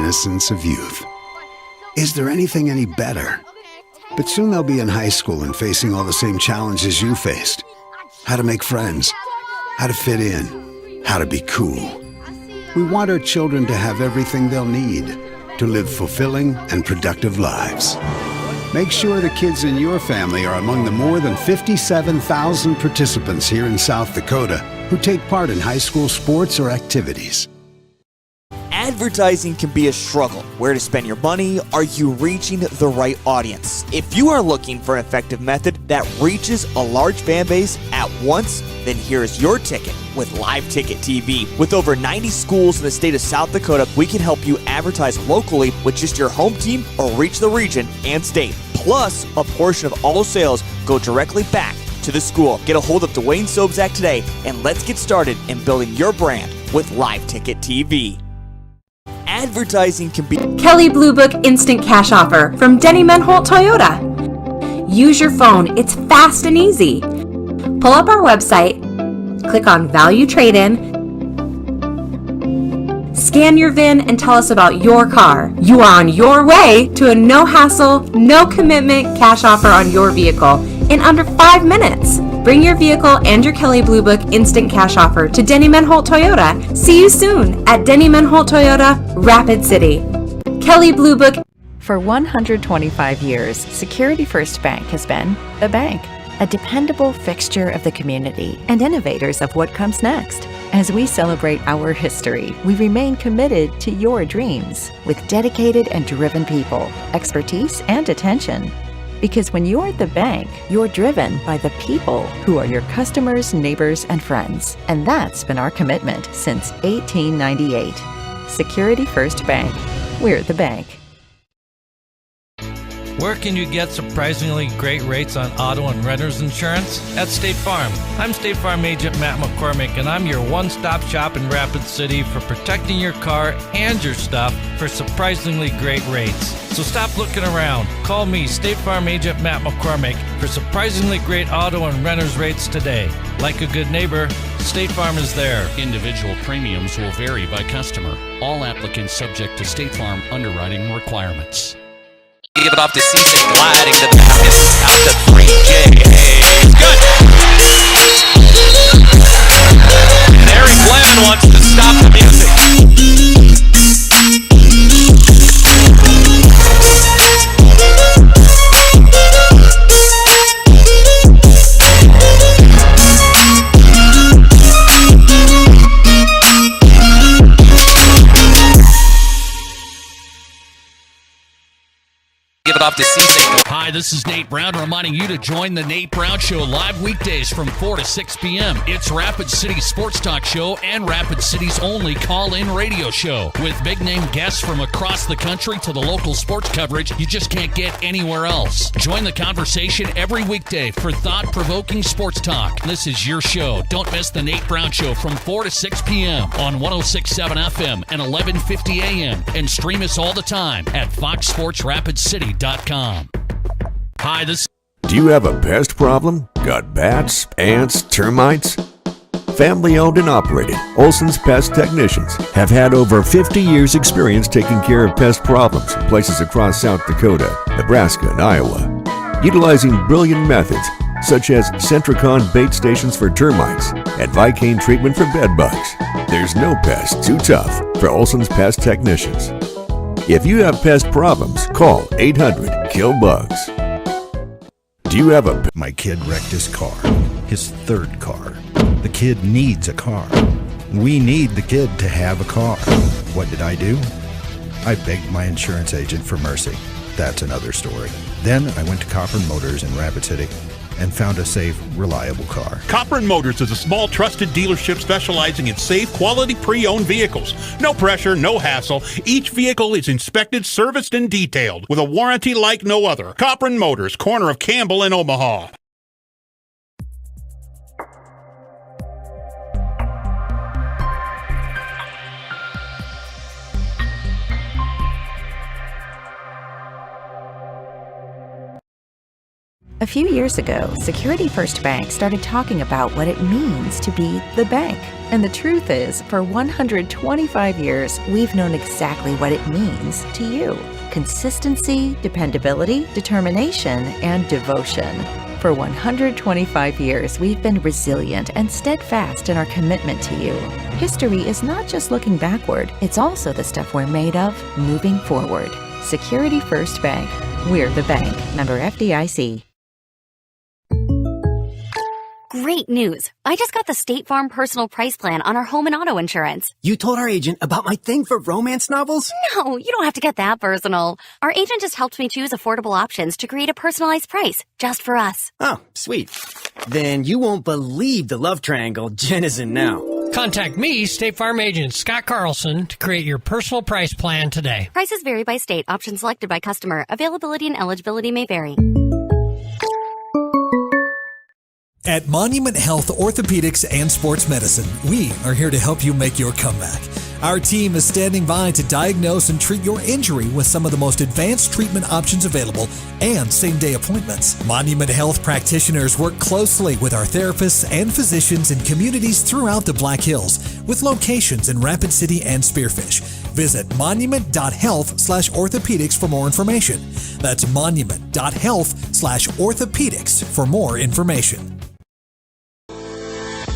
innocence of youth. Is there anything any better? But soon they'll be in high school and facing all the same challenges you faced. How to make friends, how to fit in, how to be cool. We want our children to have everything they'll need to live fulfilling and productive lives. Make sure the kids in your family are among the more than 57,000 participants here in South Dakota who take part in high school sports or activities. Advertising can be a struggle. Where to spend your money? Are you reaching the right audience? If you are looking for an effective method that reaches a large fan base at once, then here's your ticket with Live Ticket TV. With over 90 schools in the state of South Dakota, we can help you advertise locally with just your home team or reach the region and state. Plus, a portion of all sales go directly back to the school. Get a hold of Dwayne Sobczak today and let's get started in building your brand with Live Ticket TV. Advertising can be Kelley Blue Book Instant Cash Offer from Denny Menholt Toyota. Use your phone. It's fast and easy. Pull up our website, click on Value Trade-In, scan your VIN, and tell us about your car. You are on your way to a no-hassle, no-commitment cash offer on your vehicle in under 5 minutes. Bring your vehicle and your Kelley Blue Book Instant Cash Offer to Denny Menholt Toyota. See you soon at Denny Menholt Toyota, Rapid City. Kelley Blue Book. For 125 years, Security First Bank has been the bank, a dependable fixture of the community and innovators of what comes next. As we celebrate our history, we remain committed to your dreams with dedicated and driven people, expertise, and attention. Because when you're the bank, you're driven by the people who are your customers, neighbors, and friends. And that's been our commitment since 1898. Security First Bank. We're the bank. Where can you get surprisingly great rates on auto and renter's insurance? At State Farm. I'm State Farm Agent Matt McCormick, and I'm your one-stop shop in Rapid City for protecting your car and your stuff for surprisingly great rates. So stop looking around. Call me, State Farm Agent Matt McCormick, for surprisingly great auto and renter's rates today. Like a good neighbor, State Farm is there. Individual premiums will vary by customer. All applicants subject to State Farm underwriting requirements. Give it off to Cecil, gliding the pass out to 3J. Good. And Eric Glenn wants to stop the music. Give it off to Cecil. Hi, this is Nate Brown reminding you to join the Nate Brown Show live weekdays from 4 to 6 p.m. It's Rapid City Sports Talk Show and Rapid City's only call-in radio show with big-name guests from across the country to the local sports coverage you just can't get anywhere else. Join the conversation every weekday for thought-provoking sports talk. This is your show. Don't miss the Nate Brown Show from 4 to 6 p.m. on 106.7 FM and 1150 AM and stream us all the time at foxsportsrapidcity.com. Hi, this. Do you have a pest problem? Got bats, ants, termites? Family owned and operated, Olson's Pest Technicians have had over 50 years experience taking care of pest problems in places across South Dakota, Nebraska, and Iowa. Utilizing brilliant methods such as Centricon bait stations for termites and Vicane treatment for bed bugs. There's no pest too tough for Olson's Pest Technicians. If you have pest problems, call 800-KILL-BUGS. Do you have a... My kid wrecked his car, his third car. The kid needs a car. We need the kid to have a car. What did I do? I begged my insurance agent for mercy. That's another story. Then I went to Copper Motors in Rapid City and found a safe, reliable car. Copper & Motors is a small, trusted dealership specializing in safe, quality pre-owned vehicles. No pressure, no hassle. Each vehicle is inspected, serviced, and detailed with a warranty like no other. Copper & Motors, corner of Campbell and Omaha. A few years ago, Security First Bank started talking about what it means to be the bank. And the truth is, for 125 years, we've known exactly what it means to you. Consistency, dependability, determination, and devotion. For 125 years, we've been resilient and steadfast in our commitment to you. History is not just looking backward, it's also the stuff we're made of moving forward. Security First Bank. We're the bank. Member FDIC. Great news. I just got the State Farm Personal Price Plan on our home and auto insurance. You told our agent about my thing for romance novels? No, you don't have to get that personal. Our agent just helped me choose affordable options to create a personalized price just for us. Oh, sweet. Then you won't believe the love triangle Jen is in now. Contact me, State Farm agent Scott Carlson, to create your personal price plan today. Prices vary by state. Options selected by customer. Availability and eligibility may vary. At Monument Health Orthopedics and Sports Medicine, we are here to help you make your comeback. Our team is standing by to diagnose and treat your injury with some of the most advanced treatment options available and same-day appointments. Monument Health practitioners work closely with our therapists and physicians in communities throughout the Black Hills, with locations in Rapid City and Spearfish. Visit monument.health/orthopedics for more information. That's monument.health/orthopedics for more information.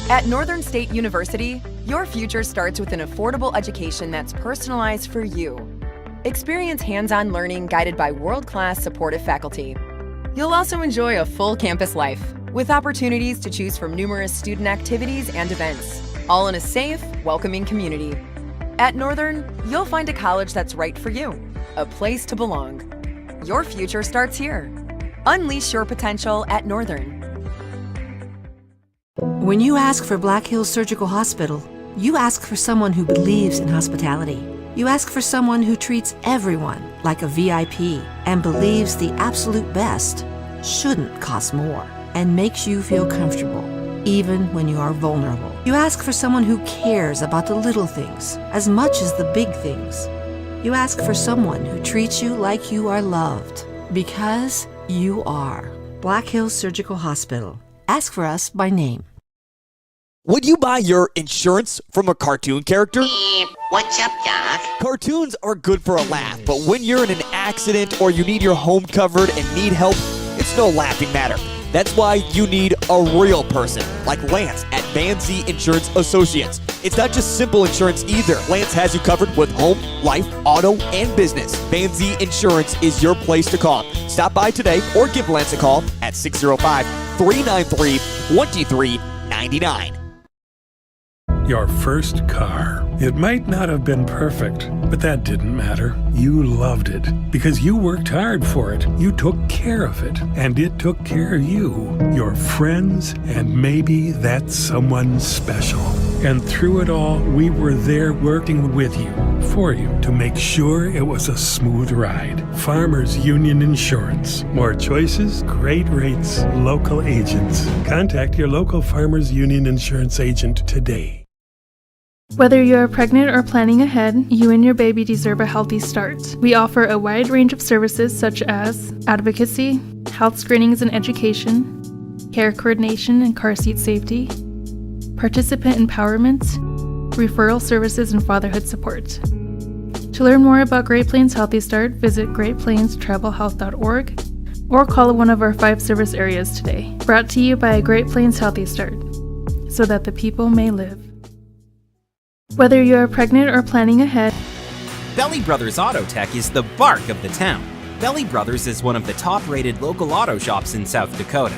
At Northern State University, your future starts with an affordable education that's personalized for you. Experience hands-on learning guided by world-class supportive faculty. You'll also enjoy a full campus life, with opportunities to choose from numerous student activities and events, all in a safe, welcoming community. At Northern, you'll find a college that's right for you, a place to belong. Your future starts here. Unleash your potential at Northern. When you ask for Black Hills Surgical Hospital, you ask for someone who believes in hospitality. You ask for someone who treats everyone like a VIP and believes the absolute best shouldn't cost more and makes you feel comfortable, even when you are vulnerable. You ask for someone who cares about the little things as much as the big things. You ask for someone who treats you like you are loved, because you are. Black Hills Surgical Hospital. Ask for us by name. Would you buy your insurance from a cartoon character? What's up, Doc? Cartoons are good for a laugh, but when you're in an accident or you need your home covered and need help, it's no laughing matter. That's why you need a real person, like Lance at Van Z Insurance Associates. It's not just simple insurance either. Lance has you covered with home, life, auto, and business. Van Z Insurance is your place to call. Stop by today or give Lance a call at 605-393-2399. Your first car. It might not have been perfect, but that didn't matter. You loved it because you worked hard for it. You took care of it, and it took care of you, your friends, and maybe that someone special. And through it all, we were there working with you, for you, to make sure it was a smooth ride. Farmers Union Insurance. More choices, great rates, local agents. Contact your local Farmers Union Insurance agent today. Whether you're pregnant or planning ahead, you and your baby deserve a healthy start. We offer a wide range of services such as advocacy, health screenings and education, care coordination and car seat safety, participant empowerment, referral services, and fatherhood support. To learn more about Great Plains Healthy Start, visit greatplainstravelhealth.org or call one of our 5 service areas today. Brought to you by Great Plains Healthy Start, so that the people may live. Whether you're pregnant or planning ahead, Belly Brothers Auto Tech is the bark of the town. Belly Brothers is one of the top-rated local auto shops in South Dakota.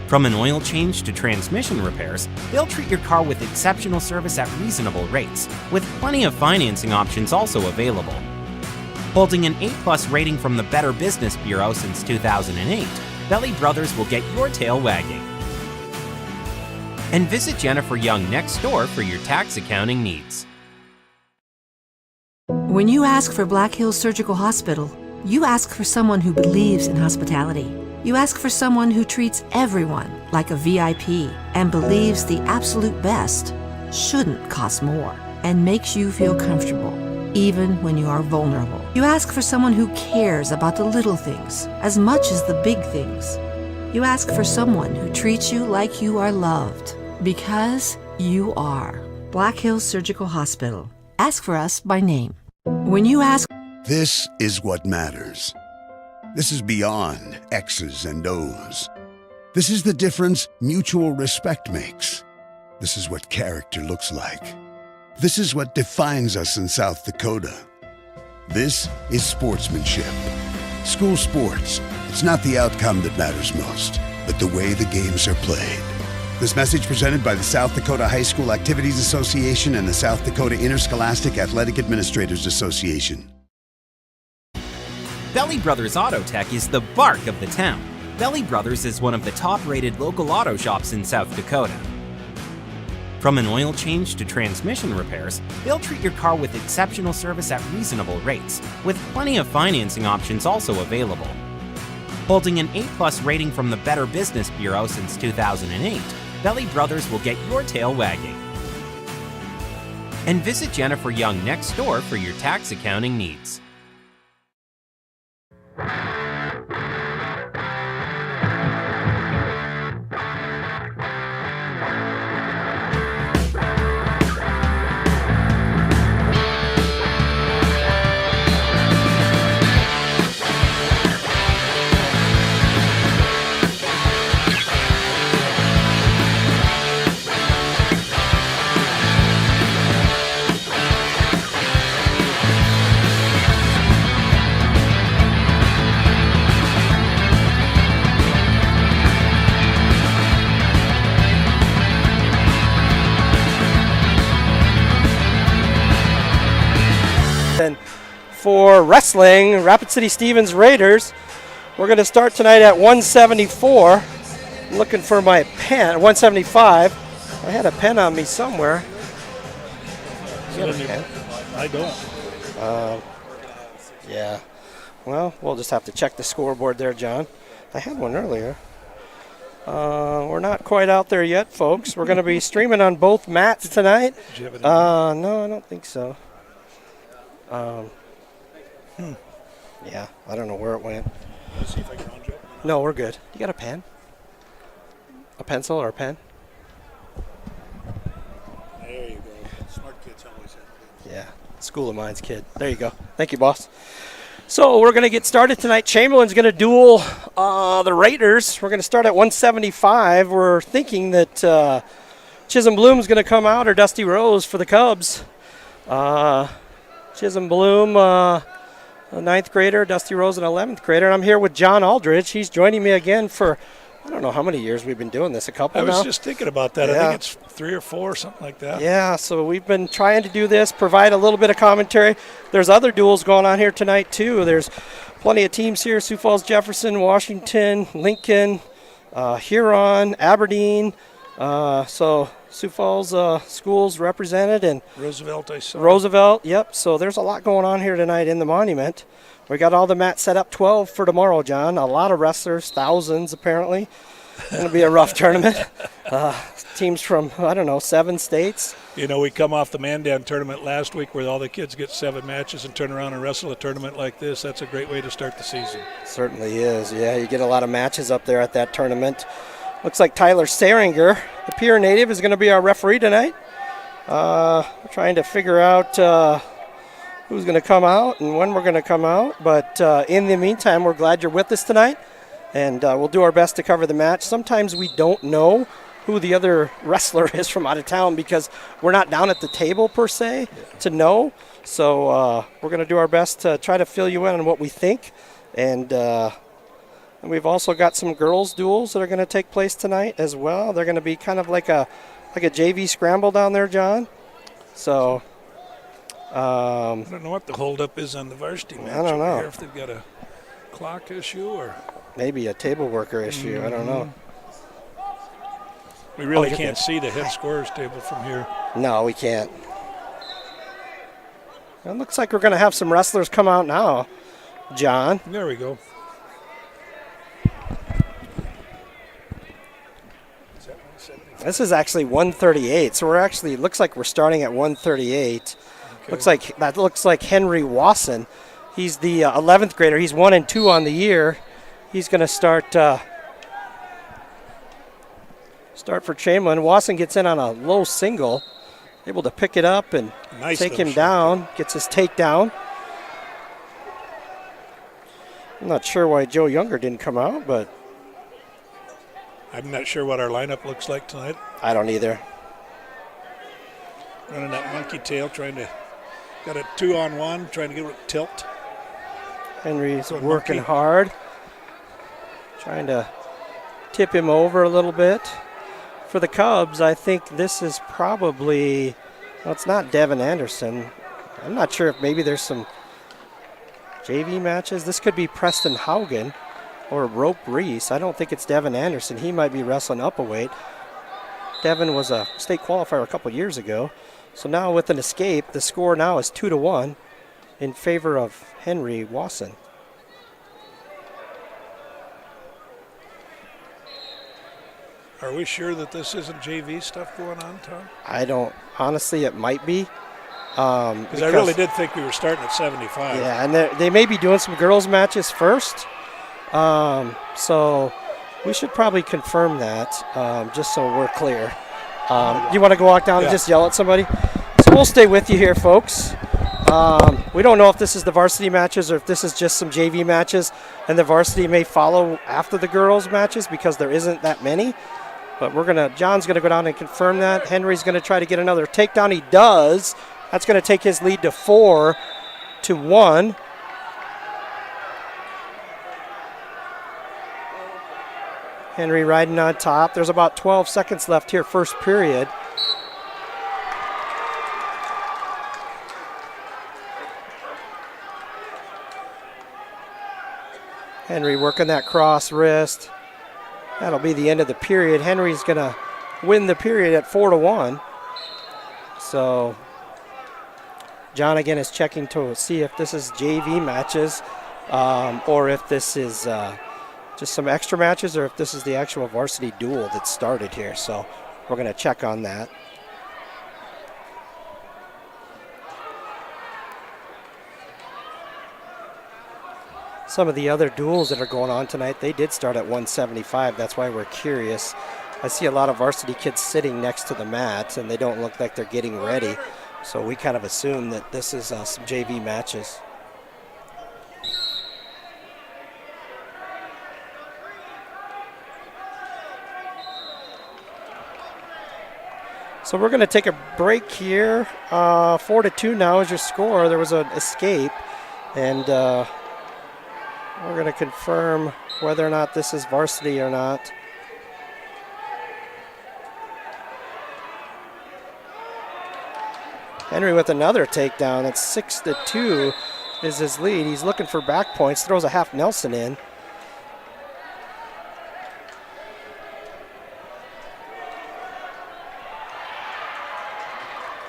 From an oil change to transmission repairs, they'll treat your car with exceptional service at reasonable rates, with plenty of financing options also available. Holding an A+ rating from the Better Business Bureau since 2008, Belly Brothers will get your tail wagging. And visit Jennifer Young next door for your tax accounting needs. When you ask for Black Hills Surgical Hospital, you ask for someone who believes in hospitality. You ask for someone who treats everyone like a VIP and believes the absolute best shouldn't cost more and makes you feel comfortable, even when you are vulnerable. You ask for someone who cares about the little things as much as the big things. You ask for someone who treats you like you are loved, because you are. Black Hills Surgical Hospital. Ask for us by name. When you ask, This is what matters. This is beyond X's and O's. This is the difference mutual respect makes. This is what character looks like. This is what defines us in South Dakota. This is sportsmanship. School sports, it's not the outcome that matters most, but the way the games are played. This message presented by the South Dakota High School Activities Association and the South Dakota Interscholastic Athletic Administrators Association. Belly Brothers Auto Tech is the bark of the town. Belly Brothers is one of the top-rated local auto shops in South Dakota. From an oil change to transmission repairs, they'll treat your car with exceptional service at reasonable rates, with plenty of financing options also available. Holding an A+ rating from the Better Business Bureau since 2008, Belly Brothers will get your tail wagging. And visit Jennifer Young next door for your tax accounting needs. And for wrestling, Rapid City Stevens Raiders, we're going to start tonight at 174. I'm looking for my pen, 175. I had a pen on me somewhere. You have a pen? I don't. Yeah. Well, we'll just have to check the scoreboard there, John. I had one earlier. We're not quite out there yet, folks. We're going to be streaming on both mats tonight. Did you have it No, I don't think so. Yeah, I don't know where it went. Let's see if I can round you up. No, we're good. You got a pen? A pencil or a pen? There you go. Smart kids always have kids. Yeah, School of Mines kid. There you go. Thank you, boss. So we're going to get started tonight. Chamberlain's going to duel the Raiders. We're going to start at 175. We're thinking that Chisholm Bloom's going to come out, or Dusty Rose for the Cubs. Chisholm Bloom, a 9th grader, Dusty Rose, an 11th grader. And I'm here with John Aldridge. He's joining me again for, I don't know how many years we've been doing this, a couple now? I was just thinking about that. Yeah. I think it's 3 or 4, something like that. Yeah, so we've been trying to do this, provide a little bit of commentary. There's other duels going on here tonight, too. There's plenty of teams here: Sioux Falls, Jefferson, Washington, Lincoln, Huron, Aberdeen. So Sioux Falls schools represented, and Roosevelt, I saw. Roosevelt, yep. So there's a lot going on here tonight in the monument. We got all the mats set up, 12 for tomorrow, John. A lot of wrestlers, thousands apparently. Going to be a rough tournament. Teams from, 7 states. You know, we come off the Mandan tournament last week where all the kids get 7 matches and turn around and wrestle a tournament like this. That's a great way to start the season. Certainly is, yeah. You get a lot of matches up there at that tournament. Looks like Tyler Saringer, the Pierre native, is going to be our referee tonight. We're trying to figure out who's going to come out and when we're going to come out. But in the meantime, we're glad you're with us tonight, and we'll do our best to cover the match. Sometimes we don't know who the other wrestler is from out of town because we're not down at the table per se to know. So we're going to do our best to try to fill you in on what we think. And we've also got some girls' duels that are going to take place tonight as well. They're going to be kind of like a JV scramble down there, John. So I don't know what the holdup is on the varsity match. I don't know. If they've got a clock issue or maybe a table worker issue. I don't know. We really can't see the head scorer's table from here. No, we can't. It looks like we're going to have some wrestlers come out now, John. There we go. This is actually 138, so we're actually, it looks like we're starting at 138. Okay. Looks like Henry Wasson. He's the 11th grader. He's 1 and 2 on the year. He's going to start for Chamberlain. Wasson gets in on a low single, able to pick it up and take him down. Gets his takedown. I'm not sure why Joe Younger didn't come out, but I'm not sure what our lineup looks like tonight. I don't either. Running that monkey tail, got a 2-on-1, trying to get it tilt. Henry's working hard, trying to tip him over a little bit. For the Cubs, I think this is probably, well, it's not Devin Anderson. I'm not sure if maybe there's some JV matches. This could be Preston Haugen or Rope Reese. I don't think it's Devin Anderson. He might be wrestling up a weight. Devin was a state qualifier a couple years ago. So now with an escape, the score now is 2-1 in favor of Henry Wasson. Are we sure that this isn't JV stuff going on, Tom? I don't. Honestly, it might be. Because I really did think we were starting at 75. Yeah, and they may be doing some girls' matches first. So we should probably confirm that, just so we're clear. You want to go walk down and just yell at somebody? So we'll stay with you here, folks. We don't know if this is the varsity matches or if this is just some JV matches, and the varsity may follow after the girls' matches because there isn't that many. But John's gonna go down and confirm that. Henry's gonna try to get another takedown. He does. That's gonna take his lead to 4-1. Henry riding on top. There's about 12 seconds left here, first period. Henry working that cross wrist. That'll be the end of the period. Henry's going to win the period at 4-1. So John again is checking to see if this is JV matches or if this is just some extra matches or if this is the actual varsity duel that started here. So we're going to check on that. Some of the other duels that are going on tonight, they did start at 175. That's why we're curious. I see a lot of varsity kids sitting next to the mat, and they don't look like they're getting ready. So we kind of assume that this is some JV matches. So we're going to take a break here. 4-2 now is your score. There was an escape, and we're going to confirm whether or not this is varsity or not. Henry with another takedown. That's 6-2 is his lead. He's looking for back points. Throws a half Nelson in.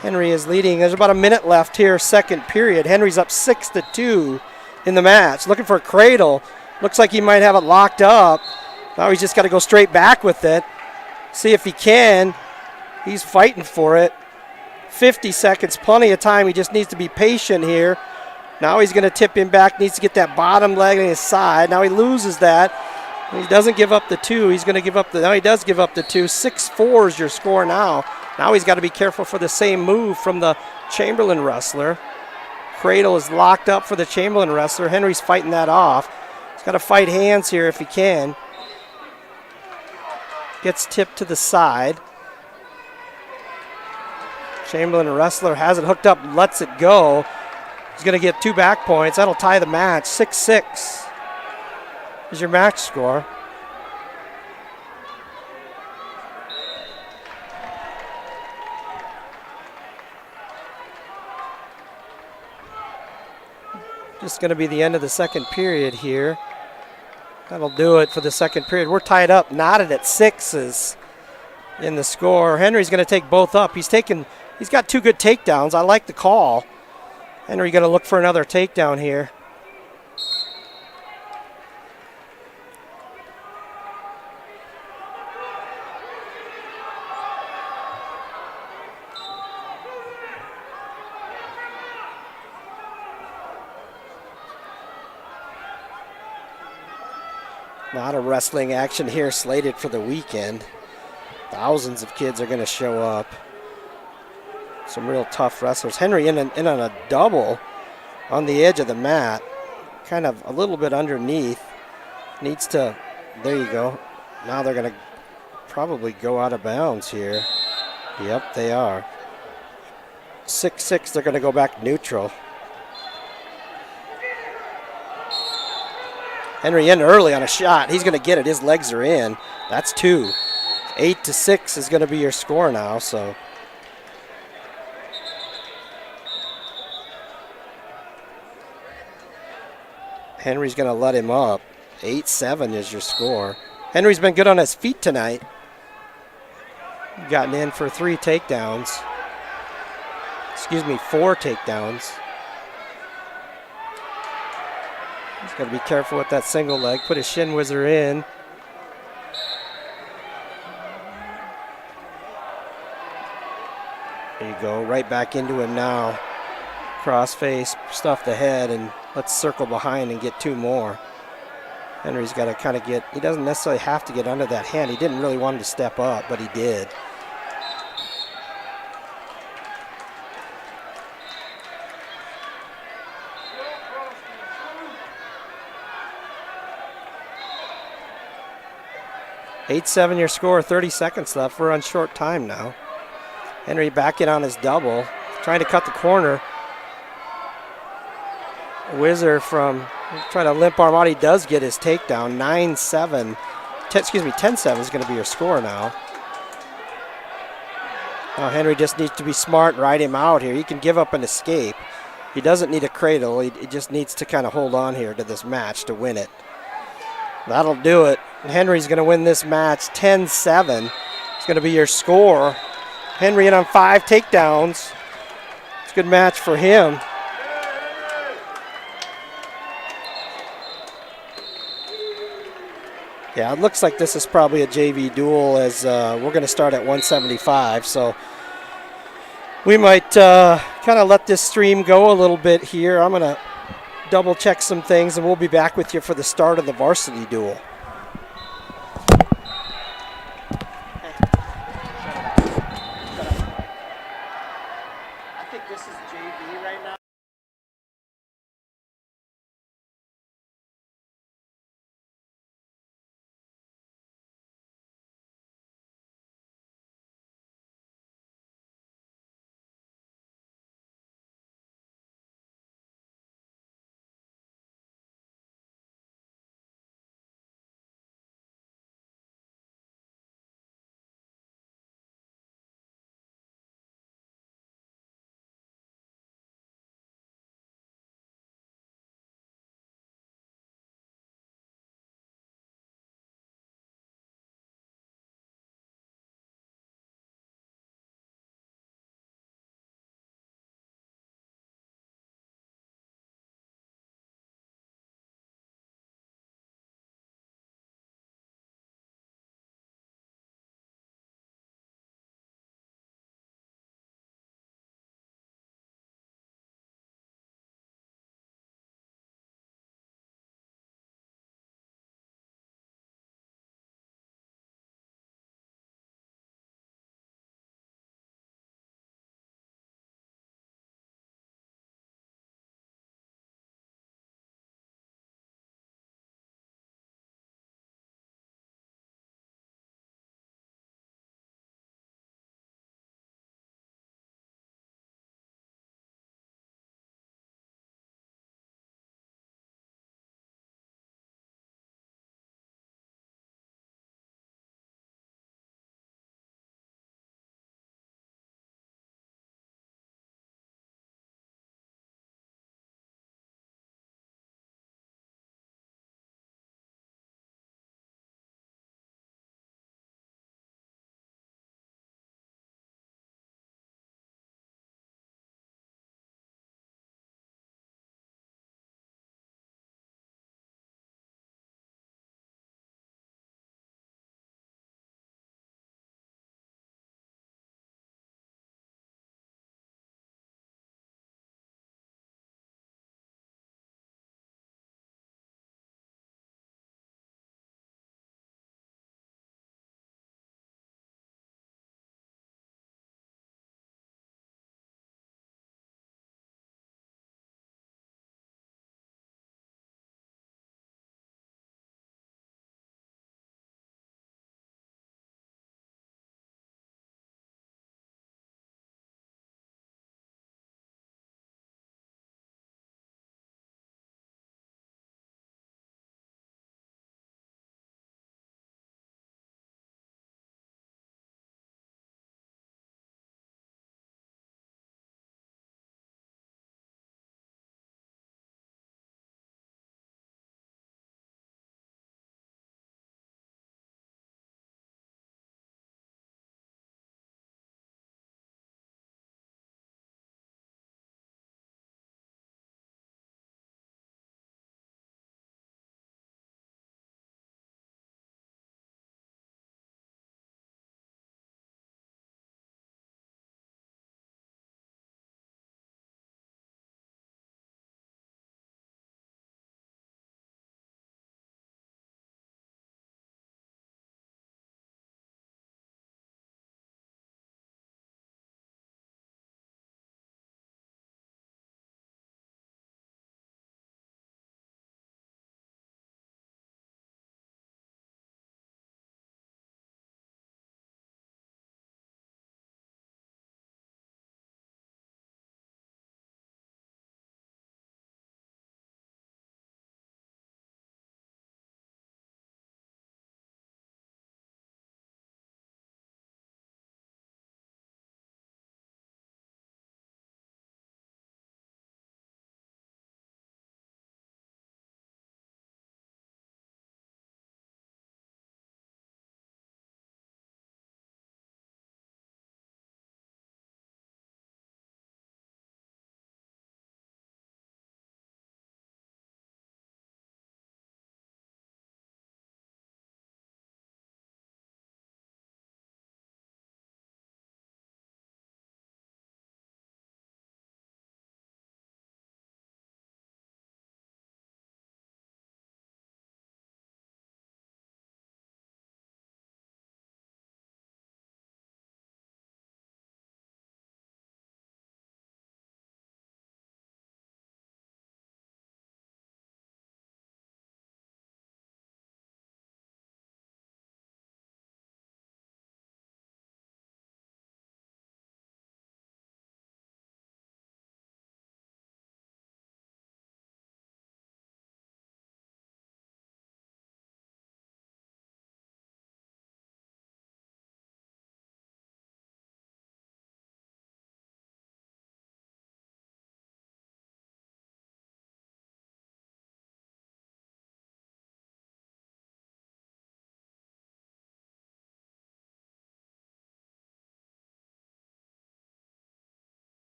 Henry is leading. There's about a minute left here, second period. Henry's up 6-2 in the match. Looking for a cradle. Looks like he might have it locked up. Now he's just got to go straight back with it. See if he can. He's fighting for it. 50 seconds, plenty of time. He just needs to be patient here. Now he's going to tip him back. Needs to get that bottom leg on his side. Now he loses that. He doesn't give up the 2. He's going to give up the, now he does give up the 2. 6-4 is your score now. Now he's got to be careful for the same move from the Chamberlain wrestler. Cradle is locked up for the Chamberlain wrestler. Henry's fighting that off. He's got to fight hands here if he can. Gets tipped to the side. Chamberlain wrestler has it hooked up, lets it go. He's going to get 2 back points. That'll tie the match. 6-6 is your match score. Just going to be the end of the second period here. That'll do it for the second period. We're tied up, knotted at 6s in the score. Henry's going to take both up. He's got 2 good takedowns. I like the call. Henry going to look for another takedown here. A lot of wrestling action here slated for the weekend. Thousands of kids are going to show up. Some real tough wrestlers. Henry in on a double on the edge of the mat. Kind of a little bit underneath. Needs to, there you go. Now they're going to probably go out of bounds here. Yep, they are. 6-6, they're going to go back neutral. Henry in early on a shot. He's going to get it. His legs are in. That's 2. 8-6 is going to be your score now, so. Henry's going to let him up. 8-7 is your score. Henry's been good on his feet tonight. Gotten in for 3 takedowns. Excuse me, 4 takedowns. He's got to be careful with that single leg. Put his shin whizzer in. There you go, right back into him now. Cross face, stuff the head, and let's circle behind and get 2 more. Henry's got to kind of get, he doesn't necessarily have to get under that hand. He didn't really want him to step up, but he did. (8-7) your score, 30 seconds left. We're on short time now. Henry back in on his double, trying to cut the corner. Whizzer from, trying to limp arm out. He does get his takedown. 9-7, 10-7 is going to be your score now. Now Henry just needs to be smart and ride him out here. He can give up and escape. He doesn't need a cradle. He just needs to kind of hold on here to this match to win it. That'll do it. Henry's going to win this match 10-7. It's going to be your score. Henry in on 5 takedowns. It's a good match for him. Yeah, it looks like this is probably a JV duel as we're going to start at 175. So we might kind of let this stream go a little bit here. I'm going to double check some things and we'll be back with you for the start of the varsity duel.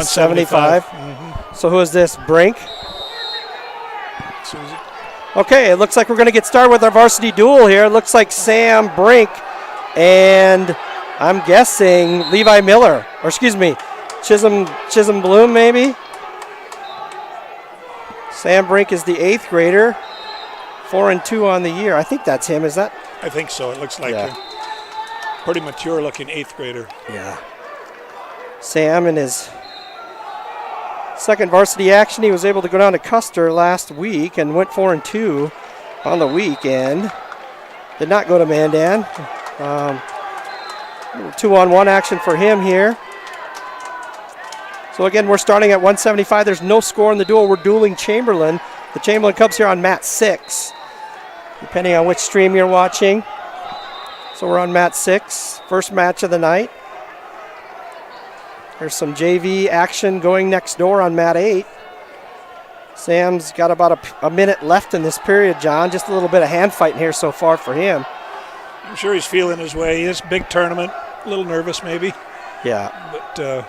175. Mm-hmm. So who is this? Brink? Susie. Okay, it looks like we're going to get started with our varsity duel here. It looks like Sam Brink and I'm guessing Levi Miller, or excuse me, Chisholm Bloom maybe. Sam Brink is the 8th grader, 4-2 on the year. I think that's him. Is that? I think so. It looks like him. Pretty mature looking 8th grader. Yeah. Sam in his second varsity action, he was able to go down to Custer last week and went 4-2 on the weekend. Did not go to Mandan. 2-on-1 action for him here. So again, we're starting at 175. There's no score in the duel. We're dueling Chamberlain. The Chamberlain Cubs here on mat 6, depending on which stream you're watching. So we're on mat 6, first match of the night. There's some JV action going next door on mat 8. Sam's got about a minute left in this period, John. Just a little bit of hand fighting here so far for him. I'm sure he's feeling his way. It's a big tournament. A little nervous maybe. Yeah. But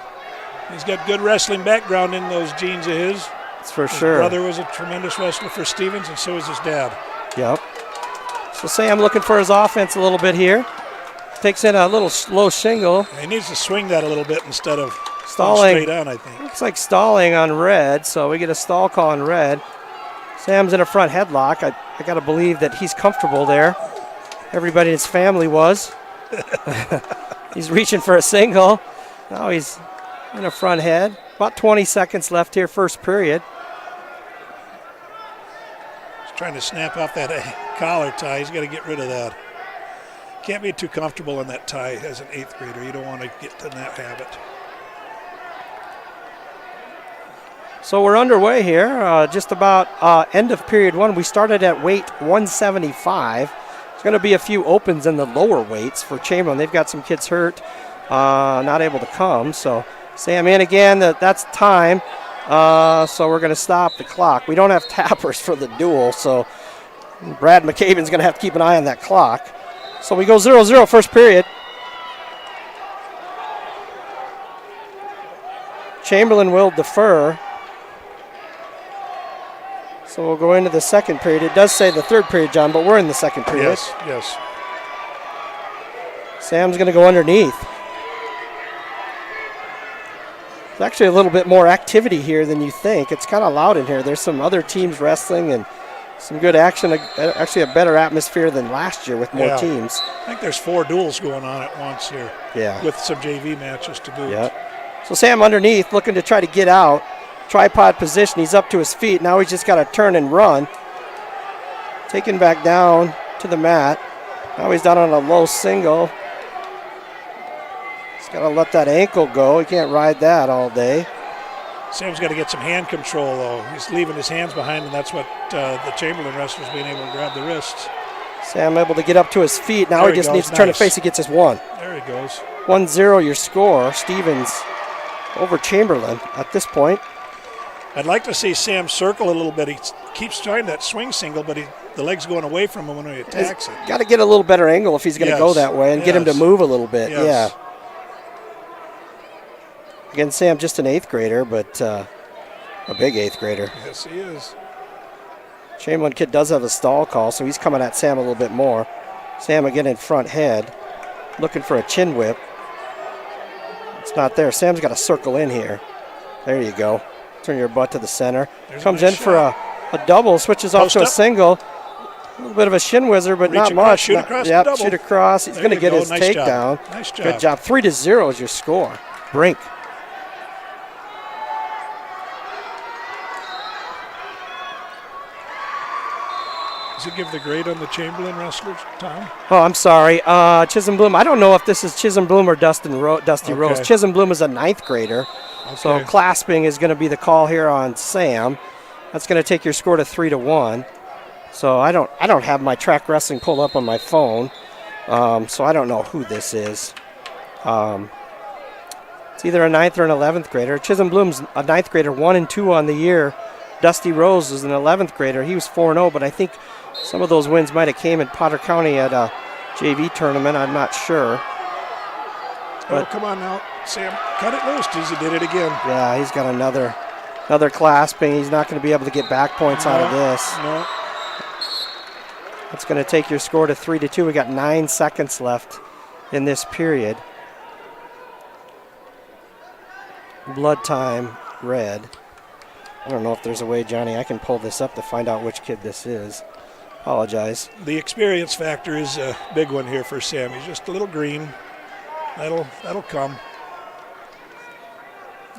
he's got good wrestling background in those genes of his. That's for sure. His brother was a tremendous wrestler for Stevens, and so is his dad. Yep. So Sam looking for his offense a little bit here. Takes in a little low shingle. He needs to swing that a little bit instead of stalling. Straight on, I think. Looks like stalling on red, so we get a stall call on red. Sam's in a front headlock. I got to believe that he's comfortable there. Everybody in his family was. He's reaching for a single. Now he's in a front head. About 20 seconds left here, first period. He's trying to snap off that collar tie. He's got to get rid of that. Can't be too comfortable in that tie as an 8th grader. You don't want to get in that habit. So we're underway here, just about end of period 1. We started at weight 175. There's going to be a few opens in the lower weights for Chamberlain. They've got some kids hurt, not able to come. So Sam in again, that's time. So we're going to stop the clock. We don't have tappers for the duel, so Brad McCaben's going to have to keep an eye on that clock. So we go 0-0 first period. Chamberlain will defer. So we'll go into the second period. It does say the third period, John, but we're in the second period. Yes, yes. Sam's going to go underneath. There's actually a little bit more activity here than you think. It's kind of loud in here. There's some other teams wrestling and some good action. Actually a better atmosphere than last year with more teams. I think there's 4 duels going on at once here. Yeah. With some JV matches to boot. Yeah. So Sam underneath looking to try to get out. Tripod position. He's up to his feet. Now he's just got to turn and run. Taken back down to the mat. Now he's down on a low single. He's got to let that ankle go. He can't ride that all day. Sam's got to get some hand control, though. He's leaving his hands behind, and that's what the Chamberlain wrestlers being able to grab the wrists. Sam able to get up to his feet. Now he just needs to turn to face. He gets his 1. There he goes. 1-0 your score. Stevens over Chamberlain at this point. I'd like to see Sam circle a little bit. He keeps trying that swing single, but the leg's going away from him when he attacks it. Got to get a little better angle if he's going to go that way and get him to move a little bit. Yes. Yeah. Again, Sam just an 8th grader, but a big 8th grader. Yes, he is. Chamberlain kid does have a stall call, so he's coming at Sam a little bit more. Sam again in front head, looking for a chin whip. It's not there. Sam's got to circle in here. There you go. Turn your butt to the center. Comes in for a double, switches off to a single. A little bit of a shin whizzer, but not much. Shoot across. Yep, shoot across. He's going to get his takedown. Nice job. Good job. 3-0 is your score. Brink. Does it give the grade on the Chamberlain wrestlers, Tom? Oh, I'm sorry. Chisholm Bloom. I don't know if this is Chisholm Bloom or Dusty Rose. Chisholm Bloom is a 9th grader. Okay. So clasping is going to be the call here on Sam. That's going to take your score to 3-1. So I don't have my track wrestling pulled up on my phone. So I don't know who this is. It's either a 9th or an 11th grader. Chisholm Bloom's a 9th grader, 1-2 on the year. Dusty Rose is an 11th grader. He was 4-0, but I think some of those wins might have came in Potter County at a JV tournament. I'm not sure. come on now, Sam. Cut it loose. He did it again. Yeah, he's got another clasping. He's not going to be able to get back points out of this. No. It's going to take your score to 3-2. We got 9 seconds left in this period. Blood time, red. I don't know if there's a way, Johnny, I can pull this up to find out which kid this is. Apologize. The experience factor is a big one here for Sam. He's just a little green. That'll come.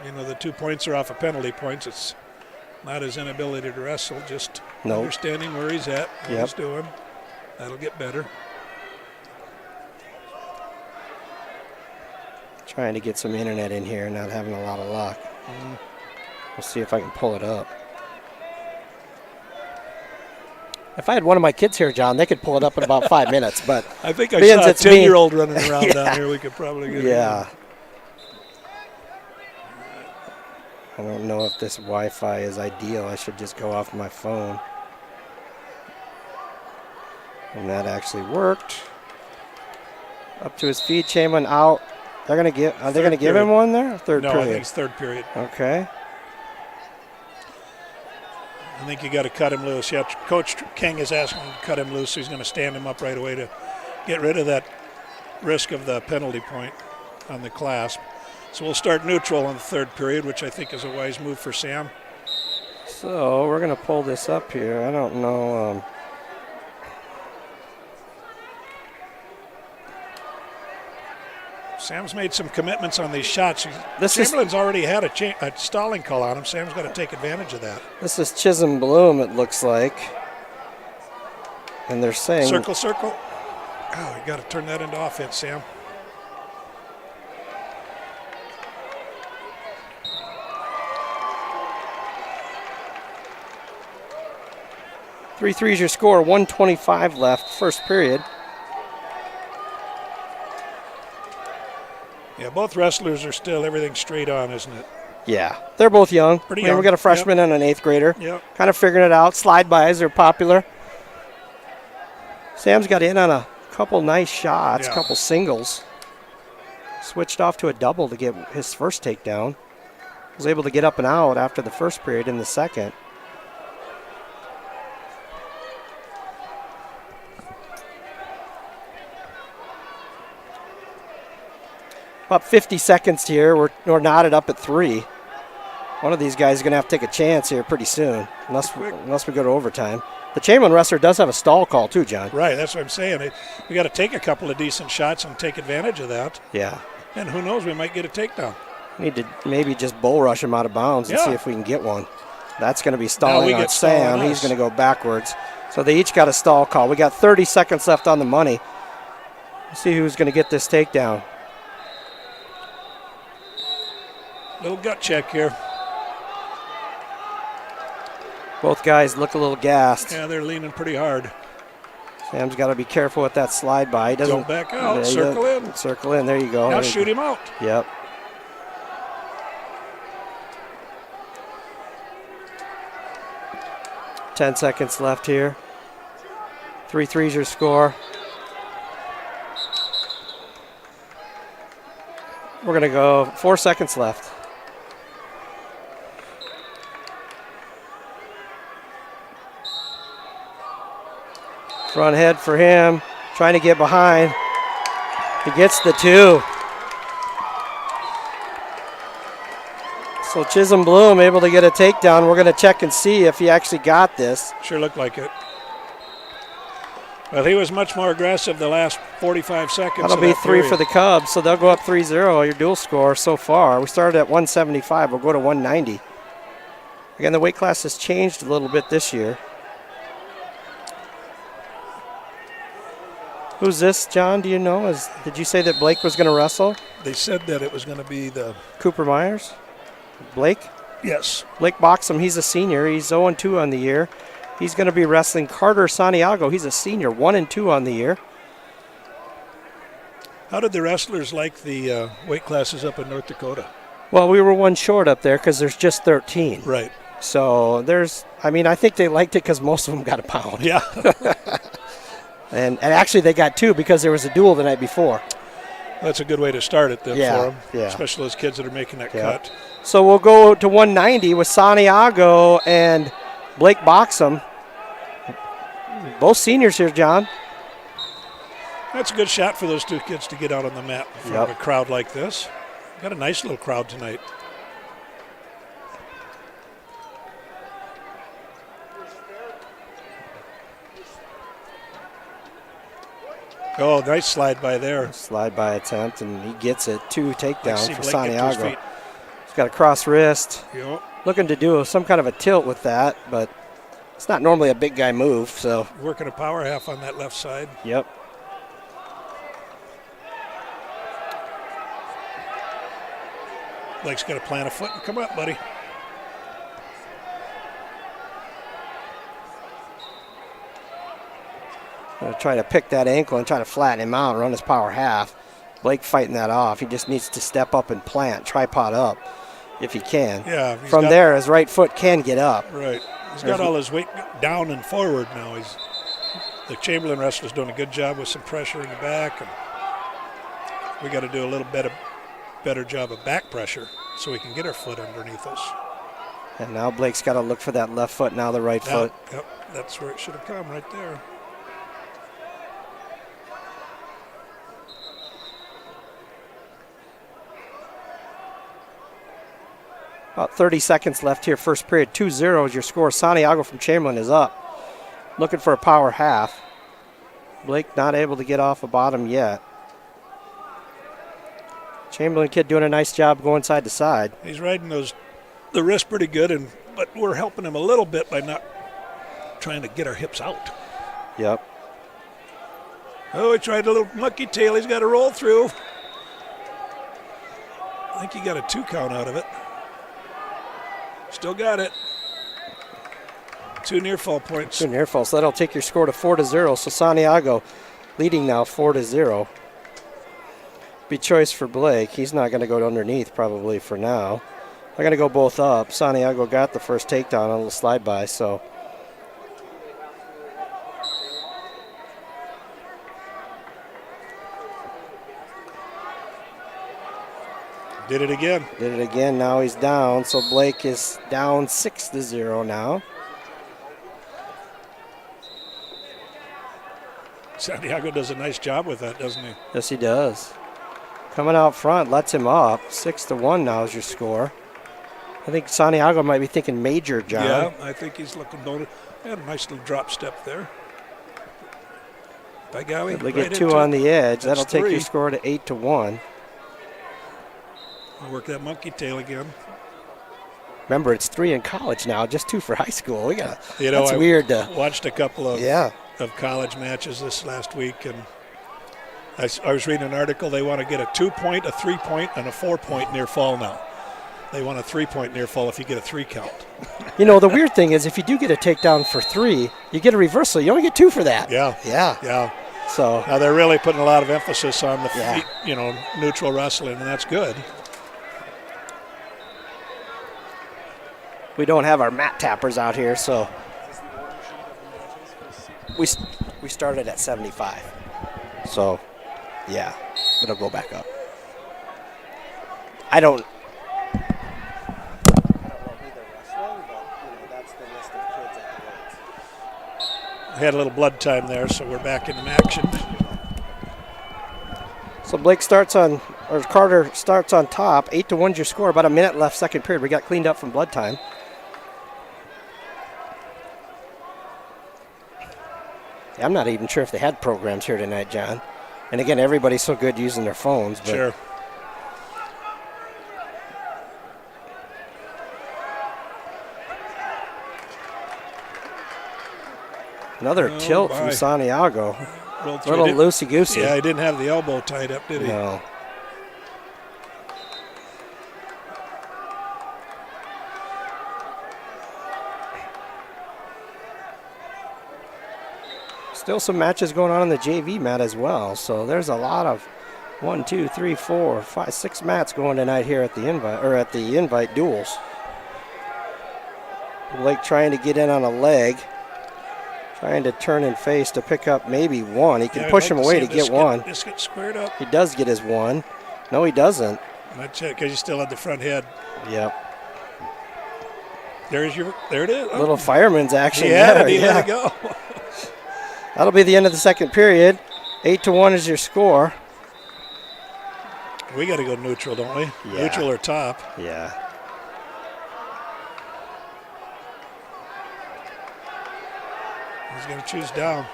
You know, the 2 points are off of penalty points. It's not his inability to wrestle, just understanding where he's at, what he's doing. That'll get better. Trying to get some internet in here, not having a lot of luck. We'll see if I can pull it up. If I had one of my kids here, John, they could pull it up in about 5 minutes. But I think I saw a 10-year-old running around down here. We could probably get it. I don't know if this Wi-Fi is ideal. I should just go off my phone. And that actually worked. Up to his feet, Chamberlain out. Are they going to give him one there? Third period. No, I think it's third period. Okay. I think you got to cut him loose. Yeah, Coach King is asking him to cut him loose, so he's going to stand him up right away to get rid of that risk of the penalty point on the clasp. So we'll start neutral in the third period, which I think is a wise move for Sam. So we're going to pull this up here. I don't know. Sam's made some commitments on these shots. Chamberlain's already had a stalling call on him. Sam's got to take advantage of that. This is Chisholm Bloom, it looks like. And they're saying... Circle. Oh, you got to turn that into offense, Sam. Three threes your score, 125 left, first period. Yeah, both wrestlers are still everything straight on, isn't it? Yeah, they're both young. Pretty young. We got a freshman and an 8th grader. Yep. Kind of figuring it out. Slide-bys are popular. Sam's got in on a couple nice shots, couple singles. Switched off to a double to get his first takedown. Was able to get up and out after the first period in the second. About 50 seconds here. We're knotted up at 3. One of these guys is going to have to take a chance here pretty soon, unless we go to overtime. The Chamberlain wrestler does have a stall call too, John. Right, that's what I'm saying. We got to take a couple of decent shots and take advantage of that. Yeah. And who knows, we might get a takedown. Need to maybe just bull rush him out of bounds and see if we can get one. That's going to be stalling on Sam. He's going to go backwards. So they each got a stall call. We got 30 seconds left on the money. Let's see who's going to get this takedown. Little gut check here. Both guys look a little gassed. Yeah, they're leaning pretty hard. Sam's got to be careful with that slide by. He doesn't don't back out. Circle in. Circle in. There you go. Now shoot him out. Yep. Ten seconds left here. 3 threes your score. We're going to go 4 seconds left. Front head for him, trying to get behind. He gets the 2. So Chisholm Bloom able to get a takedown. We're going to check and see if he actually got this. Sure looked like it. Well, he was much more aggressive the last 45 seconds. That'll be 3 for the Cubs, so they'll go up 3-0, your dual score so far. We started at 175. We'll go to 190. Again, the weight class has changed a little bit this year. Who's this, John? Do you know? Did you say that Blake was going to wrestle? They said that it was going to be the... Cooper Myers? Blake? Yes. Blake Boxham, he's a senior. He's 0-2 on the year. He's going to be wrestling Carter Santiago. He's a senior, 1-2 on the year. How did the wrestlers like the weight classes up in North Dakota? Well, we were one short up there because there's just 13. Right. So I think they liked it because most of them got a pound. Yeah. And actually they got 2 because there was a duel the night before. That's a good way to start it then Yeah, for them, yeah. especially those kids that are making that Yeah. cut. So we'll go to 190 with Santiago and Blake Boxham. Both seniors here, John. That's a good shot for those two kids to get out on the mat in front of a crowd like this. Got a nice little crowd tonight. Oh, nice slide by there. Slide by attempt, and he gets it. 2 takedown see for Blake get to his Santiago. feet. He's got a cross wrist. Yep. Looking to do some kind of a tilt with that, but it's not normally a big guy move, so. Working a power half on that left side. Yep. Blake's got to plant a foot and come up, buddy. Gonna try to pick that ankle and try to flatten him out and run his power half. Blake fighting that off. He just needs to step up and plant, tripod up if he can. Yeah. From there, his right foot can get up. Right. He's got all his weight down and forward now. The Chamberlain wrestler's doing a good job with some pressure in the back. And we got to do a little better job of back pressure so we can get our foot underneath us. And now Blake's got to look for that left foot, now the right foot. Yep, that's where it should have come, right there. About 30 seconds left here, first period. 2-0 is your score. Santiago from Chamberlain is up. Looking for a power half. Blake not able to get off the bottom yet. Chamberlain kid doing a nice job going side to side. He's riding the wrist pretty good, but we're helping him a little bit by not trying to get our hips out. Yep. Oh, he tried a little monkey tail. He's got to roll through. I think he got a 2 count out of it. Still got it. 2 near fall points. 2 near falls. So that'll take your score to 4-0. So Santiago leading now 4-0. Be choice for Blake. He's not going to go underneath probably for now. They're going to go both up. Santiago got the first takedown on a little slide by, so. Did it again. Did it again. Now he's down. So Blake is down 6-0 now. Santiago does a nice job with that, doesn't he? Yes, he does. Coming out front, lets him up. 6-1 now is your score. I think Santiago might be thinking major, John. Yeah, I think he's looking loaded. Had a nice little drop step there. By golly. They get 2 on the edge. That'll take your score to 8-1. I'll work that monkey tail again. Remember, it's 3 in college now, just 2 for high school. We got. That's weird. To watched a couple of college matches this last week, and I was reading an article. They want to get a 2-point, a 3-point, and a 4-point near fall now. They want a 3-point near fall if you get a 3 count. You know, the weird thing is if you do get a takedown for 3, you get a reversal. You only get 2 for that. Yeah. So now they're really putting a lot of emphasis on the feet, neutral wrestling, and that's good. We don't have our mat tappers out here, so we started at 75. So, yeah, it'll go back up. I don't know who they're wrestling, but that's the list of kids at the weights. We had a little blood time there, so we're back into action. So Carter starts on top. 8-1's your score. About a minute left, second period. We got cleaned up from blood time. I'm not even sure if they had programs here tonight, John. And again, everybody's so good using their phones. But sure. Another tilt from Santiago. A little loosey-goosey. Yeah, he didn't have the elbow tied up, did he? No. Still some matches going on the JV mat as well. So there's a lot of 1, 2, 3, 4, 5, 6 mats going tonight here at the invite duels. Blake trying to get in on a leg. Trying to turn and face to pick up maybe one. He can push him away to get one. This gets squared up. He does get his one. No, he doesn't. That's it, because he still had the front head. Yep. There it is. Oh. Little fireman's action there. He let it go. That'll be the end of the second period. 8-1 is your score. We got to go neutral, don't we? Yeah. Neutral or top. Yeah. He's going to choose down.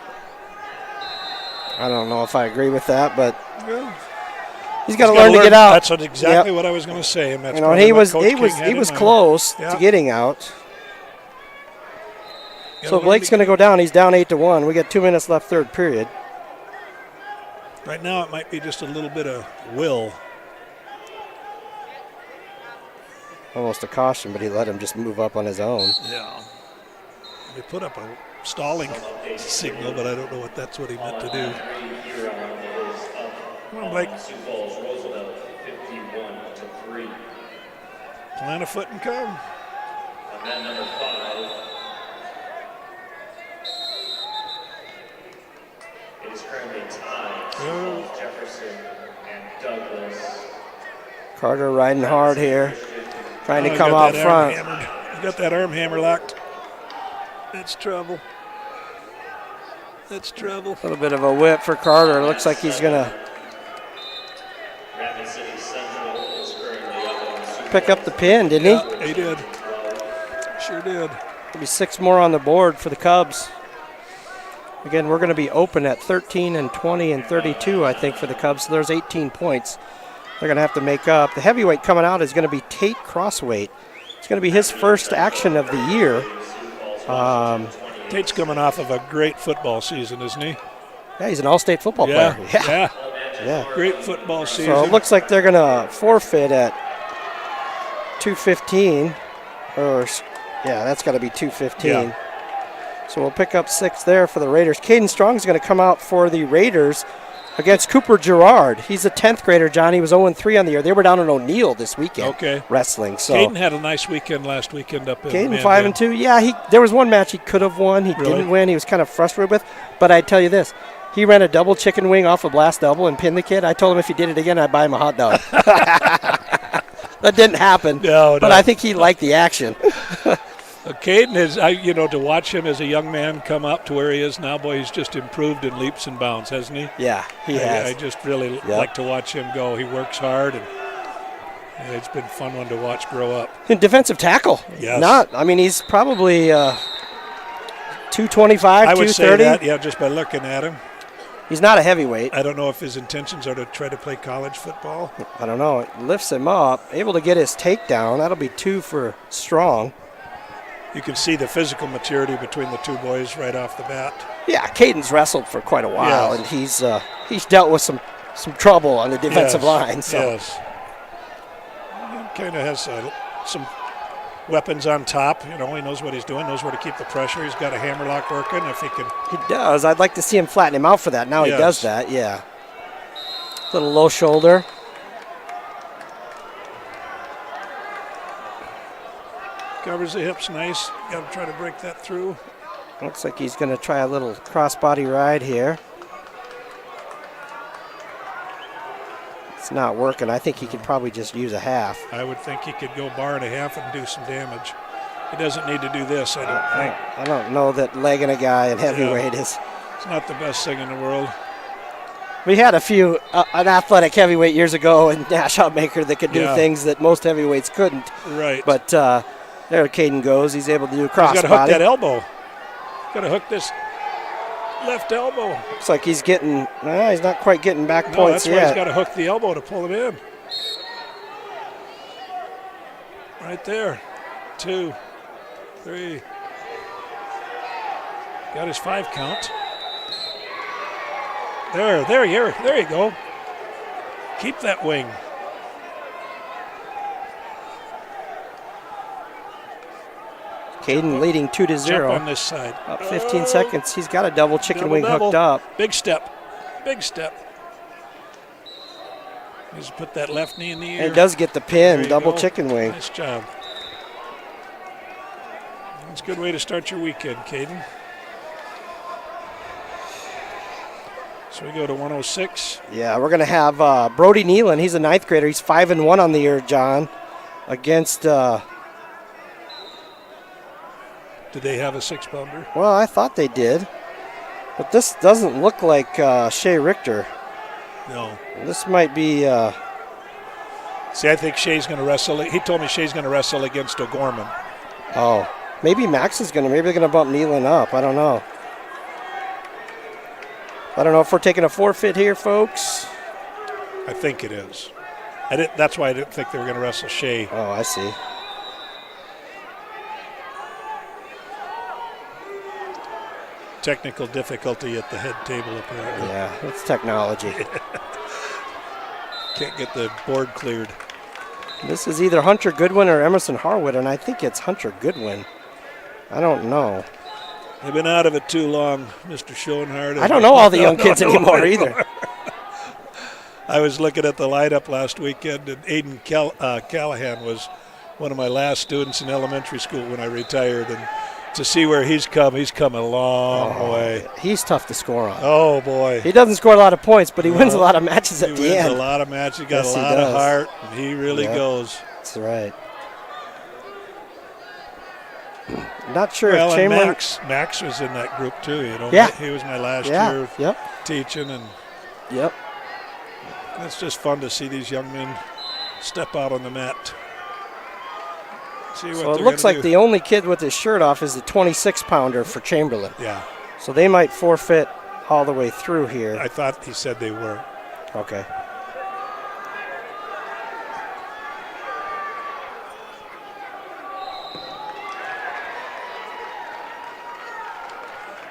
I don't know if I agree with that, but well, he's got to learn to get out. That's exactly what I was going to say. And that's he was close to getting out. So Blake's going to go down. He's down 8-1. We got 2 minutes left, third period. Right now, it might be just a little bit of will. Almost a caution, but he let him just move up on his own. Yeah. They put up a stalling signal, but I don't know what that's what he meant to do. Come on, Blake. Plant a foot and come. It is currently tied. Jefferson and Douglas. Carter riding hard here, trying to come out front. You got that arm hammer locked. That's trouble. That's trouble. A little bit of a whip for Carter. Looks like he's going to pick up the pin, didn't he? Yeah, he did. Sure did. There'll be 6 more on the board for the Cubs. Again, we're going to be open at 13 and 20 and 32, I think, for the Cubs. So there's 18 points they're going to have to make up. The heavyweight coming out is going to be Tate Crossweight. It's going to be his first action of the year. Tate's coming off of a great football season, isn't he? Yeah, he's an all-state football player. Yeah. Great football season. So it looks like they're going to forfeit at 2:15. That's got to be 2:15. Yeah. So we'll pick up 6 there for the Raiders. Caden Strong's going to come out for the Raiders against Cooper Gerard. He's a 10th grader, John. He was 0-3 on the year. They were down in O'Neill this weekend. Okay. Wrestling. So Caden had a nice weekend last weekend up in Caden 5-2. Yeah, there was one match he could have won. He didn't win. He was kind of frustrated with. But I tell you this, he ran a double chicken wing off a blast double and pinned the kid. I told him if he did it again, I'd buy him a hot dog. That didn't happen. No. I think he liked the action. Caden is, to watch him as a young man come up to where he is now, boy, he's just improved in leaps and bounds, hasn't he? Yeah, he has. I just really like to watch him go. He works hard, and it's been a fun one to watch grow up. And defensive tackle. Yes. He's probably 225, 230. I would say that, just by looking at him. He's not a heavyweight. I don't know if his intentions are to try to play college football. I don't know. It lifts him up, able to get his takedown. That'll be 2 for Strong. You can see the physical maturity between the two boys right off the bat. Yeah, Caden's wrestled for quite a while, and he's dealt with some trouble on the defensive line. So. Yes. He kind of has some weapons on top. He knows what he's doing, knows where to keep the pressure. He's got a hammerlock working if he can. He does. I'd like to see him flatten him out for that. Now he does that, yeah. Little low shoulder. Covers the hips nice. Got to try to break that through. Looks like he's going to try a little crossbody ride here. It's not working. I think he could probably just use a half. I would think he could go bar and a half and do some damage. He doesn't need to do this, I don't think. I don't know that legging a guy in heavyweight is... It's not the best thing in the world. We had an athletic heavyweight years ago in Nash Hopmaker that could do things that most heavyweights couldn't. Right. But there Caden goes. He's able to do a crossbody. He's got to hook that elbow. Got to hook this left elbow. Looks like he's getting, he's not quite getting back points that's yet. why he's got to hook the elbow to pull it in. Right there. 2, 3. Got his 5 count. There you go. Keep that wing. Caden leading 2-0. Jump on this side. About 15 seconds. He's got a double chicken wing hooked up. Big step. He's put that left knee in the air. And it does get the pin, double chicken wing. Nice job. It's a good way to start your weekend, Caden. So we go to 106. Yeah, we're going to have Brody Nealon. He's a 9th grader. He's 5-1 on the year, John, against... Did they have a 6-pounder? Well, I thought they did. But this doesn't look like Shea Richter. No. This might be... See, I think Shea's going to wrestle. He told me Shea's going to wrestle against O'Gorman. Oh, maybe Max is going to. Maybe they're going to bump Nealon up. I don't know. I don't know if we're taking a forfeit here, folks. I think it is. That's why I didn't think they were going to wrestle Shea. Oh, I see. Technical difficulty at the head table, apparently. Yeah, it's technology. Can't get the board cleared. This is either Hunter Goodwin or Emerson Harwood, and I think it's Hunter Goodwin. I don't know. They've been out of it too long, Mr. Schoenhardt. I don't know all the young kids anymore either. I was looking at the lineup last weekend, and Aiden Callahan was one of my last students in elementary school when I retired. And to see where he's come a long way. He's tough to score on. Oh, boy. He doesn't score a lot of points, but he wins a lot of matches at the end. He wins a lot of matches. He got a lot of heart, and he really goes. That's right. Not sure if Chamberlain... Max was in that group, too. You know, yeah. He was my last year teaching. And yep. It's just fun to see these young men step out on the mat. So it looks like the only kid with his shirt off is the 26-pounder for Chamberlain. Yeah. So they might forfeit all the way through here. I thought he said they were. Okay.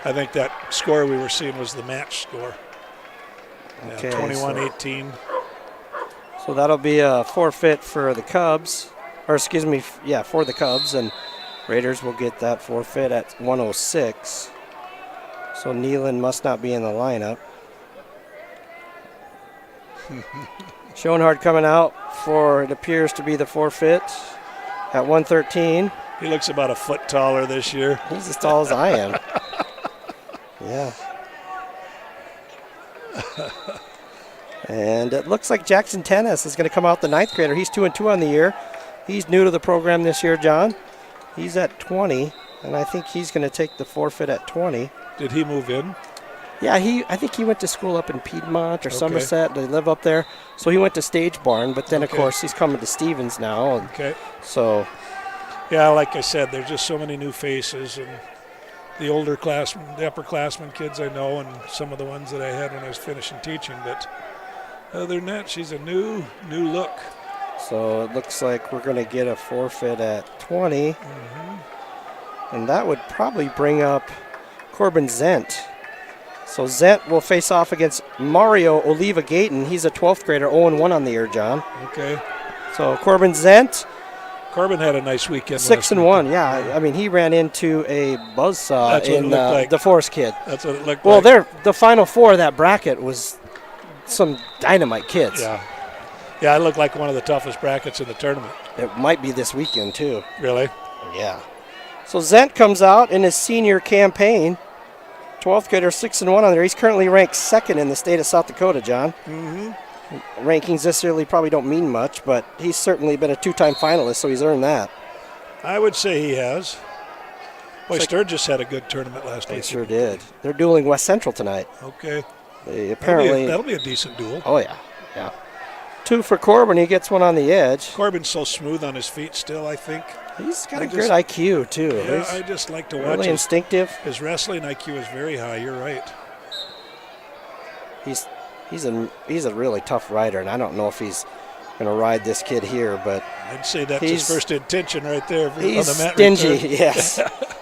I think that score we were seeing was the match score. Okay. 21-18. So that'll be a forfeit for the Cubs. Or excuse me, for the Cubs, and Raiders will get that forfeit at 106. So Nealon must not be in the lineup. Schoenhardt coming out for, it appears to be the forfeit at 113. He looks about a foot taller this year. He's as tall as I am. Yeah. And it looks like Jackson Tennis is going to come out, the 9th grader. He's 2-2 on the year. He's new to the program this year, John. He's at 20, and I think he's going to take the forfeit at 20. Did he move in? Yeah, I think he went to school up in Piedmont or Somerset. They live up there. So he went to Stage Barn, but then, of course, he's coming to Stevens now. Okay. So. Yeah, like I said, there's just so many new faces, and the older classmen, the upperclassmen kids I know, and some of the ones that I had when I was finishing teaching. But other than that, she's a new look. So it looks like we're going to get a forfeit at 20. And that would probably bring up Corbin Zent. So Zent will face off against Mario Oliva Gayton. He's a 12th grader, 0-1 on the year, John. Okay. So Corbin Zent. Corbin had a nice weekend. 6-1, yeah. I mean, he ran into a buzzsaw in the Forest Kid. That's what it looked like. Well, the final four of that bracket was some dynamite kids. Yeah. Yeah, it looked like one of the toughest brackets in the tournament. It might be this weekend, too. Really? Yeah. So Zent comes out in his senior campaign. 12th grader, 6-1 on there. He's currently ranked 2nd in the state of South Dakota, John. Rankings this yearly probably don't mean much, but he's certainly been a 2-time finalist, so he's earned that. I would say he has. Boy, Sturgis had a good tournament last week. They sure did. They're dueling West Central tonight. Okay. They apparently that'll be a decent duel. Oh, yeah. 2 for Corbin. He gets one on the edge. Corbin's so smooth on his feet still, I think. He's got a good IQ, too. Yeah, I just like to watch really instinctive. His wrestling IQ is very high. You're right. He's a really tough rider, and I don't know if he's going to ride this kid here, but I'd say that's his first intention right there. He's on the mat stingy, return. yes.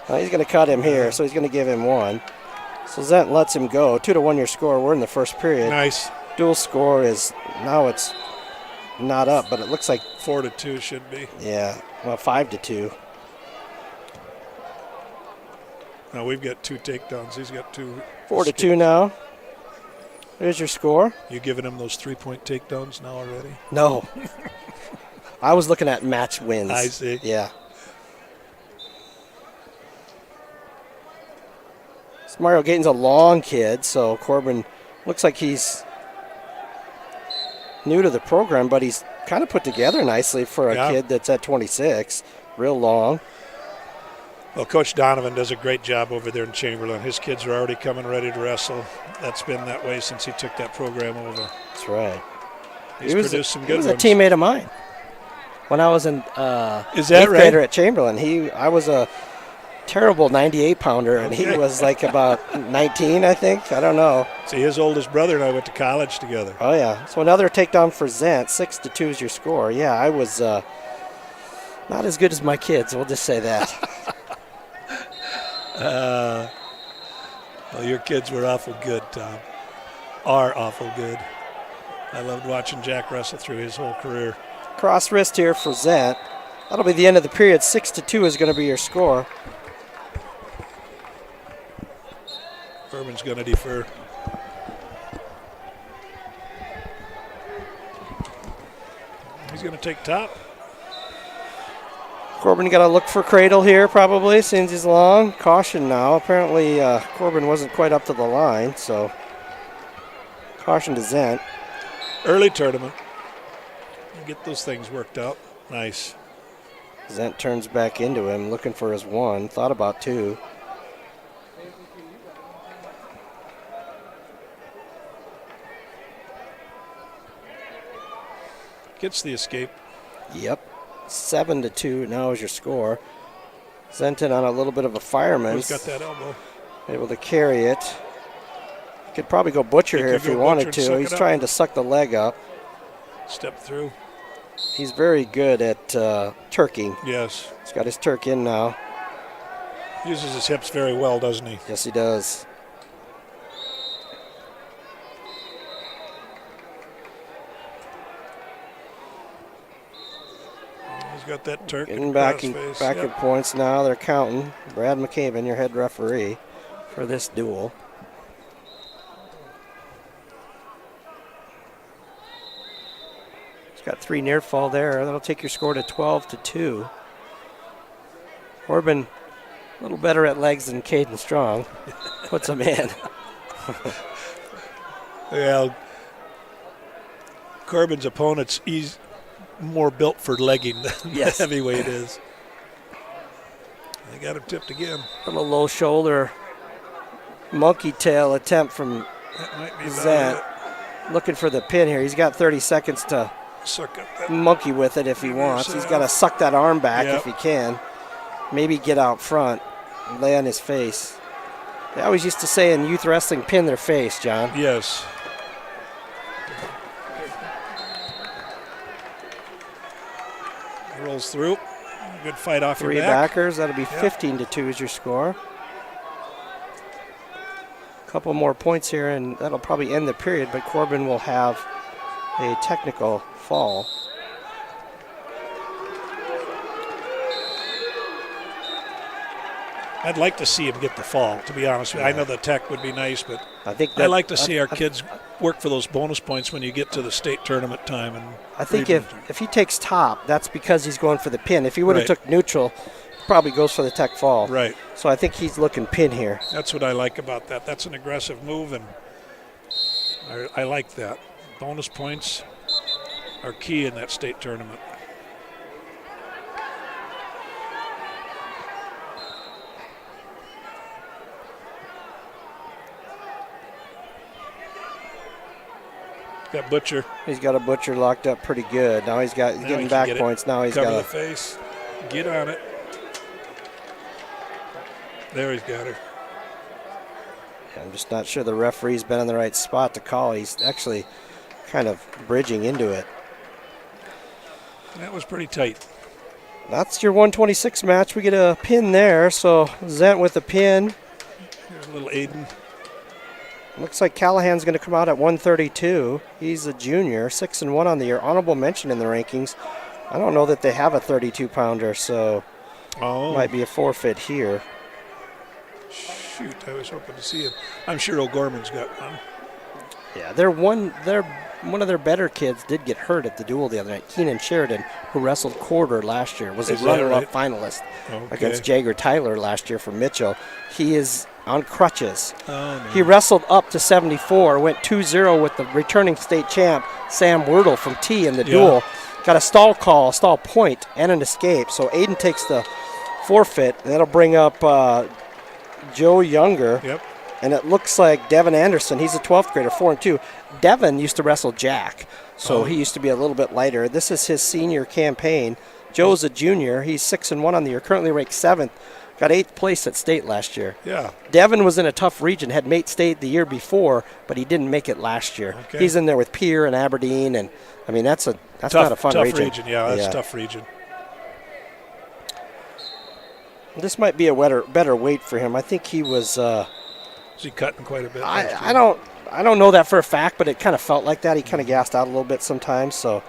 He's going to cut him here, so he's going to give him 1. So Zent lets him go. 2-1 your score. We're in the first period. Nice. Dual score is now it's not up, but it looks like 4-2 should be. Yeah, well, 5-2. Now we've got 2 takedowns. He's got 2. 4-2 now. There's your score. You giving him those 3-point takedowns now already? No. I was looking at match wins. I see. Yeah. So Mario Gayton's a long kid, so Corbin Looks like he's new to the program, but he's kind of put together nicely for a kid that's at 26. Real long. Well, Coach Donovan does a great job over there in Chamberlain. His kids are already coming ready to wrestle. That's been that way since he took that program over. That's right. He's produced some good ones. He was a teammate of mine when I was in Is that 8th right? grader at Chamberlain. I was a terrible 98-pounder, and he was like about 19, I think. I don't know. See, his oldest brother and I went to college together. Oh, yeah. So another takedown for Zent. 6-2 is your score. Yeah, I was not as good as my kids. We'll just say that. Well, your kids were awful good, Tom. Are awful good. I loved watching Jack wrestle through his whole career. Cross wrist here for Zent. That'll be the end of the period. 6-2 is going to be your score. Furman's going to defer. He's going to take top. Corbin got to look for cradle here probably since he's long. Caution now. Apparently Corbin wasn't quite up to the line, so caution to Zent. Early tournament. Get those things worked out. Nice. Zent turns back into him, looking for his one. Thought about two. Gets the escape. Yep. 7-2 now is your score. Zenton on a little bit of a fireman. He's got that elbow. Able to carry it. Could probably go butcher here if he wanted to. He's trying to suck the leg up. Step through. He's very good at turking. Yes. He's got his turk in now. Uses his hips very well, doesn't he? Yes, he does. He's got that turk. Getting back in points now. They're counting. Brad McCabe, your head referee for this duel. He's got 3 near fall there. That'll take your score to 12-2. Corbin a little better at legs than Caden Strong. Puts him in. Well, Corbin's opponent's he's more built for legging than the heavyweight is. They got him tipped again. A little low shoulder monkey tail attempt from Zent. Looking for the pin here. He's got 30 seconds to suck up that monkey with it if he wants. He's got to suck that arm back if he can. Maybe get out front and lay on his face. They always used to say in youth wrestling, pin their face, John. Yes. Rolls through. Good fight off your 3 back. backers. That'll be 15-2 is your score. Couple more points here, and that'll probably end the period, but Corbin will have a technical fall. I'd like to see him get the fall, to be honest with you. I know the tech would be nice, but I like to see our kids work for those bonus points when you get to the state tournament time. And I think if he takes top, that's because he's going for the pin. If he would have took neutral, probably goes for the tech fall. Right. So I think he's looking pin here. That's what I like about that. That's an aggressive move, and I like that. Bonus points are key in that state tournament. Got Butcher. He's got a Butcher locked up pretty good. Now he's getting back points. Now he's got cover the face. Get on it. There he's got her. I'm just not sure the referee's been in the right spot to call. He's actually kind of bridging into it. That was pretty tight. That's your 126 match. We get a pin there. So Zent with a pin. Here's a little Aiden. Looks like Callahan's going to come out at 132. He's a junior, 6-1 on the year. Honorable mention in the rankings. I don't know that they have a 32-pounder, so might be a forfeit here. Shoot, I was hoping to see him. I'm sure O'Gorman's got one. Yeah, one of their better kids did get hurt at the duel the other night. Keenan Sheridan, who wrestled quarter last year, was a runner-up finalist against Jagger Tyler last year for Mitchell. He is on crutches. Oh, no. He wrestled up to 74, went 2-0 with the returning state champ, Sam Wordle from T in the duel. Got a stall call, a stall point, and an escape. So Aiden takes the forfeit. That'll bring up Joe Younger. Yep. And it looks like Devin Anderson, he's a 12th grader, 4-2. Devin used to wrestle Jack, so he used to be a little bit lighter. This is his senior campaign. Joe's a junior. He's 6-1 on the year, currently ranked 7th. Got 8th place at state last year. Yeah. Devin was in a tough region, had made state the year before, but he didn't make it last year. Okay. He's in there with Pierre and Aberdeen, and I mean that's tough, not a fun tough region. Yeah, that's a tough region. This might be a better weight for him. I think he was. Is he cutting quite a bit? I don't know that for a fact, but it kind of felt like that. He kind of gassed out a little bit sometimes. So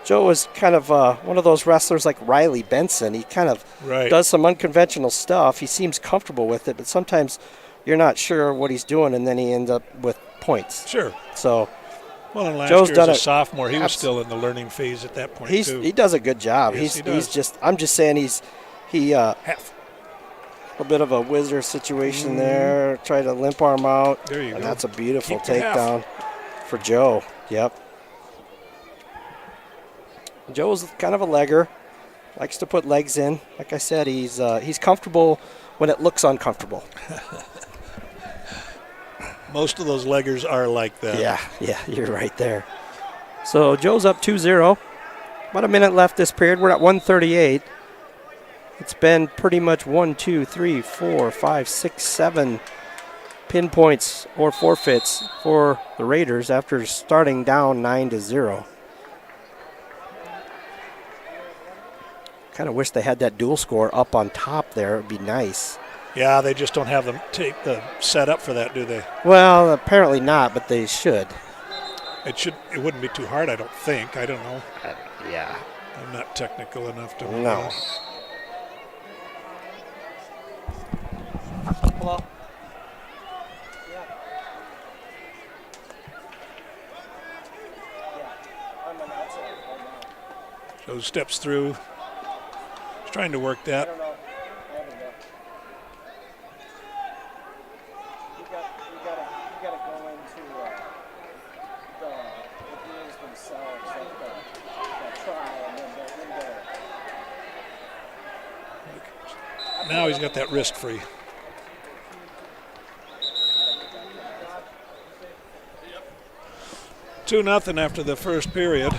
Joe is kind of one of those wrestlers like Riley Benson. He kind of does some unconventional stuff. He seems comfortable with it, but sometimes you're not sure what he's doing, and then he ends up with points. Sure. So well, and last Joe's year done as a sophomore, he was still in the learning phase at that point too. He does a good job. Yes, I'm just saying he a bit of a whizzer situation there. Try to limp arm out. There you go. That's a beautiful Keep the takedown for Joe. Yep. Joe's kind of a legger. Likes to put legs in. Like I said, he's comfortable when it looks uncomfortable. Most of those leggers are like that. Yeah, you're right there. So Joe's up 2-0. About a minute left this period. We're at 138. It's been pretty much 1, 2, 3, 4, 5, 6, 7 pinpoints or forfeits for the Raiders after starting down 9-0. Kind of wish they had that dual score up on top there. It would be nice. Yeah, they just don't have the set up for that, do they? Well, apparently not, but they should. It wouldn't be too hard, I don't think. I don't know. Yeah. I'm not technical enough to No. know. Hello. Joe steps through. He's trying to work that. Now he's got that wrist free. Two nothing after the first period.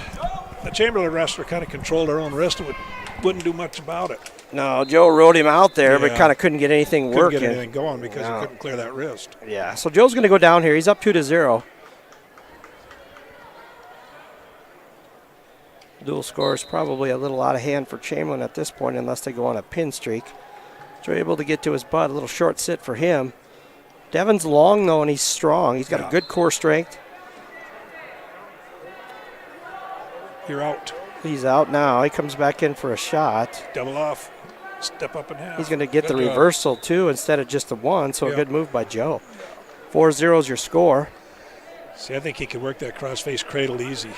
The Chamberlain wrestler kind of controlled her own wrist and wouldn't do much about it. No, Joe rode him out there, but kind of couldn't get anything working. Couldn't get anything going because he couldn't clear that wrist. Yeah, so Joe's going to go down here. He's up 2-0. Dual score is probably a little out of hand for Chamberlain at this point unless they go on a pin streak. Joe able to get to his butt. A little short sit for him. Devin's long, though, and he's strong. He's got a good core strength. You're out. He's out now. He comes back in for a shot. Double off. Step up in half. He's going to get Good the job. reversal, too, instead of just the one, so a good move by Joe. 4-0 is your score. See, I think he could work that cross-face cradle easy.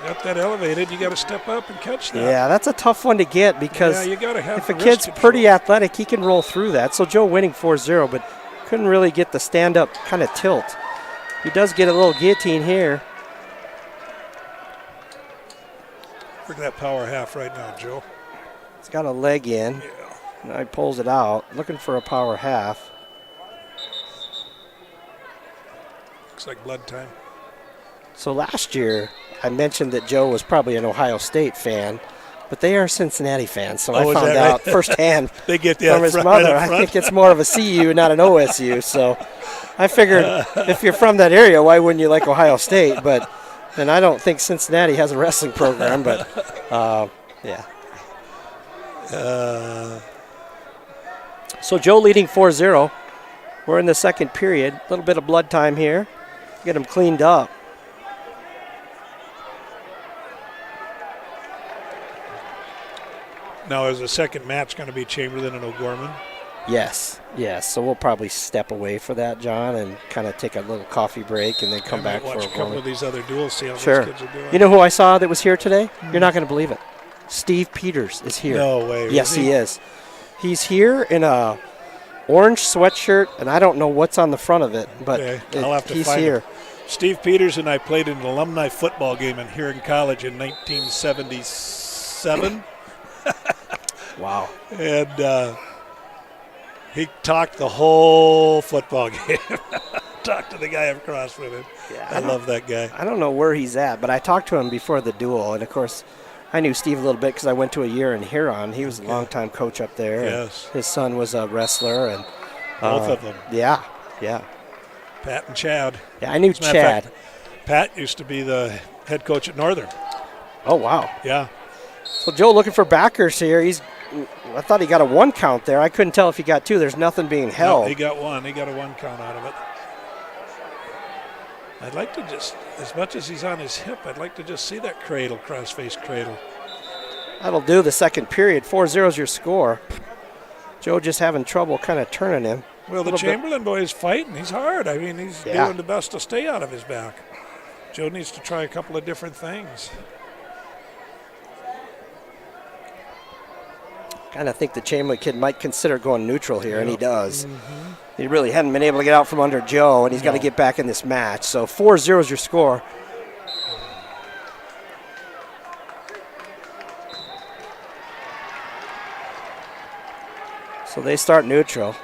Got that elevated, you got to step up and catch that. Yeah, that's a tough one to get because you gotta have if the a wrist kid's control. pretty athletic, he can roll through that. So Joe winning 4-0, but couldn't really get the stand-up kind of tilt. He does get a little guillotine here. Look at that power half right now, Joe. He's got a leg in. Now he pulls it out, looking for a power half. Looks like blood time. So last year, I mentioned that Joe was probably an Ohio State fan, but they are Cincinnati fans, so I is found that out right? firsthand They get from his right mother. up I front. think it's more of a CU, not an OSU. So I figured if you're from that area, why wouldn't you like Ohio State? But then I don't think Cincinnati has a wrestling program, but yeah. So Joe leading 4-0. We're in the second period. A little bit of blood time here. Get him cleaned up. Now, is the second match going to be Chamberlain and O'Gorman? Yes. So we'll probably step away for that, John, and kind of take a little coffee break and then come back for watch a couple of these other duels, see how Sure. those kids are doing. You know who I saw that was here today? You're not going to believe it. Steve Peters is here. No way. Yes, he is. He's here in a orange sweatshirt, and I don't know what's on the front of it, but I'll have to he's find here. him. Steve Peters and I played in an alumni football game here in college in 1977. Wow. And he talked the whole football game. Talked to the guy across from him. Yeah, I love that guy. I don't know where he's at, but I talked to him before the duel, and of course, I knew Steve a little bit because I went to a year in Huron. He was a longtime coach up there. Yes. His son was a wrestler, and Both of them. Yeah. Pat and Chad. Yeah, I knew As a matter of Chad. fact, Pat used to be the head coach at Northern. Oh, wow. Yeah. So Joe looking for backers here. I thought he got a 1 count there. I couldn't tell if he got 2. There's nothing being held. No, he got 1. He got a 1 count out of it. I'd like to just, as much as he's on his hip, I'd like to just see that cradle, cross-face cradle. That'll do the second period. 4-0 is your score. Joe just having trouble kind of turning him. Well, the Chamberlain boy is fighting. He's hard. I mean, he's doing the best to stay out of his back. Joe needs to try a couple of different things. Kind of think the Chamberlain kid might consider going neutral here, and he does. He really hadn't been able to get out from under Joe, and he's got to get back in this match. So 4-0 is your score. So they start neutral.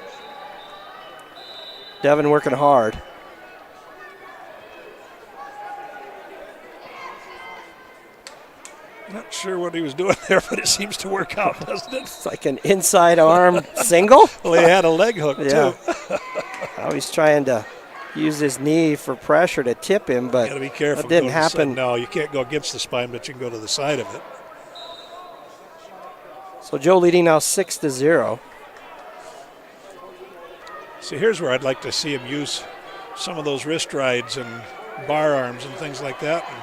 Devin working hard. Not sure what he was doing there, but it seems to work out, doesn't it? It's like an inside arm single. Well, he had a leg hook, too. Now he's trying to use his knee for pressure to tip him, but You got to be careful. that didn't Go to the happen. side. No, you can't go against the spine, but you can go to the side of it. So Joe leading now 6-0. See, here's where I'd like to see him use some of those wrist rides and bar arms and things like that. And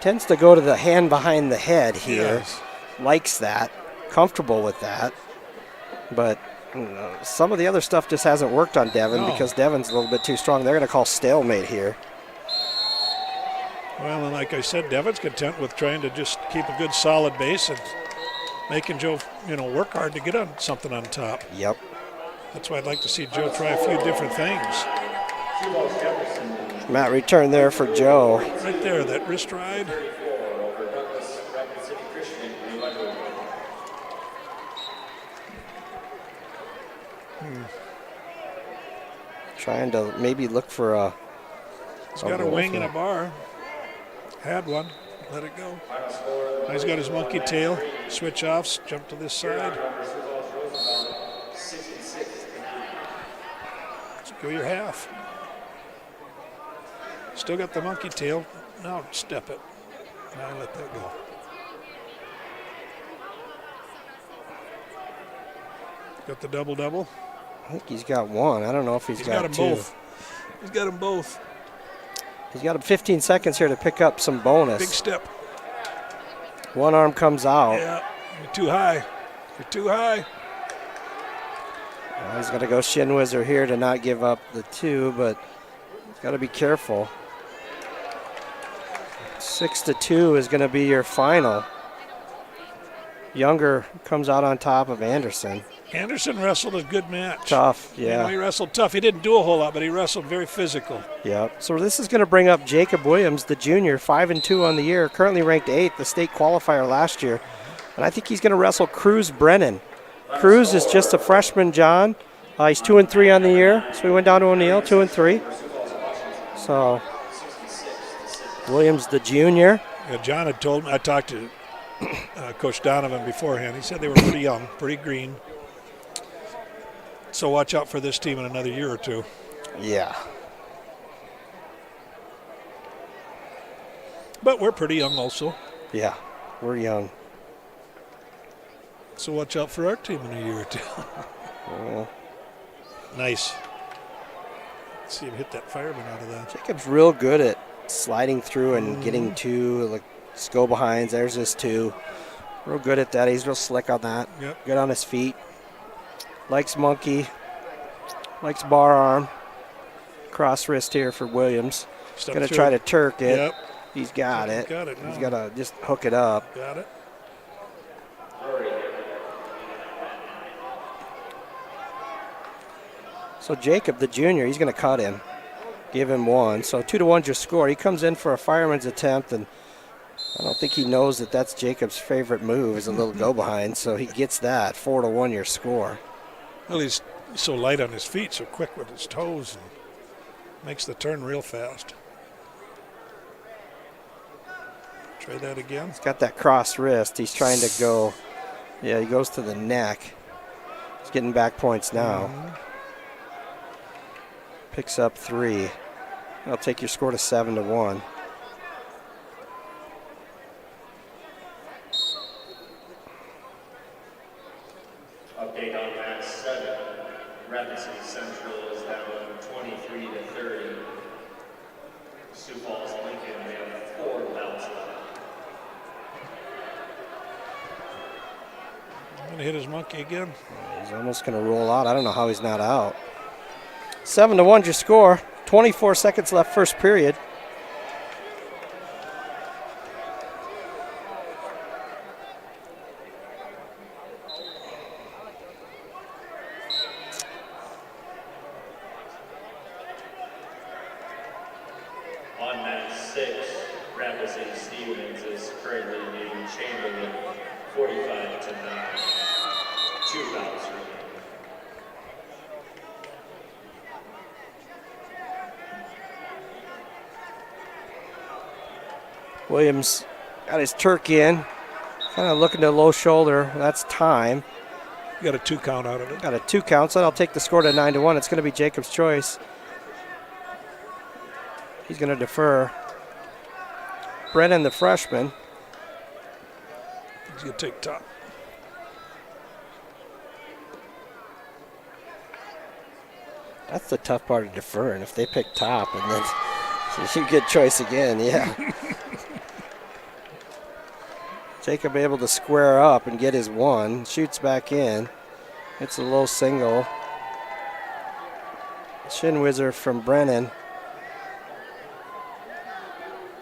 Tends to go to the hand behind the head here. Yes. Likes that. Comfortable with that. But some of the other stuff just hasn't worked on Devin because Devin's a little bit too strong. They're going to call stalemate here. Well, and like I said, Devin's content with trying to just keep a good solid base and making Joe, work hard to get on something on top. Yep. That's why I'd like to see Joe try a few different things. Matt return there for Joe. Right there, that wrist ride. Trying to maybe look for a. He's got a wing and a bar. Had one. Let it go. Now he's got his monkey tail. Switch offs. Jump to this side. Let's go your half. Still got the monkey tail. Now step it. Now let that go. Got the double-double. I think he's got one. I don't know if he's got them two. both. He's got them both. He's got 15 seconds here to pick up some bonus. Big step. One arm comes out. Yeah, you're too high. You're too high. Well, he's got to go shin whizzer here to not give up the 2, but he's got to be careful. 6-2 is going to be your final. Younger comes out on top of Anderson. Anderson wrestled a good match. Tough, yeah. He wrestled tough. He didn't do a whole lot, but he wrestled very physical. Yep. So this is going to bring up Jacob Williams, the junior, 5-2 on the year, currently ranked 8th, the state qualifier last year. And I think he's going to wrestle Cruz Brennan. Cruz is just a freshman, John. He's 2-3 on the year. So we went down to O'Neill, 2-3. So Williams, the junior. Yeah, John had told me, I talked to Coach Donovan beforehand. He said they were pretty young, pretty green. So watch out for this team in another year or two. Yeah. But we're pretty young also. Yeah, we're young. So watch out for our team in a year or two. Well, nice. Let's see him hit that fireman out of that. Jacob's real good at sliding through and getting 2, like go behinds. There's his 2. Real good at that. He's real slick on that. Yep. Good on his feet. Likes monkey. Likes bar arm. Cross wrist here for Williams. He's going to try to Turk it. Yep. He's got it. Got it now. He's got to just hook it up. Got it. So Jacob, the junior, he's going to cut him. Give him 1. So 2-1's your score. He comes in for a fireman's attempt, and I don't think he knows that that's Jacob's favorite move is a little go behind. So he gets that. 4-1 your score. Well, he's so light on his feet, so quick with his toes, and makes the turn real fast. Try that again. He's got that cross wrist. He's trying to go. Yeah, he goes to the neck. He's getting back points now. Picks up 3. That'll take your score to 7-1. Update on match 7. Rapid City Central is down 23-30. Sioux Falls Lincoln, they have 4 bouts left. I'm going to hit his monkey again. He's almost going to roll out. I don't know how he's not out. 7-1 your score. 24 seconds left first period. On match 6, Rapid City Stevens is currently leading Chamberlain 45-9. 2 bouts remaining. Williams got his Turk in. Kind of looking to low shoulder. That's time. You got a 2 count out of it. Got a 2 count, so that'll take the score to 9-1. It's going to be Jacob's choice. He's going to defer. Brennan, the freshman. He's going to take top. That's the tough part of deferring. If they pick top, and then it's a good choice again, yeah. Jacob able to square up and get his 1. Shoots back in. It's a low single. Shin whizzer from Brennan.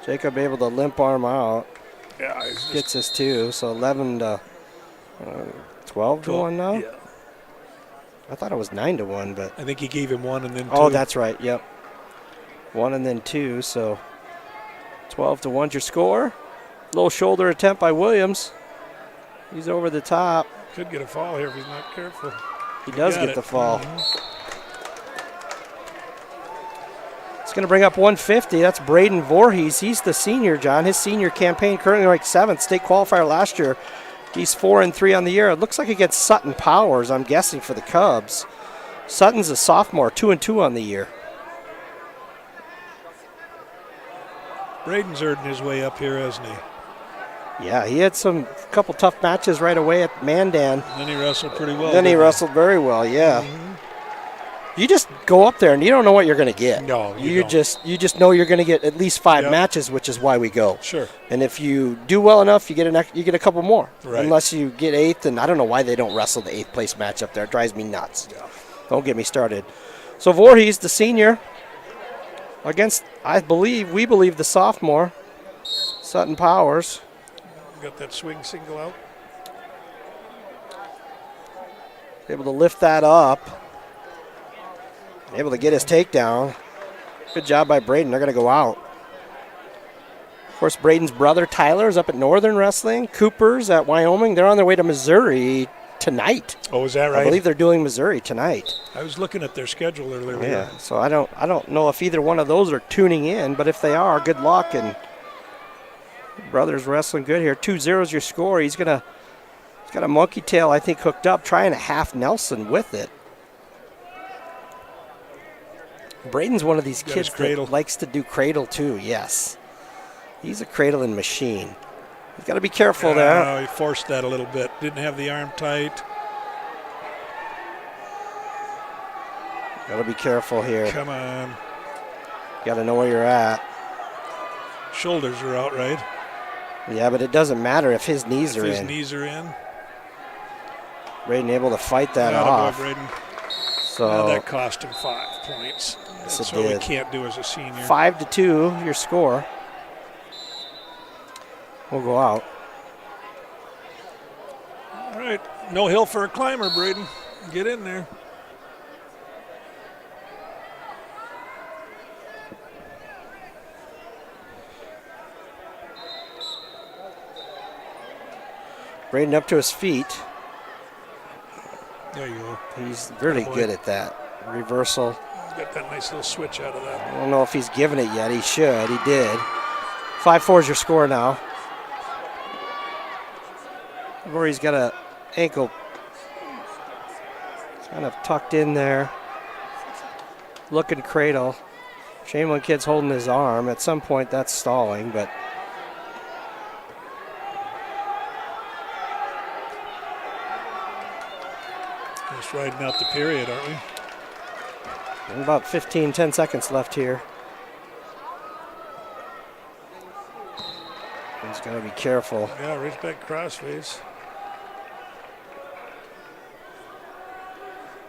Jacob able to limp arm out. Yeah, gets his 2. So 11-12 to 1 now. Yeah. I thought it was 9-1, but I think he gave him 1 and then 2. Oh, that's right. Yep. 1 and then 2. So 12-1's your score. Low shoulder attempt by Williams. He's over the top. Could get a fall here if he's not careful. He does get the fall. It's going to bring up 150. That's Braden Voorhees. He's the senior, John. His senior campaign currently ranked 7th. State qualifier last year. He's 4-3 on the year. It looks like he gets Sutton Powers, I'm guessing, for the Cubs. Sutton's a sophomore, 2-2 on the year. Braden's earned his way up here, hasn't he? Yeah, he had some couple tough matches right away at Mandan. And then he wrestled pretty well. Then he wrestled very well, yeah. You just go up there and you don't know what you're going to get. No, you just know you're going to get at least 5 matches, which is why we go. Sure. And if you do well enough, you get a couple more. Right. Unless you get 8th, and I don't know why they don't wrestle the 8th place match up there. It drives me nuts. Yeah. Don't get me started. So Voorhees, the senior, against we believe the sophomore, Sutton Powers. Got that swing single out. Able to lift that up. Able to get his takedown. Good job by Braden. They're going to go out. Of course, Braden's brother Tyler is up at Northern Wrestling. Cooper's at Wyoming. They're on their way to Missouri tonight. Oh, is that right? I believe they're doing Missouri tonight. I was looking at their schedule earlier. Yeah, so I don't know if either one of those are tuning in, but if they are, good luck. And brother's wrestling good here. 2-0's your score. He's got a monkey tail, I think, hooked up, trying a half Nelson with it. Braden's one of these kids that likes to do cradle too, yes. He's a cradling machine. He's got to be careful there. He forced that a little bit. Didn't have the arm tight. Got to be careful here. Come on. Got to know where you're at. Shoulders are out, right? Yeah, but it doesn't matter if his knees are in. His knees are in. Braden able to fight that Attaboy, off. Braden. So that cost him 5 points. Yes, That's it what we did. can't do as a senior. 5-2, your score. We'll go out. All right, no hill for a climber, Braden. Get in there. Braden up to his feet. There you go. He's really Attaboy. good at that. Reversal. Got that nice little switch out of that. I don't know if he's given it yet. He should. He did. 5-4 is your score now. Rory's got a ankle kind of tucked in there. Looking cradle. Chamberlain kid's holding his arm. At some point that's stalling, but Just riding out the period, aren't we? about 10 seconds left here. He's got to be careful. Yeah, reach back crossface.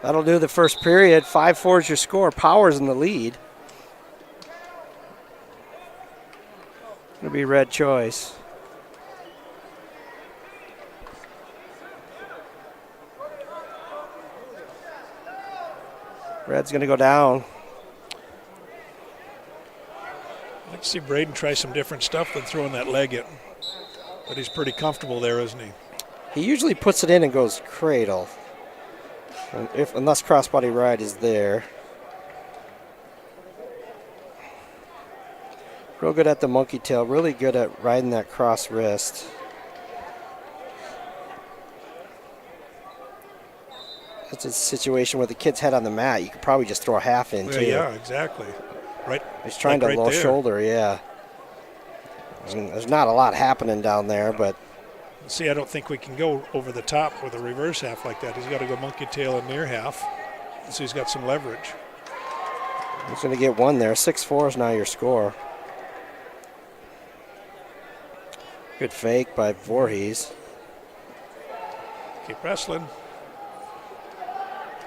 That'll do the first period. 5-4 is your score. Power's in the lead. Gonna be red choice. Red's gonna go down. I'd like to see Braden try some different stuff than throwing that leg in. But he's pretty comfortable there, isn't he? He usually puts it in and goes cradle. Unless crossbody ride is there. Real good at the monkey tail. Really good at riding that cross wrist. It's a situation with the kid's head on the mat. You could probably just throw a half in, too. Yeah, exactly. Right. He's trying like to right low there. shoulder, yeah. There's not a lot happening down there, but See, I don't think we can go over the top with a reverse half like that. He's got to go monkey tail and near half. So he's got some leverage. he's going to get one there. 6-4 is now your score. Good fake by Voorhees. Keep wrestling.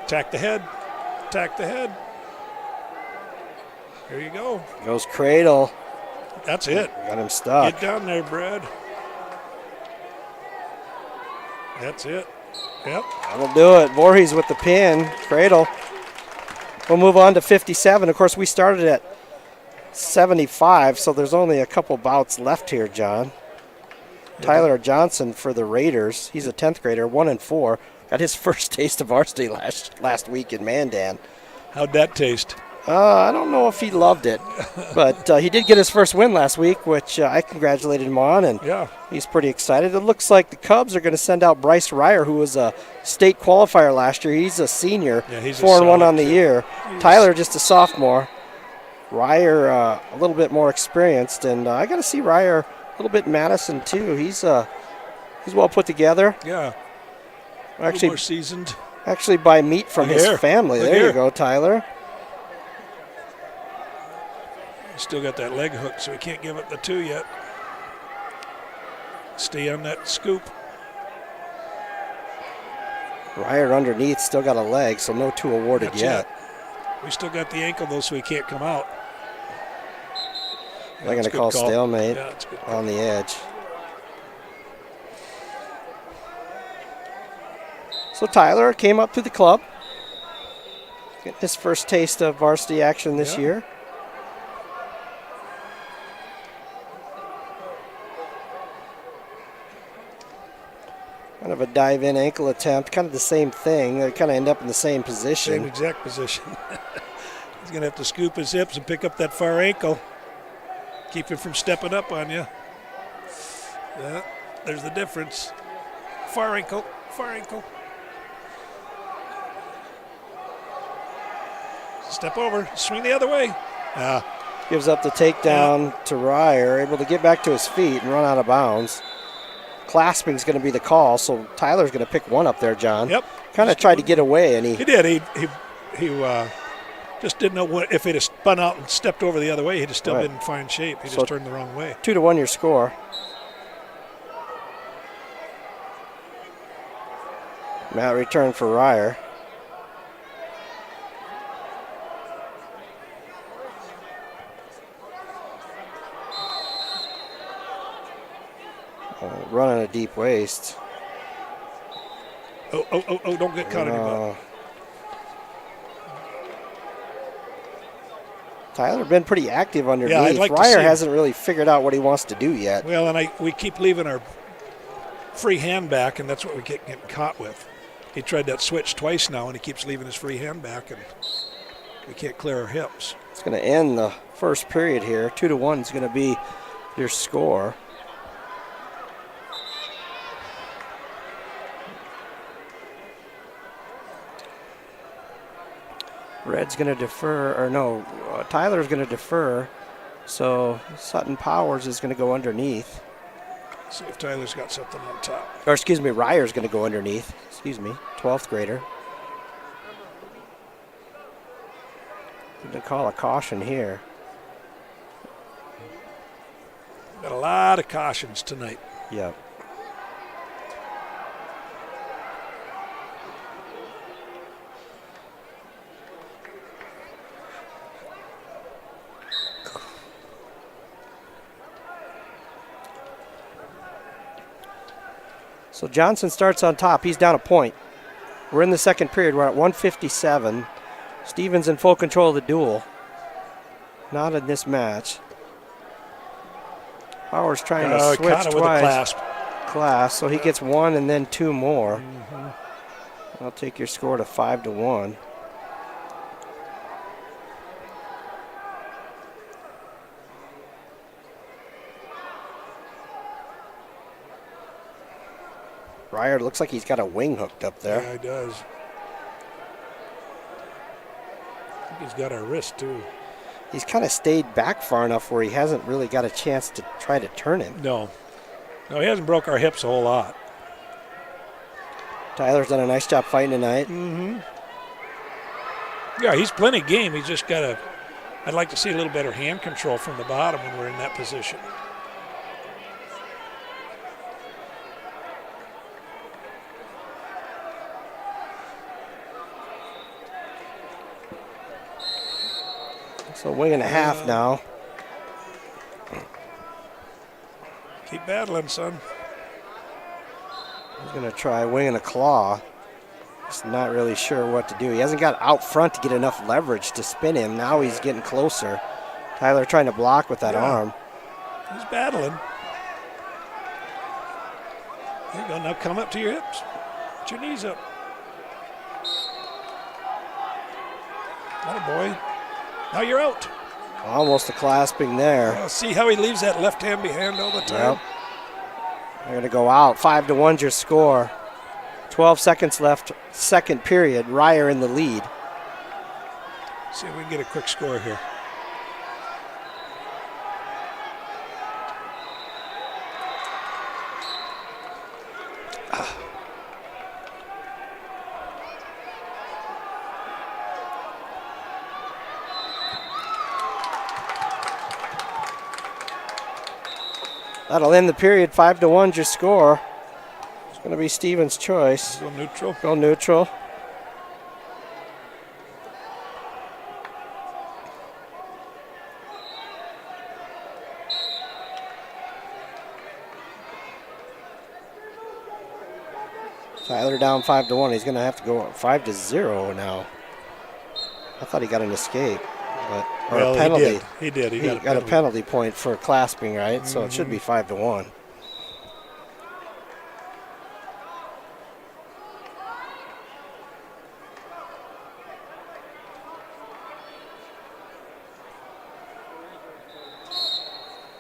Attack the head. Attack the head. Here you go. Goes cradle. That's it. Got him stuck. Get down there, Brad. That's it. Yep. That'll do it. Voorhees with the pin. Cradle. We'll move on to 57. Of course, we started at 75, so there's only a couple bouts left here, John. Yeah. Tyler Johnson for the Raiders. He's a 10th grader, 1-4. Got his first taste of varsity last week in Mandan. How'd that taste? I don't know if he loved it, but he did get his first win last week, which I congratulated him on, and yeah, he's pretty excited. It looks like the Cubs are going to send out Bryce Ryer, who was a state qualifier last year. He's a senior, yeah, he's 4-1 on the year. Tyler just a sophomore. Ryer a little bit more experienced, and I got to see Ryer a little bit in Madison too. He's well put together. Yeah, actually more seasoned. Actually, buy meat from his family. There you go, Tyler. Still got that leg hook, so he can't give it the 2 yet. Stay on that scoop. Ryer underneath, still got a leg, so no 2 awarded yet. We still got the ankle, though, so he can't come out. They're going to call stalemate yeah, that's good on the edge. So Tyler came up to the club. Getting his first taste of varsity action this year. Kind of a dive-in ankle attempt, kind of the same thing. They kind of end up in the same position. Same exact position. He's going to have to scoop his hips and pick up that far ankle. Keep him from stepping up on you. Yeah, there's the difference. Far ankle, far ankle. Step over, swing the other way. Gives up the takedown to Ryer, able to get back to his feet and run out of bounds. Clasping is going to be the call, so Tyler's going to pick one up there, John. Yep. Kind of tried to get away, and he did. He just didn't know what if he'd have spun out and stepped over the other way. He'd have still been in fine shape. He just turned the wrong way. 2-1 your score. Mat return for Ryer. Running a deep waist. Oh, don't get caught in your butt. Tyler been pretty active underneath. Yeah, I'd like to Ryer see him. hasn't really figured out what he wants to do yet. Well, and we keep leaving our free hand back, and that's what we get getting caught with. He tried that switch twice now, and he keeps leaving his free hand back, and we can't clear our hips. It's going to end the first period here. 2-1 is going to be your score. Red's going to defer, or no, Tyler's going to defer. So Sutton Powers is going to go underneath. See if Tyler's got something on top. Or excuse me, Ryer's going to go underneath. Excuse me, 12th grader. Going to call a caution here. Got a lot of cautions tonight. Yep. So Johnson starts on top. He's down a point. We're in the second period. We're at 157. Stevens in full control of the duel. Not in this match. Powers trying to switch caught it with a twice. clasp. So he gets one and then two more. I'll take your score to 5-1. Ryer looks like he's got a wing hooked up there. Yeah, he does. I think he's got our wrist, too. He's kind of stayed back far enough where he hasn't really got a chance to try to turn him. No, he hasn't broke our hips a whole lot. Tyler's done a nice job fighting tonight. Yeah, he's plenty game. He's just got to, I'd like to see a little better hand control from the bottom when we're in that position. So wing and a half now. Keep battling, son. He's going to try wing and a claw. Just not really sure what to do. He hasn't got out front to get enough leverage to spin him. Now he's getting closer. Tyler trying to block with that arm. He's battling. There you go. Now come up to your hips. Put your knees up. Atta boy. Now you're out. Almost a clasping there. See how he leaves that left hand behind all the time? Yep. They're going to go out. 5-1's your score. 12 seconds left, second period. Ryer in the lead. See if we can get a quick score here. That'll end the period. 5-1's your score. It's going to be Stevens' choice. Go neutral. Go neutral. Tyler down 5-1. He's going to have to go 5-0 now. I thought he got an escape. Or a penalty. He did. He got a penalty point for clasping, right? So it should be 5-1.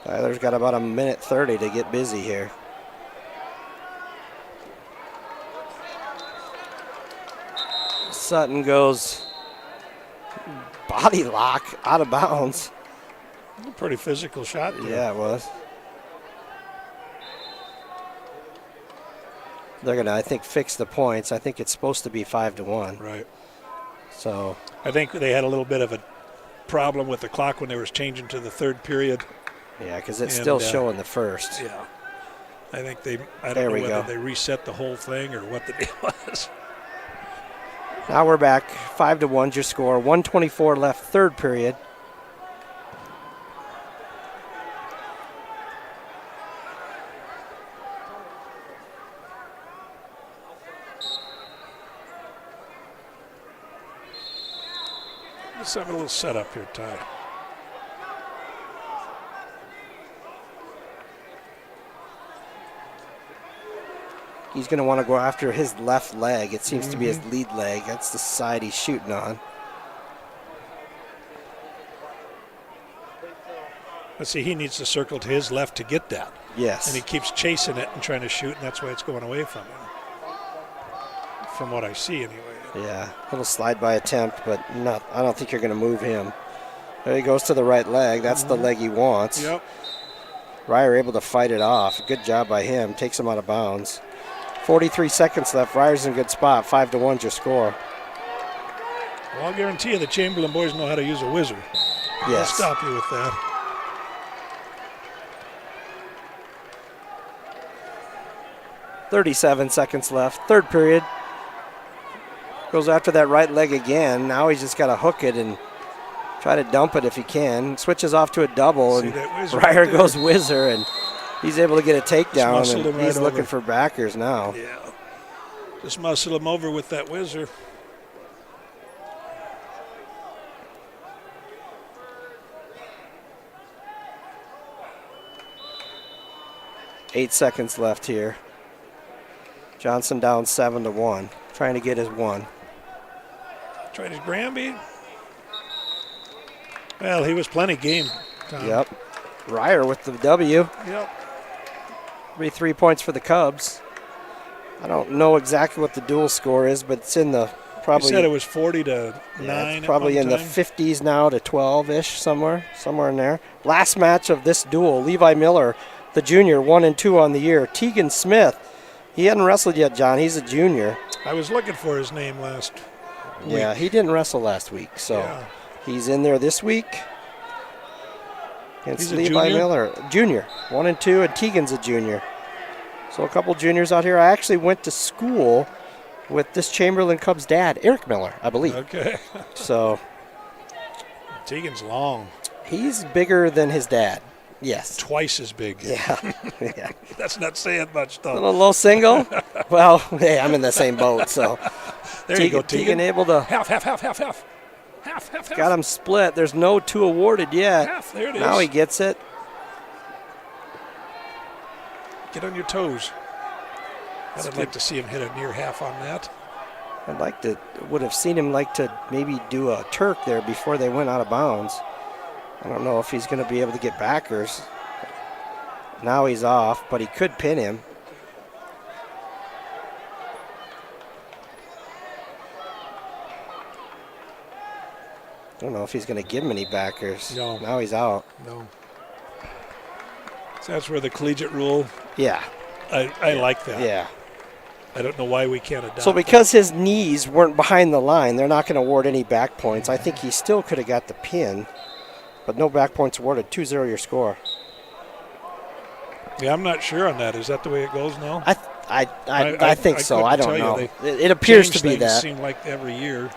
Tyler's got about 1:30 to get busy here. Sutton goes body lock out of bounds. A pretty physical shot there. Yeah, it was. They're going to, I think, fix the points. I think it's supposed to be 5-1. Right. So I think they had a little bit of a problem with the clock when they were changing to the third period. yeah, because it's still showing the first. Yeah. I think I There don't we know whether go. they reset the whole thing or what the deal was. Now we're back. 5-1 your score. 1:24 left, third period. Let's have a little setup here, Ty. He's going to want to go after his left leg. It seems to be his lead leg. That's the side he's shooting on. Let's see, he needs to circle to his left to get that. Yes. And he keeps chasing it and trying to shoot, and that's why it's going away from him. From what I see, anyway. Yeah, little slide by attempt, but not. I don't think you're going to move him. There he goes to the right leg. That's the leg he wants. Yep. Ryer able to fight it off. Good job by him. Takes him out of bounds. 43 seconds left. Ryer's in a good spot. 5-1 your score. Well, I'll guarantee you the Chamberlain boys know how to use a whizzer. I'll Yes. stop you with that. .37 seconds left. Third period. Goes after that right leg again. Now he's just got to hook it and try to dump it if he can. Switches off to a double, See and that whizzer Ryer right there? goes whizzer, and he's able to get a takedown, muscled and him right he's looking over. for backers now. Yeah. Just muscle him over with that whizzer. Eight seconds left here. Johnson down 7-1, trying to get his one. Tried his Granby. Well, he was plenty game, Tom. Yep. Ryer with the W. Yep. 3 points for the Cubs. I don't know exactly what the dual score is, but it's in the probably. He said it was 40 to 9. It's probably in the 50s now to 12-ish, somewhere in there. Last match of this duel, Levi Miller, the junior, 1-2 on the year. Tegan Smith, he hadn't wrestled yet, John. He's a junior. I was looking for his name last week. Yeah, he didn't wrestle last week, so Yeah. he's in there this week. It's He's a Levi junior? Miller, junior, 1-2, and Tegan's a junior. So a couple juniors out here. I actually went to school with this Chamberlain Cubs dad, Eric Miller, I believe. Okay. So Tegan's long. he's bigger than his dad. Yes. Twice as big. Yeah. Yeah. That's not saying much, though. Little low single. Well, hey, I'm in the same boat. So There you go, Tegan Tegan. able to Half. got him split. There's no 2 awarded yet. Half, there it is. Now he gets it. Get on your toes. I'd like to see him hit a near half on that. Would have seen him like to maybe do a Turk there before they went out of bounds. I don't know if he's going to be able to get backers. Now he's off, but he could pin him. I don't know if he's going to give him any backers. No. Now he's out. No. So that's where the collegiate rule. Yeah. I like that. Yeah. I don't know why we can't adopt So because his knees weren't behind the line, they're not going to award any back points. I think he still could have got the pin, but no back points awarded. 2-0 your score. Yeah, I'm not sure on that. Is that the way it goes now? I think so. I couldn't don't tell know. you. They It appears change to be things, that. Seem like every year.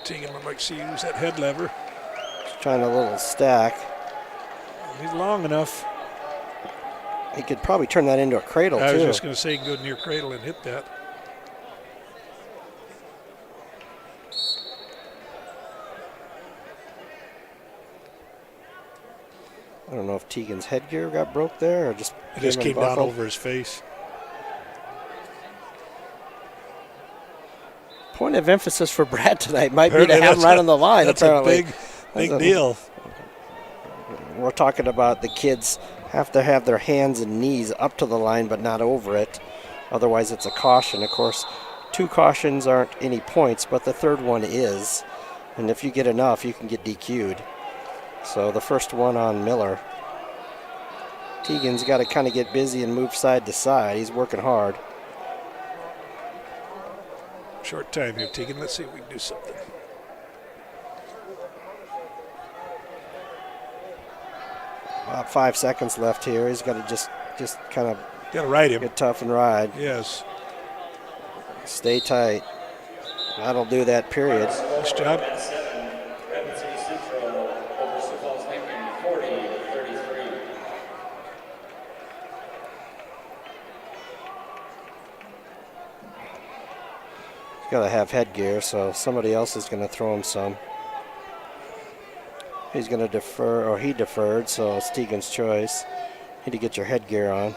Tegan would like to see you use that head lever. Just trying a little stack. He's long enough. He could probably turn that into a cradle, I was too. just going to say, go near cradle and hit that. I don't know if Tegan's headgear got broke there or just It just him came down buckled. over his face. Point of emphasis for Brad tonight might be to Apparently have him right on the line, That's apparently. a big deal. We're talking about the kids have to have their hands and knees up to the line but not over it. Otherwise, it's a caution. Of course, 2 cautions aren't any points, but the third one is. And if you get enough, you can get DQ'd. So the first one on Miller. Tegan's got to kind of get busy and move side to side. He's working hard. Short time here, Tegan. Let's see if we can do something. About 5 seconds left here. He's got to just kind of ride him. Get tough and ride. Yes. Stay tight. That'll do that period. Nice job. He's got to have headgear, so somebody else is going to throw him some. He's going to defer, or he deferred, so it's Tegan's choice. Need to get your headgear on.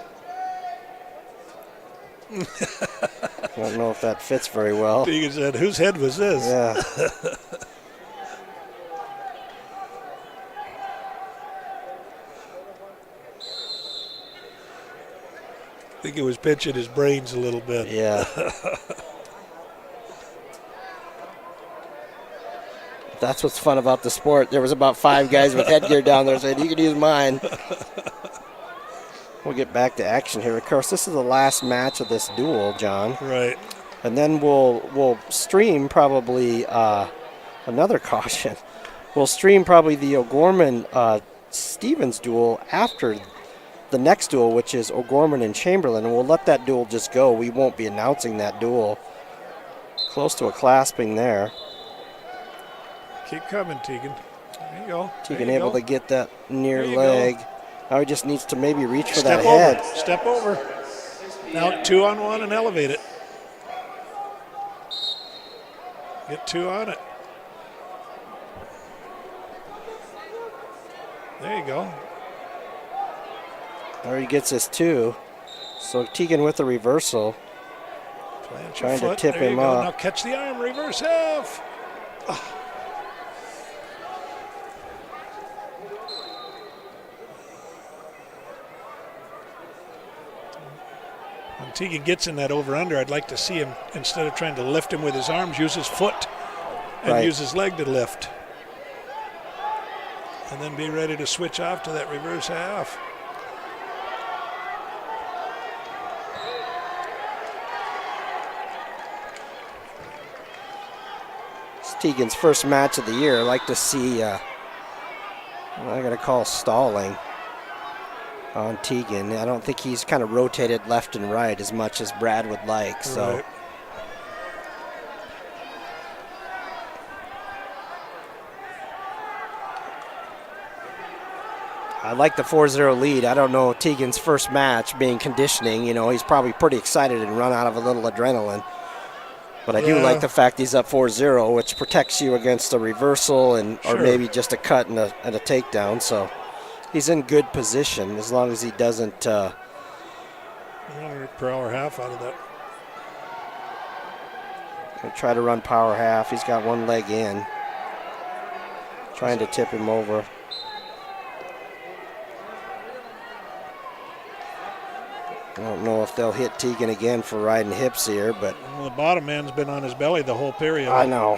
I don't know if that fits very well. Tegan said, whose head was this? Yeah. I think it was pinching his brains a little bit. Yeah. That's what's fun about the sport. There was about 5 guys with headgear down there saying, you can use mine. We'll get back to action here. Of course, this is the last match of this duel, John. Right. And then we'll stream probably another caution. We'll stream probably the O'Gorman Stevens duel after the next duel, which is O'Gorman and Chamberlain, and we'll let that duel just go. We won't be announcing that duel. Close to a clasping there. Keep coming, Tegan. There you go. Tegan able to get that near leg. Now he just needs to maybe reach for that over. head. Step over. Now 2 on 1 and elevate it. Get 2 on it. There you go. There he gets his 2. So Tegan with the reversal. Trying to tip him up. Now catch the arm, reverse half. Oh. When Tegan gets in that over-under, I'd like to see him, instead of trying to lift him with his arms, use his foot and use his leg to lift. And then be ready to switch off to that reverse half. It's Tegan's first match of the year. I'd like to see, I got to call stalling on Tegan. I don't think he's kind of rotated left and right as much as Brad would like. So. Right. I like the 4-0 lead. I don't know Tegan's first match being conditioning. You know, he's probably pretty excited and run out of a little adrenaline. But I do like the fact he's up 4-0, which protects you against a reversal or maybe just a cut and a takedown. So he's in good position as long as he doesn't. 100 per hour half out of that. He'll try to run power half. He's got one leg in. Trying to tip him over. I don't know if they'll hit Tegan again for riding hips here, but. Well, the bottom man's been on his belly the whole period. I know.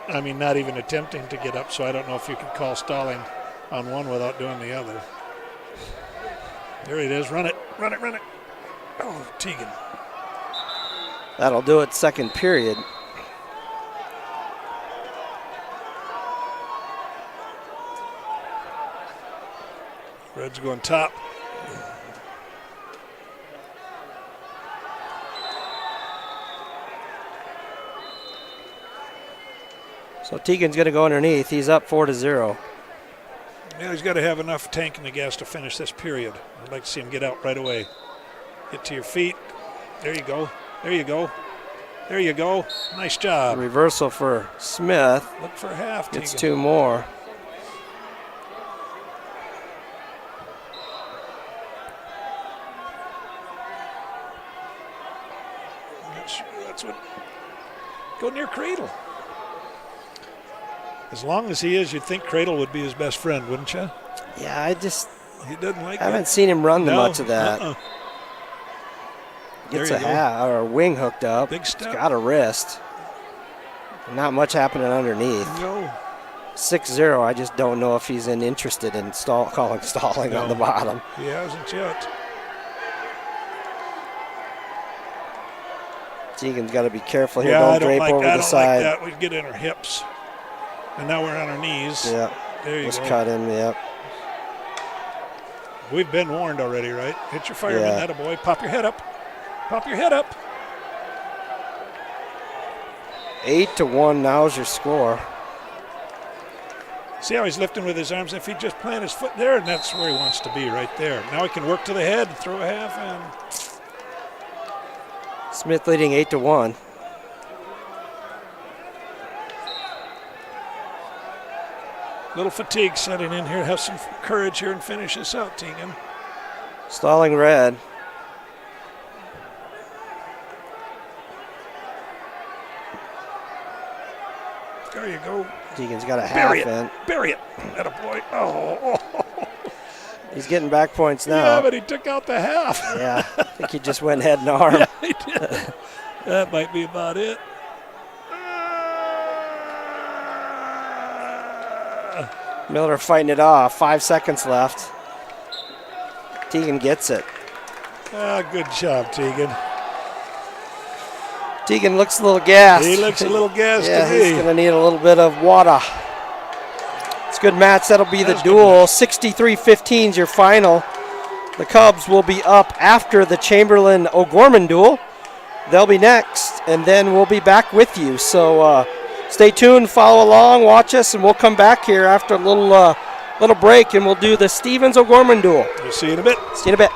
I mean, not even attempting to get up, so I don't know if you could call stalling on one without doing the other. There it is. Run it. Run it. Run it. Oh, Tegan. That'll do it, second period. Red's going top. So Tegan's going to go underneath. He's up 4-0. Yeah, he's got to have enough tank in the gas to finish this period. I'd like to see him get out right away. Get to your feet. There you go. There you go. There you go. Nice job. Reversal for Smith. Look for half, Tegan. Gets 2 more. That's what. Go near Cradle. As long as he is, you'd think Cradle would be his best friend, wouldn't you? Yeah, he doesn't like I haven't seen him run much of that. Gets There a you go. hat or a wing hooked up. Big step. He's got a wrist. Not much happening underneath. No. 6-0. I just don't know if he's interested in calling stalling on the bottom. He hasn't yet. Tegan's got to be careful here. Yeah, Don't drape over the side. Like that. We get in our hips. And now we're on our knees. Yeah. There you Just go. cut him, yep. We've been warned already, right? Hit your fireman, Yeah. attaboy. Pop your head up. Pop your head up. 8-1, now's your score. See how he's lifting with his arms? If he just plant his foot there, and that's where he wants to be, right there. Now he can work to the head and throw a half in. Smith leading 8-1. Little fatigue setting in here. Have some courage here and finish this out, Tegan. Stalling red. There you go. Deegan's got a half Bury it. in. Bury it. Attaboy. Oh. He's getting back points now. Yeah, but he took out the half. Yeah, I think he just went head and arm. Yeah, he did. That might be about it. Miller fighting it off. 5 seconds left. Tegan gets it. Good job, Tegan. Tegan looks a little gassed. He looks a little gassed yeah, to me. he's going to need a little bit of water. It's a good match. That'll be the duel. 63-15 is your final. The Cubs will be up after the Chamberlain-O'Gorman duel. They'll be next, and then we'll be back with you. So stay tuned, follow along, watch us, and we'll come back here after a little break, and we'll do the Stevens-O'Gorman duel. We'll see you in a bit. See you in a bit.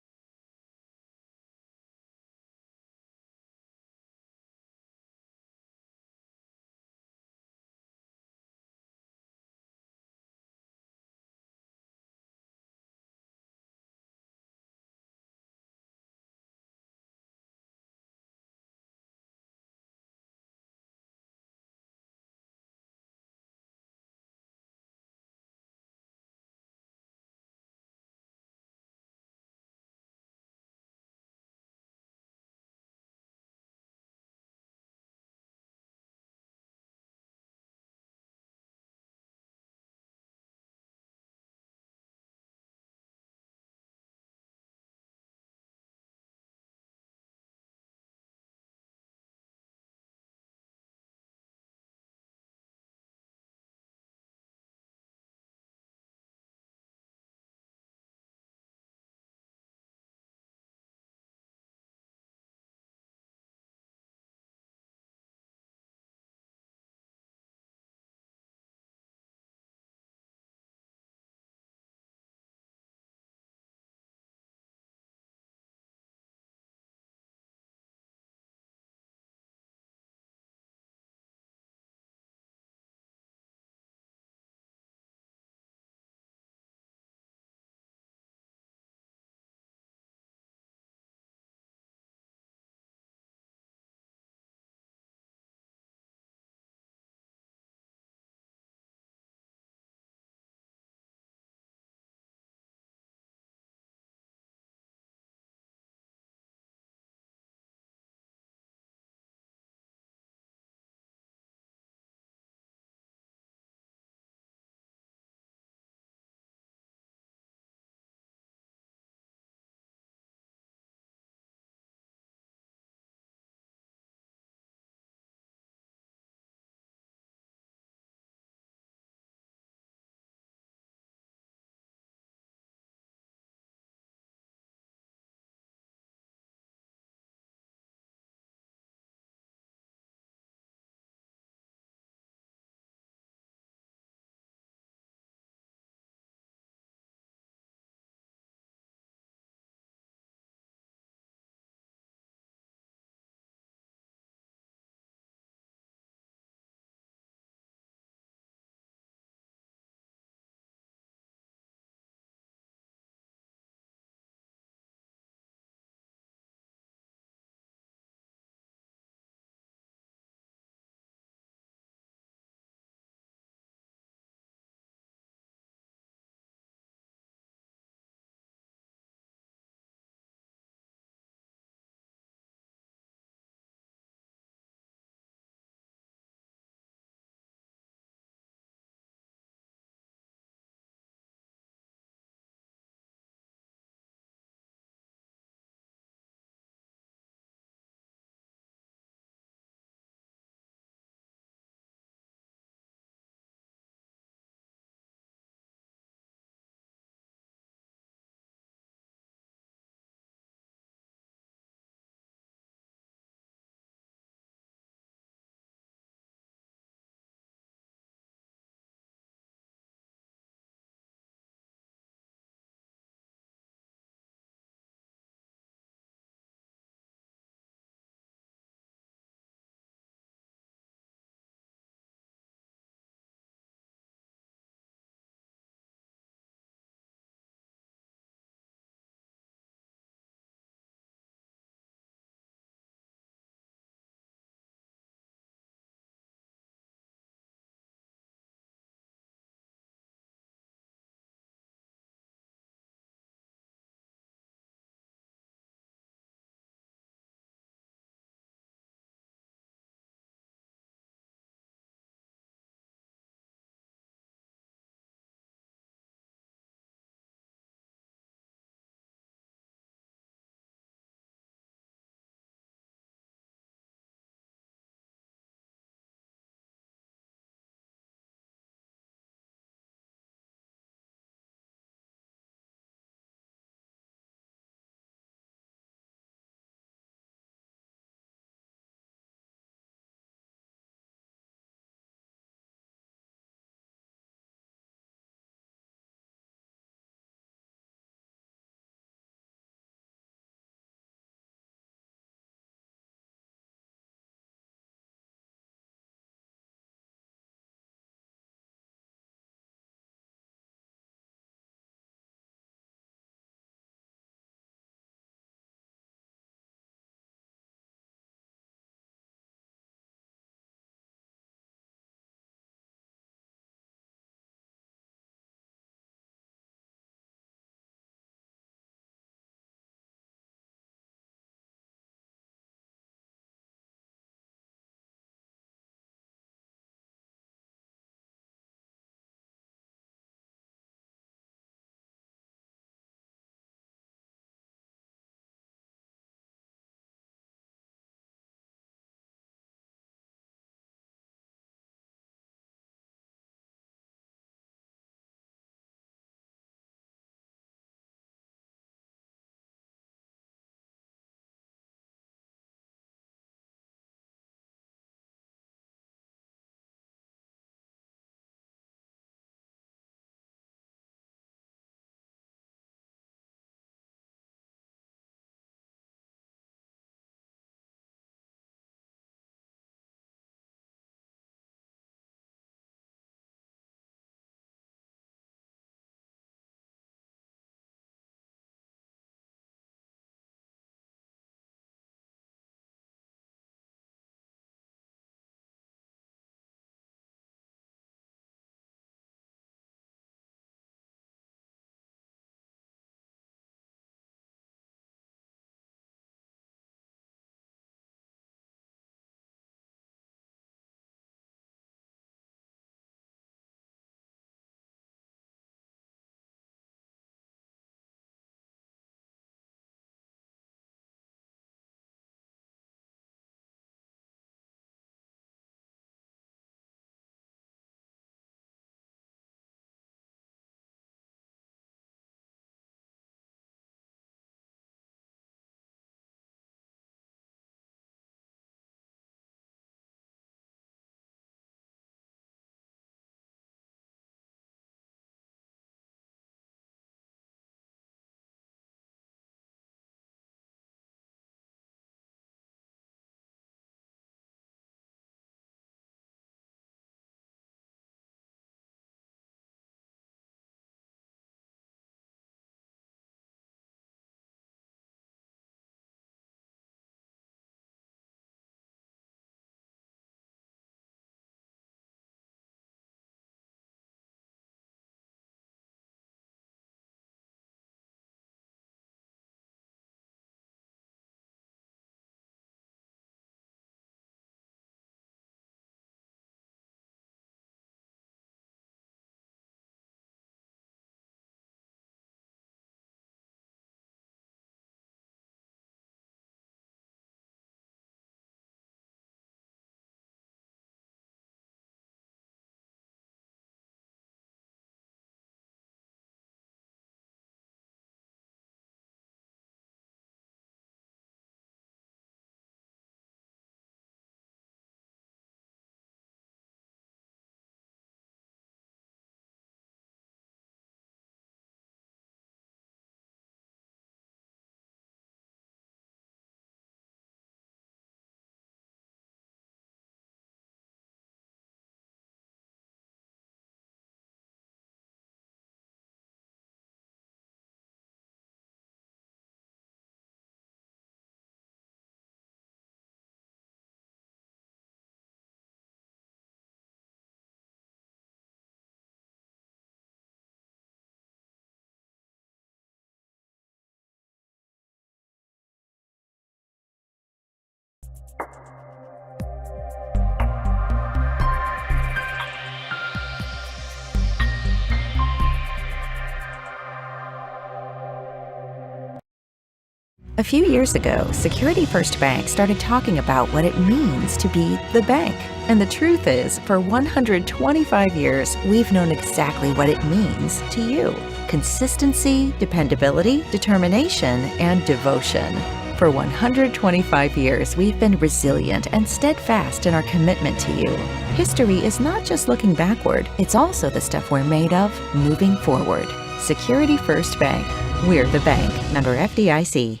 A few years ago, Security First Bank started talking about what it means to be the bank. And the truth is, for 125 years, we've known exactly what it means to you. Consistency, dependability, determination, and devotion. For 125 years, we've been resilient and steadfast in our commitment to you. History is not just looking backward, it's also the stuff we're made of moving forward. Security First Bank. We're the bank. Member FDIC.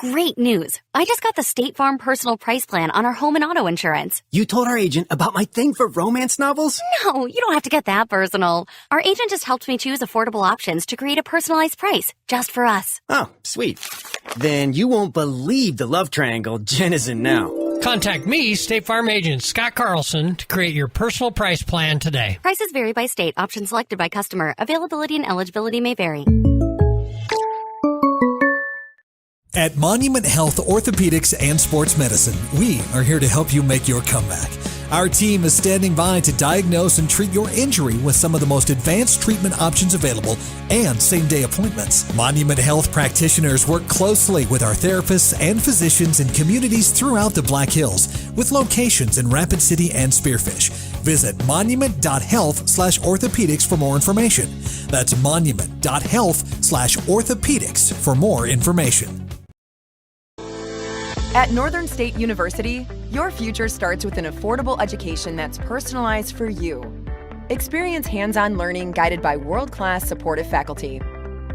Great news. I just got the State Farm personal price plan on our home and auto insurance. You told our agent about my thing for romance novels? No, you don't have to get that personal. Our agent just helped me choose affordable options to create a personalized price just for us. Oh, sweet. Then you won't believe the love triangle Jen is in now. Contact me, State Farm agent Scott Carlson, to create your personal price plan today. Prices vary by state. Options selected by customer. Availability and eligibility may vary. At Monument Health Orthopedics and Sports Medicine, we are here to help you make your comeback. Our team is standing by to diagnose and treat your injury with some of the most advanced treatment options available and same-day appointments. Monument Health practitioners work closely with our therapists and physicians in communities throughout the Black Hills, with locations in Rapid City and Spearfish. Visit monument.health/orthopedics for more information. That's monument.health/orthopedics for more information. At Northern State University, your future starts with an affordable education that's personalized for you. Experience hands-on learning guided by world-class supportive faculty.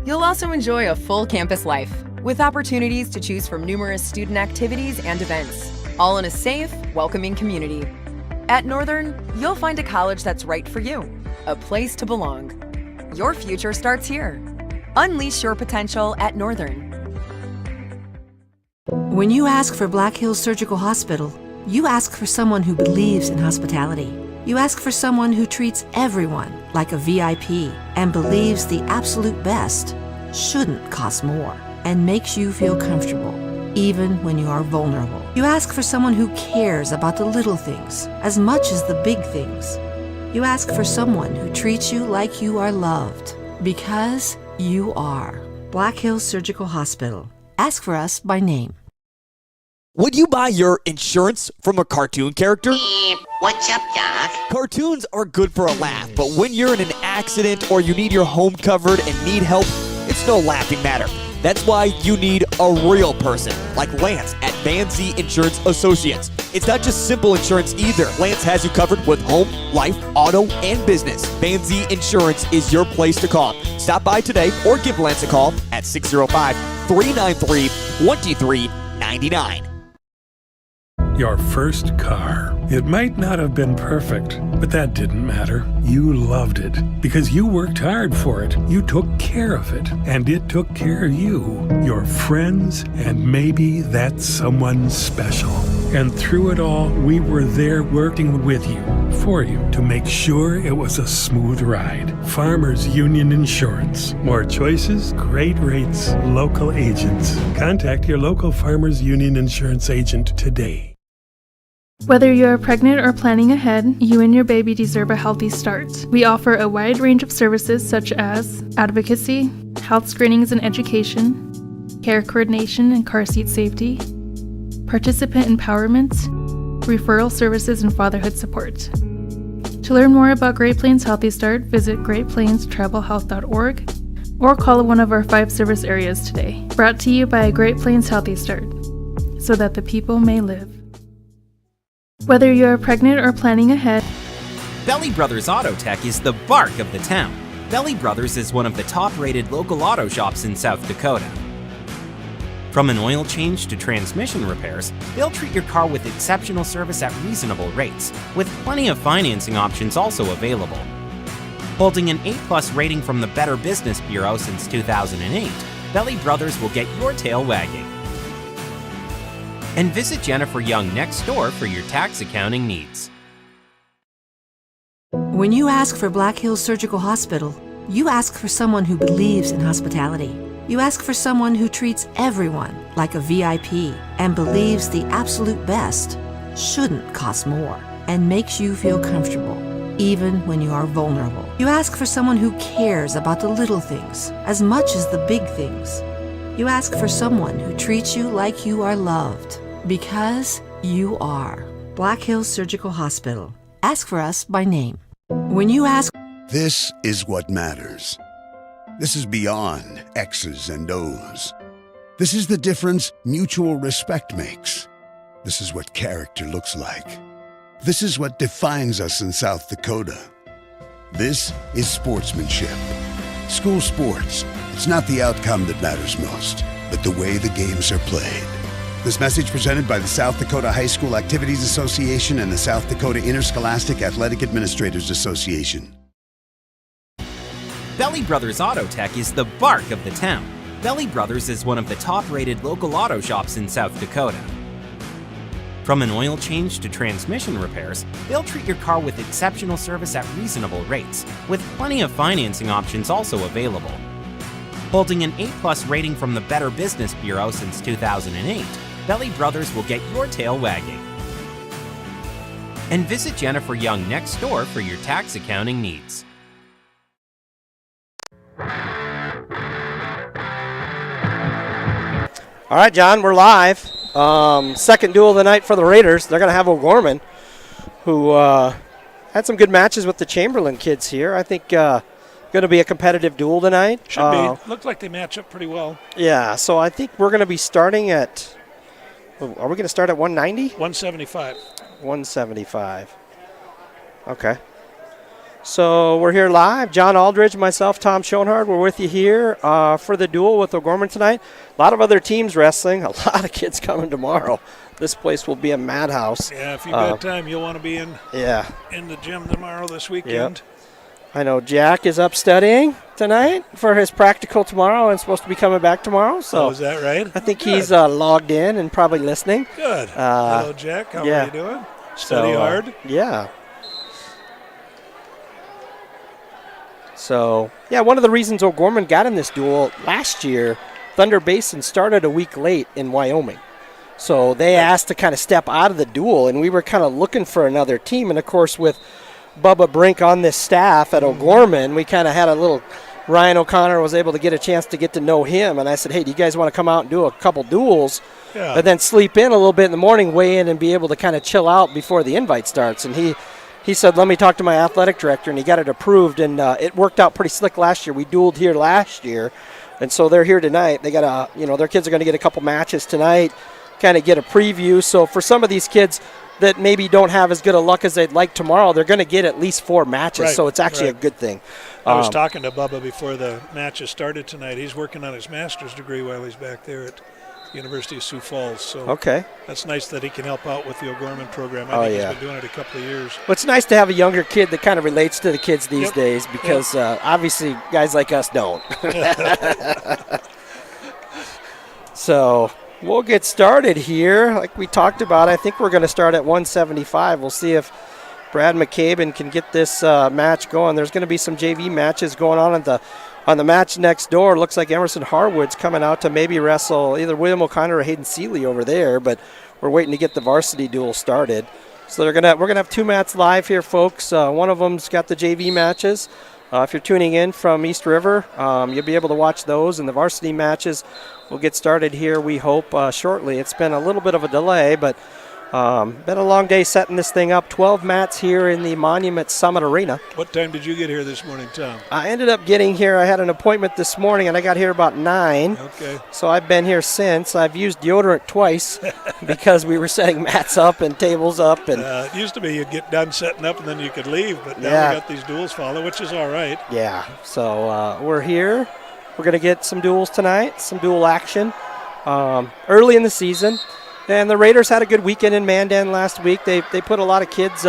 You'll also enjoy a full campus life with opportunities to choose from numerous student activities and events, all in a safe, welcoming community. At Northern, you'll find a college that's right for you, a place to belong. Your future starts here. Unleash your potential at Northern. When you ask for Black Hills Surgical Hospital, you ask for someone who believes in hospitality. You ask for someone who treats everyone like a VIP and believes the absolute best shouldn't cost more and makes you feel comfortable, even when you are vulnerable. You ask for someone who cares about the little things as much as the big things. You ask for someone who treats you like you are loved, because you are. Black Hills Surgical Hospital. Ask for us by name. Would you buy your insurance from a cartoon character? What's up, Doc? Cartoons are good for a laugh, but when you're in an accident or you need your home covered and need help, it's no laughing matter. That's why you need a real person, like Lance at Van Z Insurance Associates. It's not just simple insurance either. Lance has you covered with home, life, auto, and business. Van Z Insurance is your place to call. Stop by today or give Lance a call at 605-393-2399. Your first car. It might not have been perfect, but that didn't matter. You loved it because you worked hard for it. You took care of it, and it took care of you, your friends, and maybe that someone special. And through it all, we were there working with you, for you, to make sure it was a smooth ride. Farmers Union Insurance. More choices, great rates, local agents. Contact your local Farmers Union Insurance agent today. Whether you're pregnant or planning ahead, you and your baby deserve a healthy start. We offer a wide range of services such as advocacy, health screenings and education, care coordination and car seat safety, participant empowerment, referral services, and fatherhood support. To learn more about Great Plains Healthy Start, visit greatplainstravelhealth.org or call one of our 5 service areas today. Brought to you by Great Plains Healthy Start, so that the people may live. Whether you're pregnant or planning ahead, Belly Brothers Auto Tech is the bark of the town. Belly Brothers is one of the top-rated local auto shops in South Dakota. From an oil change to transmission repairs, they'll treat your car with exceptional service at reasonable rates, with plenty of financing options also available. Holding an A+ rating from the Better Business Bureau since 2008, Belly Brothers will get your tail wagging. And visit Jennifer Young next door for your tax accounting needs. When you ask for Black Hills Surgical Hospital, you ask for someone who believes in hospitality. You ask for someone who treats everyone like a VIP and believes the absolute best shouldn't cost more and makes you feel comfortable, even when you are vulnerable. You ask for someone who cares about the little things as much as the big things. You ask for someone who treats you like you are loved, because you are. Black Hills Surgical Hospital. Ask for us by name. When you ask, This is what matters. This is beyond X's and O's. This is the difference mutual respect makes. This is what character looks like. This is what defines us in South Dakota. This is sportsmanship. School sports. It's not the outcome that matters most, but the way the games are played. This message presented by the South Dakota High School Activities Association and the South Dakota Interscholastic Athletic Administrators Association. Belly Brothers Auto Tech is the bark of the town. Belly Brothers is one of the top-rated local auto shops in South Dakota. From an oil change to transmission repairs, they'll treat your car with exceptional service at reasonable rates, with plenty of financing options also available. Holding an A+ rating from the Better Business Bureau since 2008, Belly Brothers will get your tail wagging. And visit Jennifer Young next door for your tax accounting needs. All right, John, we're live. Second duel of the night for the Raiders. They're going to have O'Gorman, who had some good matches with the Chamberlain kids here. I think going to be a competitive duel tonight. Should be. Looked like they match up pretty well. Yeah, so I think we're going to be starting at, are we going to start at 190? 175. 175. Okay. So we're here live. John Aldridge, myself, Tom Schoenhardt, we're with you here for the duel with O'Gorman tonight. A lot of other teams wrestling. A lot of kids coming tomorrow. This place will be a madhouse. Yeah, if you've got time, you'll want to be in the gym tomorrow this weekend. Yep. I know Jack is up studying tonight for his practical tomorrow and supposed to be coming back tomorrow. So is that right? I think he's logged in and probably listening. Good. Hello, Jack. How are you doing? Study hard? Yeah. So, one of the reasons O'Gorman got in this duel last year, Thunder Basin started a week late in Wyoming. So they asked to kind of step out of the duel, and we were kind of looking for another team. And, of course, with Bubba Brink on this staff at O'Gorman, we kind of had a little – Ryan O'Connor was able to get a chance to get to know him. And I said, hey, do you guys want to come out and do a couple duels and then sleep in a little bit in the morning, weigh in, and be able to kind of chill out before the invite starts? And he said, let me talk to my athletic director, and he got it approved, and it worked out pretty slick last year. We dueled here last year, and so they're here tonight. They got their kids are going to get a couple matches tonight, kind of get a preview. So for some of these kids that maybe don't have as good a luck as they'd like tomorrow, they're going to get at least 4 matches, right, so it's actually a good thing. I was talking to Bubba before the matches started tonight. He's working on his master's degree while he's back there at University of Sioux Falls. So that's nice that he can help out with the O'Gorman program. I think he's been doing it a couple of years. Well, it's nice to have a younger kid that kind of relates to the kids these days because obviously guys like us don't. So we'll get started here. Like we talked about, I think we're going to start at 175. We'll see if Brad McCabe can get this match going. There's going to be some JV matches going on the match next door. Looks like Emerson Harwood's coming out to maybe wrestle either William O'Connor or Hayden Seeley over there, but we're waiting to get the varsity duel started. So we're gonna have 2 mats live here, folks. One of them's got the JV matches. If you're tuning in from East River, you'll be able to watch those, and the varsity matches will get started here, we hope, shortly. It's been a little bit of a delay, but been a long day setting this thing up. 12 mats here in the Monument Summit Arena. What time did you get here this morning, Tom? I ended up getting here. I had an appointment this morning, and I got here about 9. Okay. So I've been here since. I've used deodorant twice because we were setting mats up and tables up. And it used to be you'd get done setting up and then you could leave, but now we got these duels follow, which is all right. Yeah. So we're here. We're going to get some duels tonight, some duel action early in the season. And the Raiders had a good weekend in Mandan last week. They put a lot of kids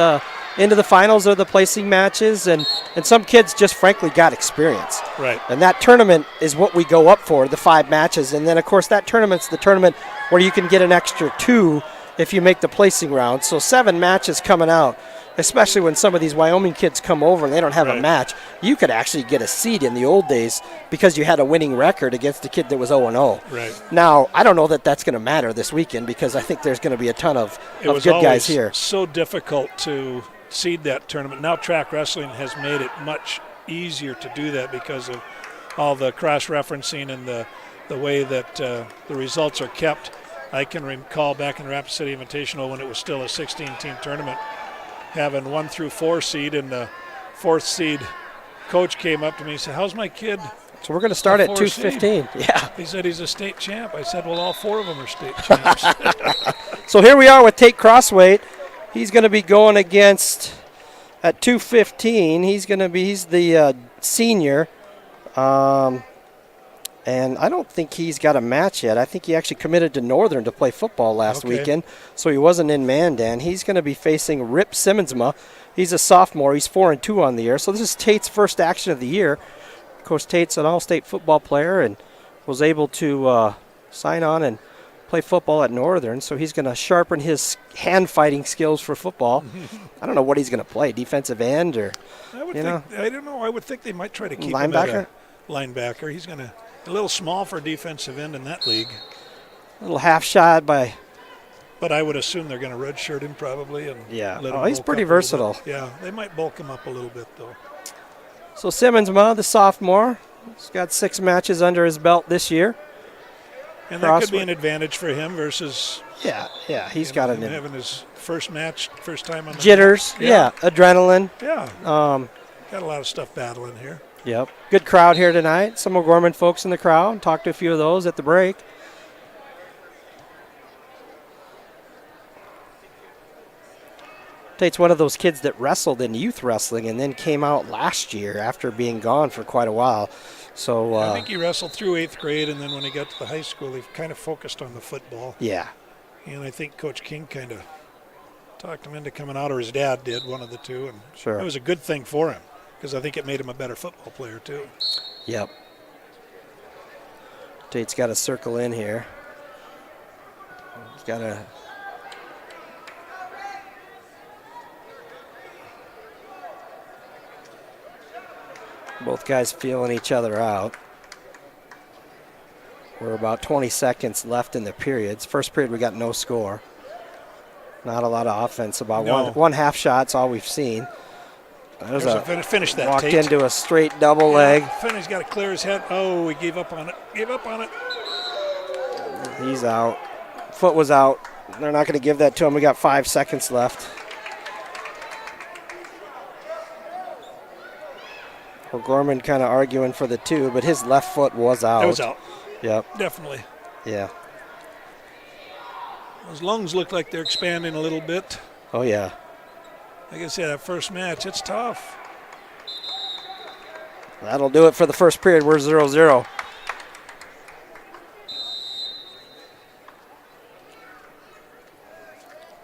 into the finals of the placing matches, and some kids just frankly got experience. Right. And that tournament is what we go up for, the 5 matches. And then, of course, that tournament's the tournament where you can get an extra 2 if you make the placing round. So 7 matches coming out, especially when some of these Wyoming kids come over and they don't have a match. You could actually get a seed in the old days because you had a winning record against a kid that was 0-0. Right. Now, I don't know that that's going to matter this weekend because I think there's going to be a ton of good guys here. It was so difficult to seed that tournament. Now track wrestling has made it much easier to do that because of all the cross-referencing and the way that the results are kept. I can recall back in the Rapid City Invitational when it was still a 16-team tournament, having 1 through 4 seed, and the 4th seed coach came up to me and said, "How's my kid?" So we're going to start at 2:15. Yeah. He said he's a state champ. I said, well, all 4 of them are state champs. So here we are with Tate Crossweight. He's going to be going against at 2:15. He's the senior. And I don't think he's got a match yet. I think he actually committed to Northern to play football last weekend, so he wasn't in Mandan. He's going to be facing Rip Simmonsma. He's a sophomore. He's 4-2 on the year. So this is Tate's first action of the year. Of course, Tate's an all-state football player and was able to sign on and play football at Northern, so he's going to sharpen his hand-fighting skills for football. I don't know what he's going to play, defensive end or, I don't know. I would think they might try to keep him linebacker. at a linebacker. He's a little small for a defensive end in that league. A little half shot by. But I would assume they're going to redshirt him probably. And he's pretty versatile. Yeah, they might bulk him up a little bit though. So Simmonsma, the sophomore, he's got 6 matches under his belt this year. And that could be an advantage for him versus. Yeah, he's got him having his first time on the jitters. Adrenaline. Yeah. Got a lot of stuff battling here. Yep. Good crowd here tonight. Some O'Gorman folks in the crowd. Talked to a few of those at the break. Tate's one of those kids that wrestled in youth wrestling and then came out last year after being gone for quite a while. So I think he wrestled through 8th grade, and then when he got to the high school, he kind of focused on the football. Yeah. And I think Coach King kind of talked him into coming out, or his dad did, one of the two. And sure. It was a good thing for him because I think it made him a better football player too. Yep. Tate's got to circle in here. He's got to. Both guys feeling each other out. We're about 20 seconds left in the periods. First period, we got no score. Not a lot of offense. About one half shot's all we've seen. There's a finish that. Walked Tate. into a straight double leg. He's got to clear his head. Oh, he gave up on it. He's out. Foot was out. They're not going to give that to him. We got 5 seconds left. O'Gorman kind of arguing for the 2, but his left foot was out. It was out. Yep. Definitely. Yeah. His lungs look like they're expanding a little bit. Oh, yeah. Like I said, that first match, it's tough. That'll do it for the first period. We're 0-0.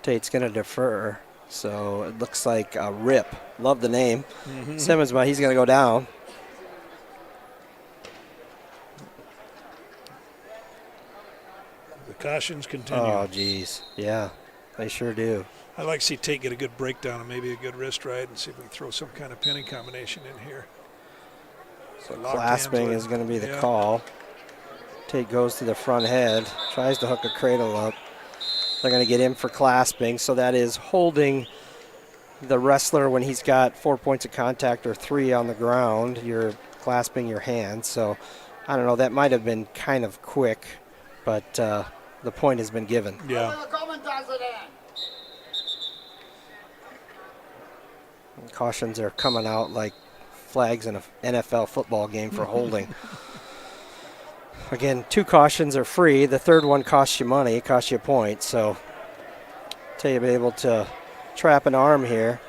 Tate's going to defer. So it looks like a Rip. Love the name. Mm-hmm. Simmonsma, he's going to go down. The cautions continue. Oh, geez. Yeah, they sure do. I'd like to see Tate get a good breakdown and maybe a good wrist ride and see if we can throw some kind of pinning combination in here. So clasping is going to be the call. Tate goes to the front head, tries to hook a cradle up. They're going to get him for clasping, so that is holding the wrestler when he's got 4 points of contact or 3 on the ground. You're clasping your hand, so I don't know. That might have been kind of quick, but the point has been given. Yeah. Cautions are coming out like flags in an NFL football game for holding. Again, 2 cautions are free. The third one costs you money. It costs you a point. So, Tate be able to trap an arm here.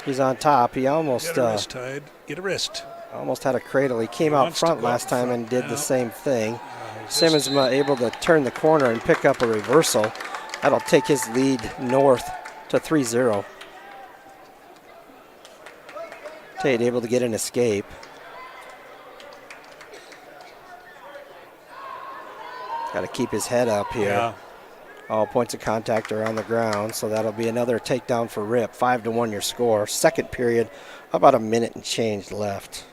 He's on top. He almost get a wrist tied. Get a wrist. Almost had a cradle. He came out front last time and did the same thing. Simmonsma able to turn the corner and pick up a reversal. That'll take his lead north to 3-0. Tate able to get an escape. Got to keep his head up here. Yeah. All points of contact are on the ground, so that'll be another takedown for Rip. 5-1 your score. Second period, about a minute and change left.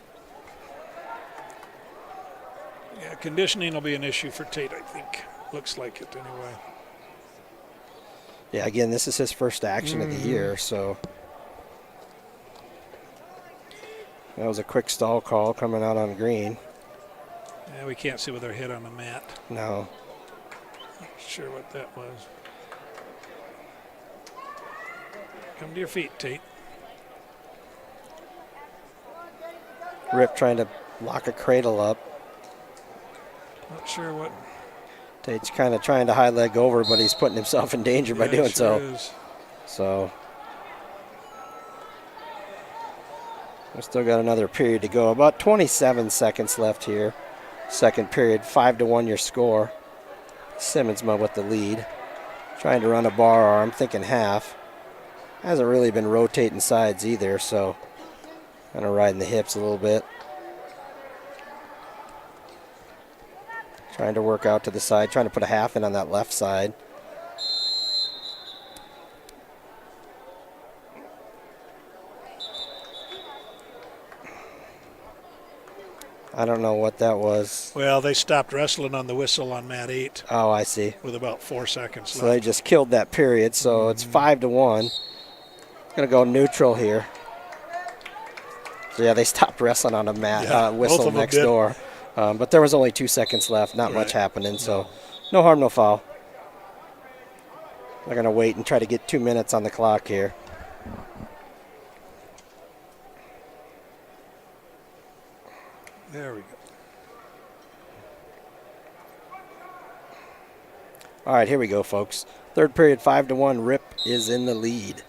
Yeah, conditioning will be an issue for Tate, I think. Looks like it anyway. Yeah, again, this is his first action of the year, so. That was a quick stall call coming out on green. Yeah, we can't see with our head on the mat. No. Not sure what that was. Come to your feet, Tate. Rip trying to lock a cradle up. Not sure what. Tate's kind of trying to high leg over, but he's putting himself in danger by doing so. Is. So we still got another period to go. About 27 seconds left here. Second period, 5-1 your score. Simmonsma with the lead. Trying to run a bar arm, thinking half. Hasn't really been rotating sides either, so kind of riding the hips a little bit. Trying to work out to the side, trying to put a half in on that left side. I don't know what that was. Well, they stopped wrestling on the whistle on mat 8. Oh, I see. With about 4 seconds So left. they just killed that period, so it's 5-1. Going to go neutral here. So, yeah, they stopped wrestling on a mat whistle next door. But there was only 2 seconds left, not much happening, so no harm, no foul. They're going to wait and try to get 2 minutes on the clock here. There we go. All right, here we go, folks. Third period, 5-1. Rip is in the lead.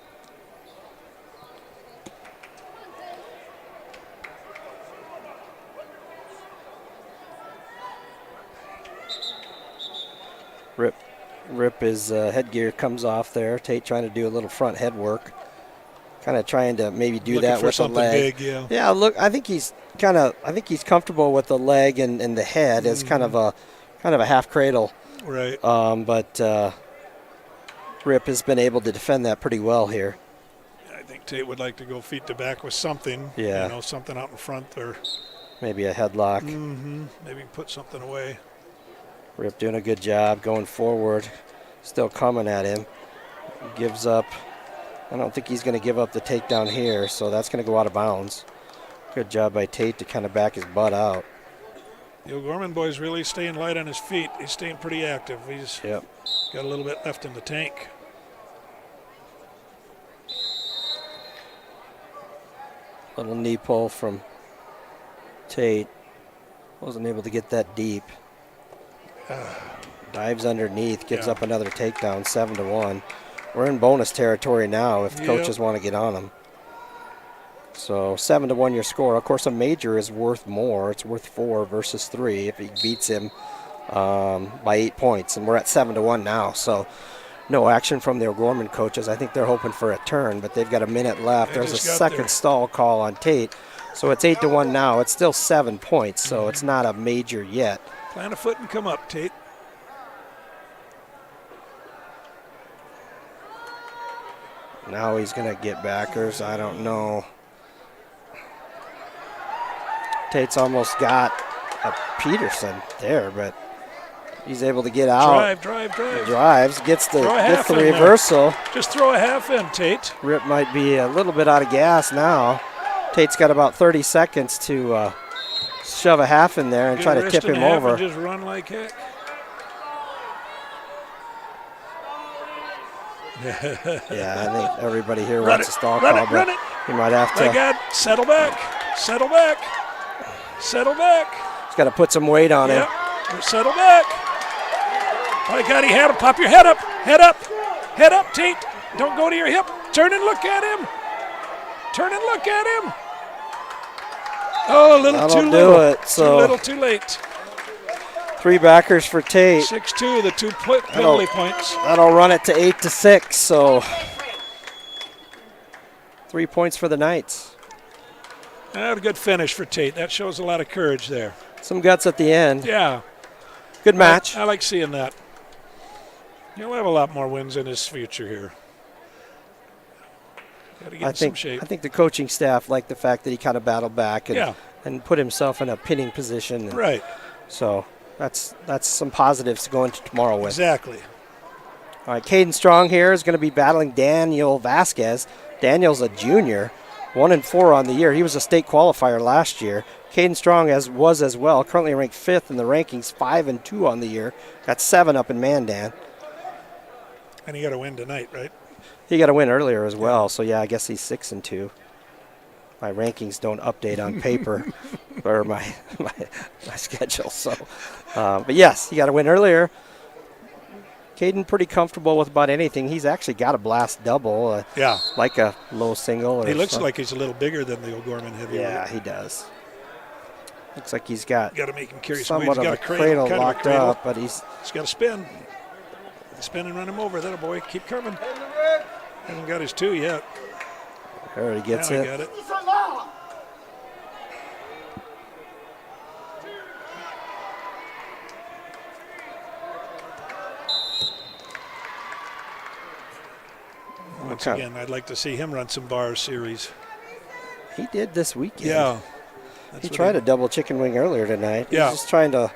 Rip his headgear comes off there. Tate trying to do a little front head work. Kind of trying to maybe do Looking that for with the leg. big, yeah. Yeah, look, I think he's comfortable with the leg and the head as kind of a half cradle. Right. But Rip has been able to defend that pretty well here. I think Tate would like to go feet to back with something. Yeah. You know, something out in front or maybe a headlock. Maybe put something away. Rip doing a good job going forward. Still coming at him. Gives up. I don't think he's going to give up the takedown here, so that's going to go out of bounds. Good job by Tate to kind of back his butt out. The O'Gorman boy's really staying light on his feet. He's staying pretty active. He's got a little bit left in the tank. Little knee pull from Tate. Wasn't able to get that deep. Dives underneath, gives up another takedown, 7-1. We're in bonus territory now if coaches want to get on him. So 7-1 your score. Of course, a major is worth more. It's worth 4 versus 3 if he beats him by 8 points. And we're at 7-1 now. So no action from the O'Gorman coaches. I think they're hoping for a turn, but they've got a minute left. There's a second stall call on Tate. So it's 8-1 now. It's still 7 points, so it's not a major yet. Plant a foot and come up, Tate. Now he's going to get backers. I don't know. Tate's almost got a Peterson there, but he's able to get out. Drive. Drives, gets the reversal. Just throw a half in, Tate. Rip might be a little bit out of gas now. Tate's got about 30 seconds to shove a half in there and try to tip him over. And just run like heck. Yeah, I think everybody here wants a stall call, but he might have to. My God, settle back. He's got to put some weight on him. Settle back. My God, he had him. Pop your head up. Head up, Tate. Don't go to your hip. Turn and look at him. Oh, a little too little. Do it. So too little, too late. 3 backers for Tate. 6-2, the 2 penalty points. That'll run it to 8-6. So 3 points for the Knights. A good finish for Tate. That shows a lot of courage there. Some guts at the end. Yeah. Good match. I like seeing that. He'll have a lot more wins in his future here. Gotta get in some shape. I think the coaching staff liked the fact that he kind of battled back and put himself in a pinning position. Right. So that's some positives to go into tomorrow with. Exactly. All right, Caden Strong here is going to be battling Daniel Vasquez. Daniel's a junior. 1-4 on the year. He was a state qualifier last year. Caden Strong was as well. Currently ranked 5th in the rankings, 5-2 on the year. Got 7 up in Mandan. And he got a win tonight, right? He got a win earlier as well. So yeah, I guess he's 6-2. My rankings don't update on paper or my schedule. So, but yes, he got a win earlier. Caden pretty comfortable with about anything. He's actually got a blast double. Like a low single. Or he looks something. like he's a little bigger than the O'Gorman heavyweight. Yeah, he does. Looks like he's got to make him carry somewhat he's of got a cradle kind of locked up, but he's got to spin. Spin and run him over. That'll boy. Keep coming. Hasn't got his 2 yet. There he gets now it. He got it. Once again, I'd like to see him run some bar series. He did this weekend. Yeah. He tried a double chicken wing earlier tonight. Yeah. He's just trying to,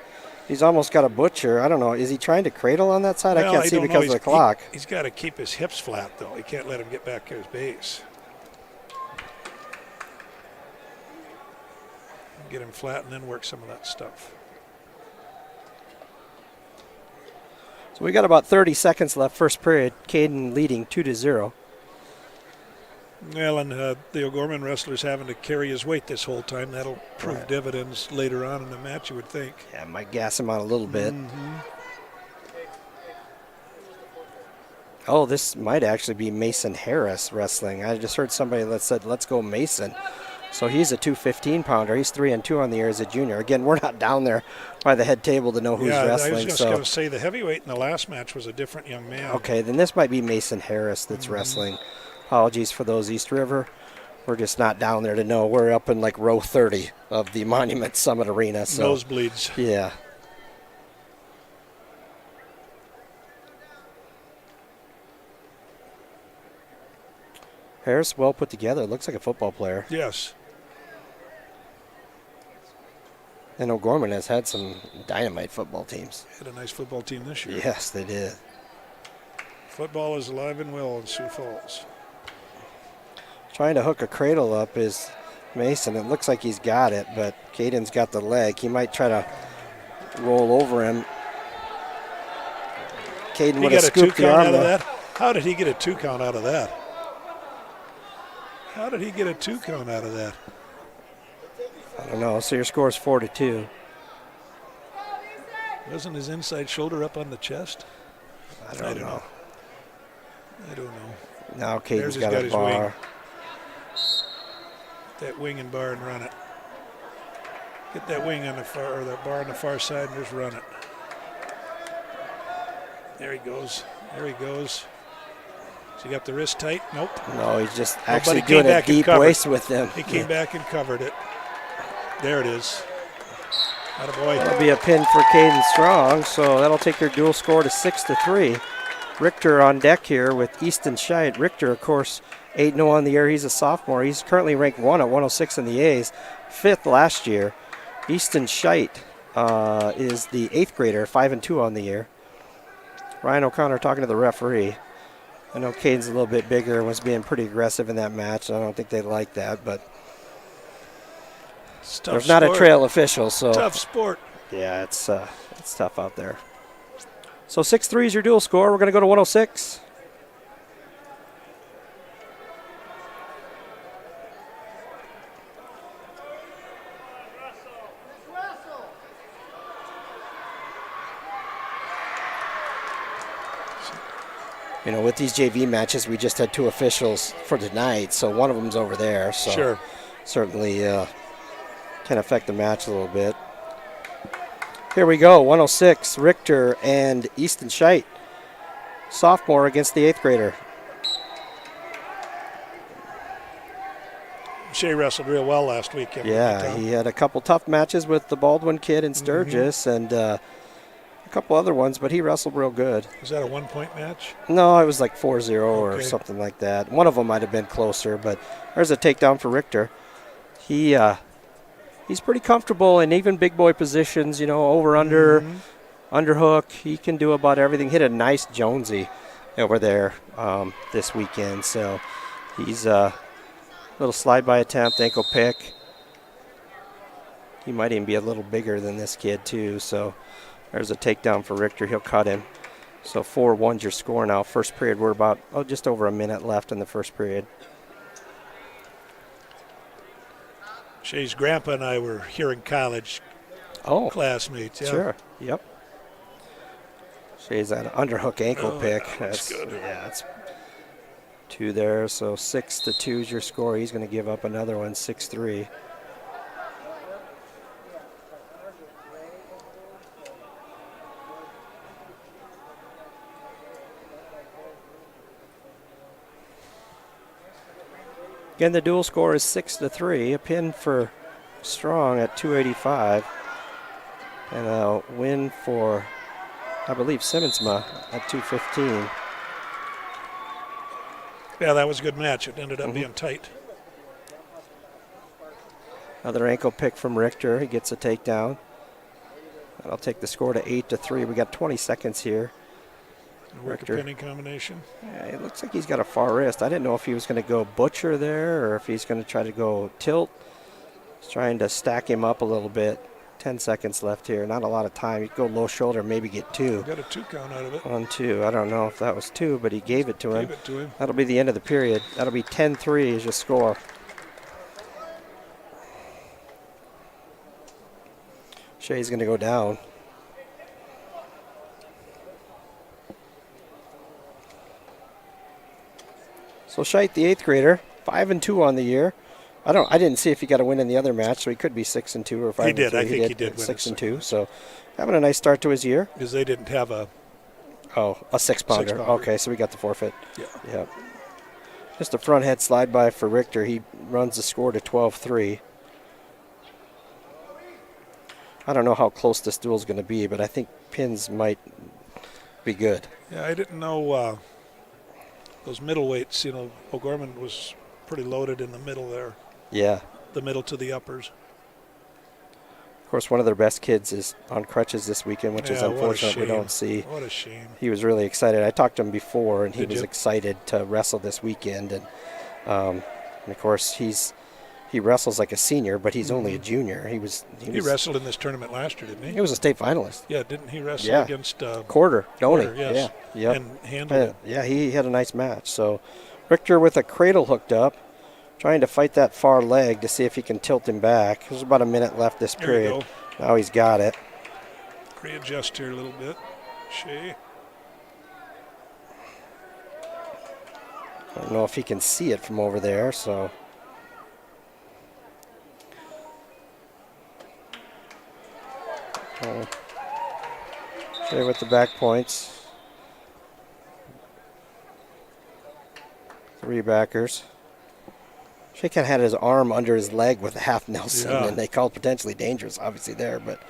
he's almost got a butcher. I don't know. Is he trying to cradle on that side? I can't see because of the clock. He's got to keep his hips flat, though. He can't let him get back to his base. Get him flat and then work some of that stuff. So we got about 30 seconds left, first period. Caden leading 2-0. Well, and the O'Gorman wrestler's having to carry his weight this whole time. That'll prove dividends later on in the match, you would think. Yeah, might gas him out a little bit. Mm-hmm. Oh, this might actually be Mason Harris wrestling. I just heard somebody that said, let's go Mason. So he's a 215-pounder. He's 3-2 on the year as a junior. Again, we're not down there by the head table to know who's wrestling. I was just going to say the heavyweight in the last match was a different young man. Okay, then this might be Mason Harris that's wrestling. Apologies for those, East River. We're just not down there to know. We're up in like row 30 of the Monument Summit Arena. So, nosebleeds. Yeah. Harris, well put together. Looks like a football player. Yes. And O'Gorman has had some dynamite football teams. Had a nice football team this year. Yes, they did. Football is alive and well in Sioux Falls. Trying to hook a cradle up is Mason. It looks like he's got it, but Caden's got the leg. He might try to roll over him. Caden would have scooped the arm out of that. How did he get a 2 count out of that? How did he get a 2 count out of that? I don't know. So your score is 4-2. Wasn't his inside shoulder up on the chest? I don't know. I don't know. Now Caden's got a bar. Wing. That wing and bar and run it. Get that wing on the far, or that bar on the far side and just run it. There he goes. There he goes. Has he got the wrist tight? Nope. No, he's just actually doing a deep waist with them. He came back and covered it. There it is. Attaboy. That'll be a pin for Caden Strong, so that'll take their dual score to 6-3. Richter on deck here with Easton Scheid. Richter, of course, 8-0 on the year. He's a sophomore. He's currently ranked 1 at 106 in the A's, 5th last year. Easton Scheid is the 8th grader, 5-2 on the year. Ryan O'Connor talking to the referee. I know Caden's a little bit bigger and was being pretty aggressive in that match. I don't think they like that, but there's not a trail official, so tough sport. Yeah, it's tough out there. So 6-3 is your dual score. We're going to go to 106. You know, with these JV matches, we just had 2 officials for tonight, so one of them's over there. So sure. Certainly can affect the match a little bit. Here we go, 106, Richter and Easton Scheit. Sophomore against the 8th grader. Shea wrestled real well last week. Yeah, he had a couple tough matches with the Baldwin kid in Sturgis and a couple other ones, but he wrestled real good. Was that a 1-point match? No, it was like 4-0 or something like that. One of them might have been closer, but there's a takedown for Richter. He's pretty comfortable in even big boy positions, you know, over, under, underhook. He can do about everything. Hit a nice Jonesy over there this weekend. So he's Little slide-by attempt, ankle pick. He might even be a little bigger than this kid, too. So there's a takedown for Richter. He'll cut him. So 4-1's your score now. First period, we're about, just over a minute left in the first period. Shay's grandpa and I were here in college. Classmates. Yeah. Sure. Yep. Shay's that underhook ankle pick. That's good. Yeah, that's 2 there. So 6-2 is your score. He's going to give up another one, 6-3. Again, the dual score is 6-3. A pin for Strong at 285. And a win for, I believe, Simmonsma at 215. Yeah, that was a good match. It ended up being tight. Another ankle pick from Richter. He gets a takedown. That'll take the score to 8-3. We got 20 seconds here. Work a pinning combination. Yeah, it looks like he's got a far wrist. I didn't know if he was going to go butcher there or if he's going to try to go tilt. He's trying to stack him up a little bit. 10 seconds left here. Not a lot of time. He'd go low shoulder, maybe get 2. Got a 2 count out of it. 1-2. I don't know if that was 2, but he gave it to him. Gave it to him. That'll be the end of the period. That'll be 10-3 is your score. Shay's going to go down. So Scheit, the 8th grader, 5-2 on the year. I didn't see if he got a win in the other match, so he could be 6-2 or 5-3. He did. I think he did. 6-2. So having a nice start to his year. Because they didn't have a 6-pounder. Okay, so we got the forfeit. Yeah. Just a front head slide by for Richter. He runs the score to 12-3. I don't know how close this duel is going to be, but I think pins might be good. Yeah, I didn't know those middleweights. O'Gorman was pretty loaded in the middle there. Yeah. The middle to the uppers. Of course, one of their best kids is on crutches this weekend, which is unfortunate we don't see. What a shame. He was really excited. I talked to him before, and he was excited to wrestle this weekend. And of course, he wrestles like a senior, but he's only a junior. He wrestled in this tournament last year, didn't he? He was a state finalist. Yeah, didn't he wrestle against Quarter, Quarter, he? yes. Yeah. And handled it. Yeah, he had a nice match. So Richter with a cradle hooked up, trying to fight that far leg to see if he can tilt him back. There's about a minute left this period. Now he's got it. Readjust here a little bit. Shea. I don't know if he can see it from over there, so. Shea with the back points. 3 backers. Shea kind of had his arm under his leg with a half Nelson, and they called potentially dangerous, obviously, there. But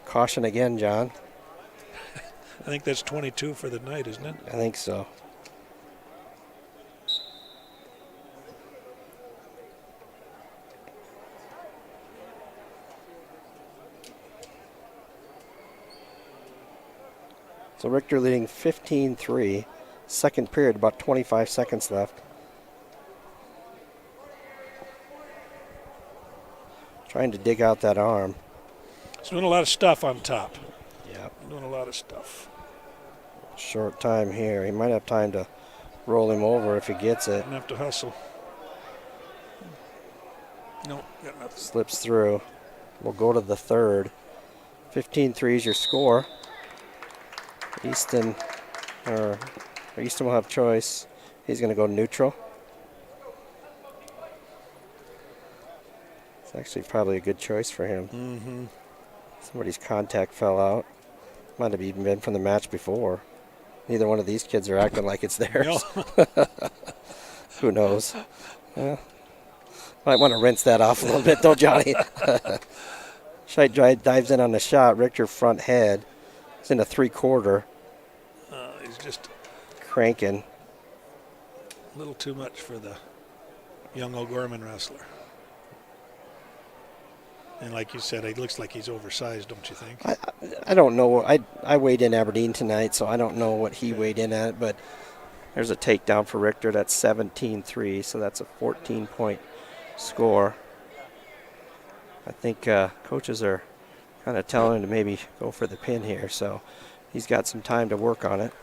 caution again, John. I think that's 22 for the night, isn't it? I think so. So Richter leading 15-3. Second period, about 25 seconds left. Trying to dig out that arm. He's doing a lot of stuff on top. Yeah. Doing a lot of stuff. Short time here. He might have time to roll him over if he gets it. Doesn't have to hustle. No, got nothing. Slips through. We'll go to the third. 15-3 is your score. Easton will have choice. He's going to go neutral. It's actually probably a good choice for him. Mm-hmm. Somebody's contact fell out. Might have even been from the match before. Neither one of these kids are acting like it's theirs. No. Who knows? Might want to rinse that off a little bit, though, Johnny. Scheit dives in on the shot. Richter front head. It's in a 3/4. He's just cranking. A little too much for the young O'Gorman wrestler. And like you said, it looks like he's oversized, don't you think? I don't know. I weighed in Aberdeen tonight, so I don't know what he weighed in at, but There's a takedown for Richter. That's 17-3, so that's a 14-point score. I think coaches are kind of telling him to maybe go for the pin here, so he's got some time to work on it.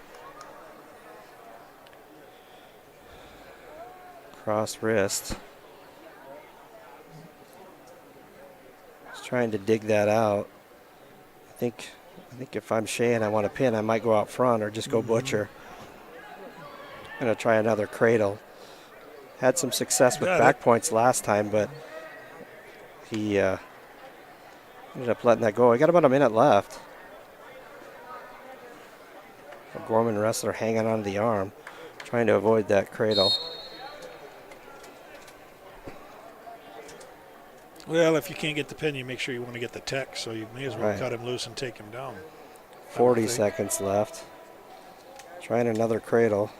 Cross wrist. He's trying to dig that out. I think if I'm Shea and I want to pin, I might go out front or just go butcher. I'm going to try another cradle. Had some success with back points last time, but he ended up letting that go. I got about a minute left. A Gorman wrestler hanging on the arm, trying to avoid that cradle. Well, if you can't get the pin, you make sure you want to get the tech, so you may as well cut him loose and take him down. 40 seconds left. Trying another cradle.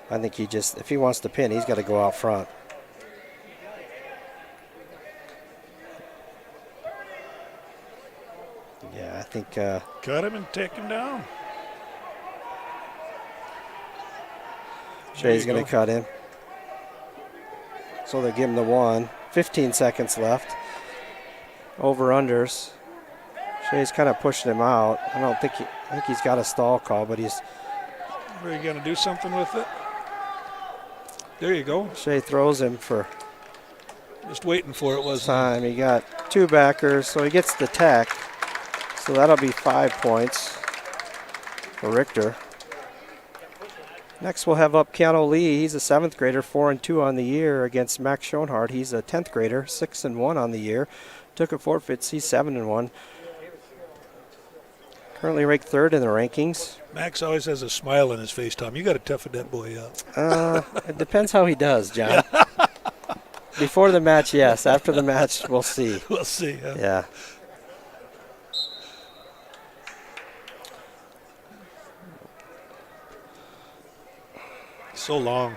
I think if he wants to pin, he's got to go out front. Yeah, I think. Cut him and take him down. Shea's going to cut him. So they give him the one. 15 seconds left. Over-unders. Shea's kind of pushing him out. I think he's got a stall call, but he's. Are you going to do something with it? There you go. Shea throws him for. Just waiting for it, wasn't time. He got 2 backers, so he gets the tech. So that'll be 5 points for Richter. Next, we'll have up Keanu Lee. He's a 7th grader, 4-2 on the year against Max Schoenhardt. He's a 10th grader, 6-1 on the year. Took a forfeit. He's 7-1. Currently ranked 3rd in the rankings. Max always has a smile on his face, Tom. You got to toughen that boy up. It depends how he does, John. Before the match, yes. After the match, we'll see. We'll see. Huh? Yeah. So long.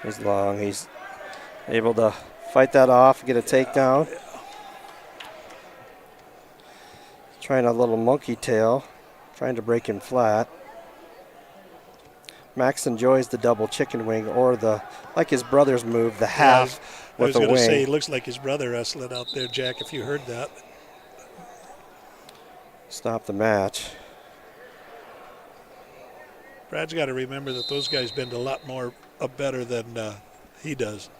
He's long. He's able to fight that off, get a takedown. Trying a little monkey tail, trying to break him flat. Max enjoys the double chicken wing or like his brother's move, the half with the wing. I was going to say, he looks like his brother wrestling out there, Jack, if you heard that. Stop the match. Brad's got to remember that those guys bend a lot more better than he does.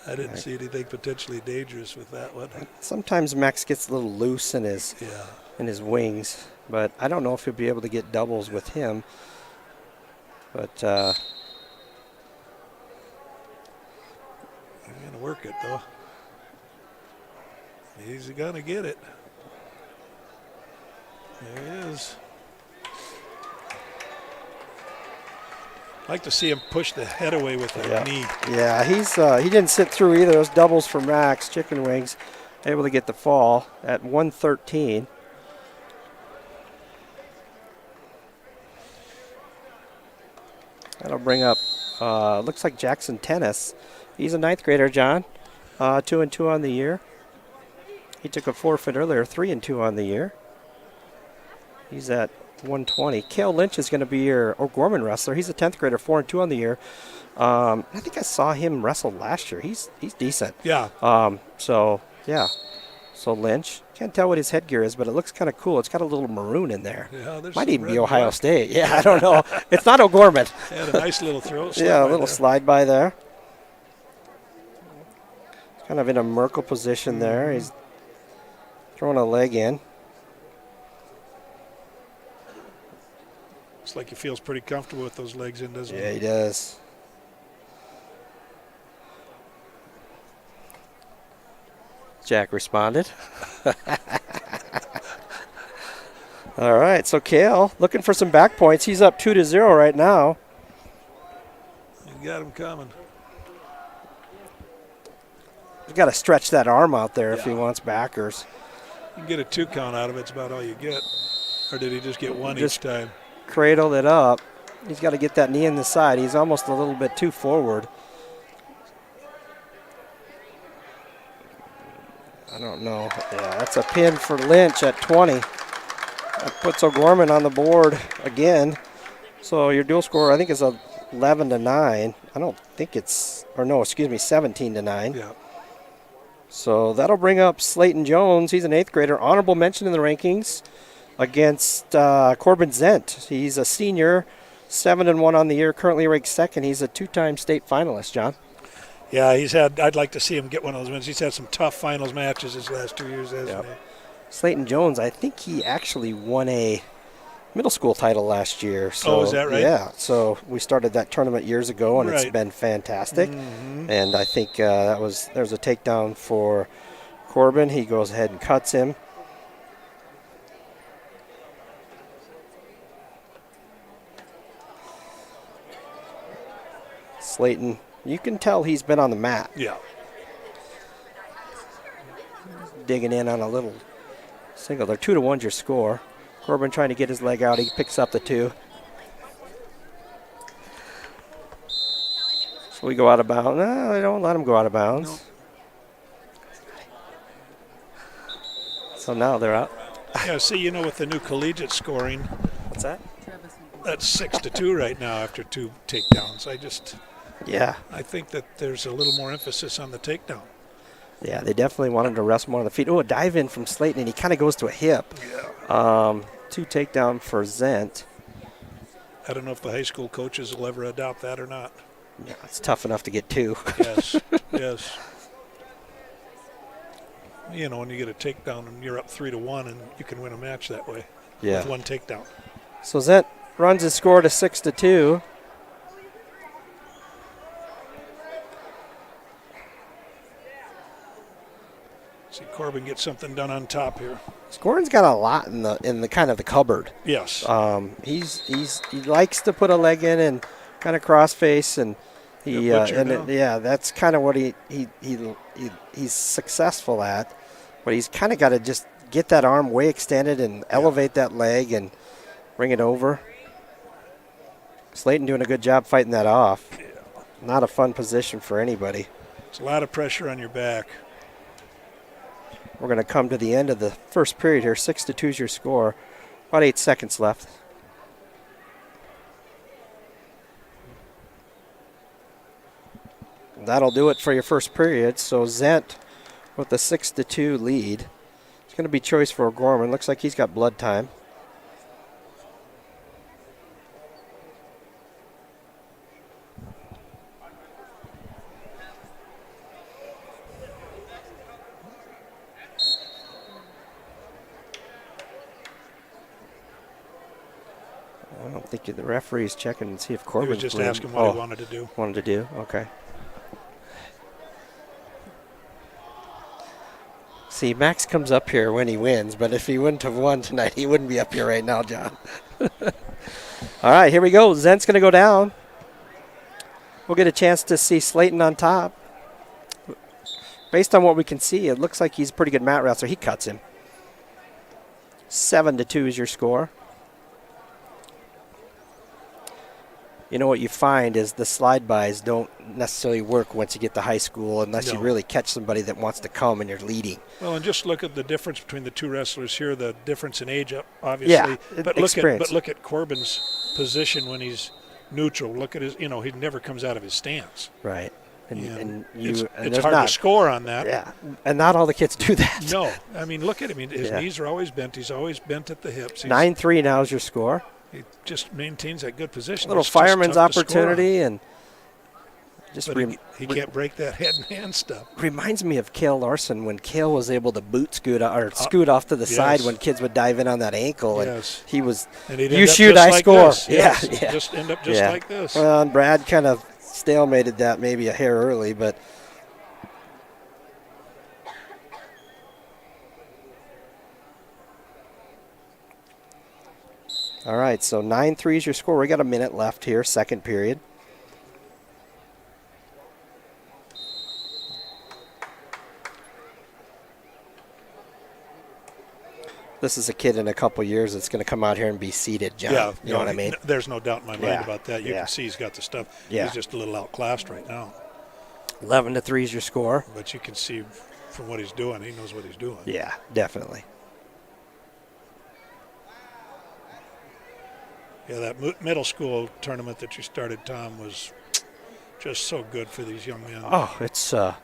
I didn't see anything potentially dangerous with that one. Sometimes Max gets a little loose in his wings, but I don't know if he'll be able to get doubles with him. But he's going to work it, though. He's going to get it. There he is. I'd like to see him push the head away with a knee. Yeah, he didn't sit through either. Those doubles for Max, chicken wings, able to get the fall at 113. That'll bring up, looks like Jackson Tennis. He's a 9th grader, John. 2-2 on the year. He took a forfeit earlier, 3-2 on the year. He's at 120. Cale Lynch is going to be your O'Gorman wrestler. He's a 10th grader, 4-2 on the year. I think I saw him wrestle last year. He's decent. Yeah. So Lynch. Can't tell what his headgear is, but it looks kind of cool. It's got a little maroon in there. Yeah, might even be Ohio State. Yeah, I don't know. It's not O'Gorman. Had a nice little throw. Yeah, a little slide by there. Kind of in a Merkle position there. He's throwing a leg in. Looks like he feels pretty comfortable with those legs in, doesn't he? Yeah, he does. Jack responded. All right, so Cale looking for some back points. He's up 2-0 right now. You got him coming. He's got to stretch that arm out there if he wants backers. You can get a 2 count out of it. It's about all you get. Or did he just get one each time? Cradled it up. He's got to get that knee in the side. He's almost a little bit too forward. I don't know. Yeah, that's a pin for Lynch at 20. That puts O'Gorman on the board again. So your dual score, I think, is 11-9. I don't think it's, or no, excuse me, 17-9. Yeah. So that'll bring up Slayton Jones. He's an 8th grader. Honorable mention in the rankings against Corbin Zent. He's a senior, 7-1 on the year, currently ranked 2nd. He's a 2-time state finalist, John. Yeah, I'd like to see him get one of those wins. He's had some tough finals matches his last 2 years, hasn't he? Slayton Jones, I think he actually won a middle school title last year. So, is that right? Yeah, so we started that tournament years ago, and it's Right. been fantastic. And I think there's a takedown for Corbin. He goes ahead and cuts him. Slayton, you can tell he's been on the mat. Yeah. Digging in on a little single. They're 2-1 your score. Corbin trying to get his leg out. He picks up the 2. So we go out of bounds. No, they don't let him go out of bounds. No. So now they're out. Yeah, see, with the new collegiate scoring. What's that? That's 6-2 right now after 2 takedowns. I think that there's a little more emphasis on the takedown. Yeah, they definitely wanted to rest more on the feet. Oh, a dive in from Slayton, and he kind of goes to a hip. Yeah. 2 takedown for Zent. I don't know if the high school coaches will ever adopt that or not. Yeah, it's tough enough to get 2. Yes, yes. When you get a takedown and you're up 3-1, and you can win a match that way. Yeah. With 1 takedown. So Zent runs his score to 6-2. See Corbin get something done on top here. Corbin's got a lot in the kind of the cupboard. Yes. He likes to put a leg in and kind of cross face, and that's kind of what he's successful at. But he's kind of got to just get that arm way extended and elevate that leg and bring it over. Slayton doing a good job fighting that off. Yeah. Not a fun position for anybody. It's a lot of pressure on your back. We're going to come to the end of the first period here. 6-2 is your score. About 8 seconds left. That'll do it for your first period. So Zent with the 6-2 lead. It's going to be choice for O'Gorman. Looks like he's got blood time. I don't think the referee's checking and see if Corbin's He was just bleeding. asking what he wanted to do. Wanted to do? Okay. See, Max comes up here when he wins, but if he wouldn't have won tonight, he wouldn't be up here right now, John. All right, here we go. Zent's going to go down. We'll get a chance to see Slayton on top. Based on what we can see, it looks like he's a pretty good mat wrestler. He cuts him. 7-2 is your score. You know what you find is the slide-bys don't necessarily work once you get to high school unless you really catch somebody that wants to come and you're leading. Well, and just look at the difference between the 2 wrestlers here, the difference in age, obviously. Yeah, but look at Corbin's position when he's neutral. Look at his, he never comes out of his stance. Right. It's hard to score on that. Yeah, and not all the kids do that. No. I mean, look at him. His knees are always bent. He's always bent at the hips. 9-3 now is your score. He just maintains that good position. Little fireman's opportunity, and just he can't break that head and hand stuff. Reminds me of Cale Larson when Cale was able to scoot off to the side when kids would dive in on that ankle, and he was. And he'd you shoot, I score. Yeah. Just end up just like this. Well, and Brad kind of stalemated that maybe a hair early, but. All right, so 9-3 is your score. We got a minute left here, second period. This is a kid in a couple years that's going to come out here and be seated, John. Yeah, you know what I mean? There's no doubt in my mind about that. You can see he's got the stuff. Yeah. He's just a little outclassed right now. 11-3 is your score. But you can see from what he's doing. He knows what he's doing. Yeah, definitely. Yeah, that middle school tournament that you started, Tom, was just so good for these young men. Oh,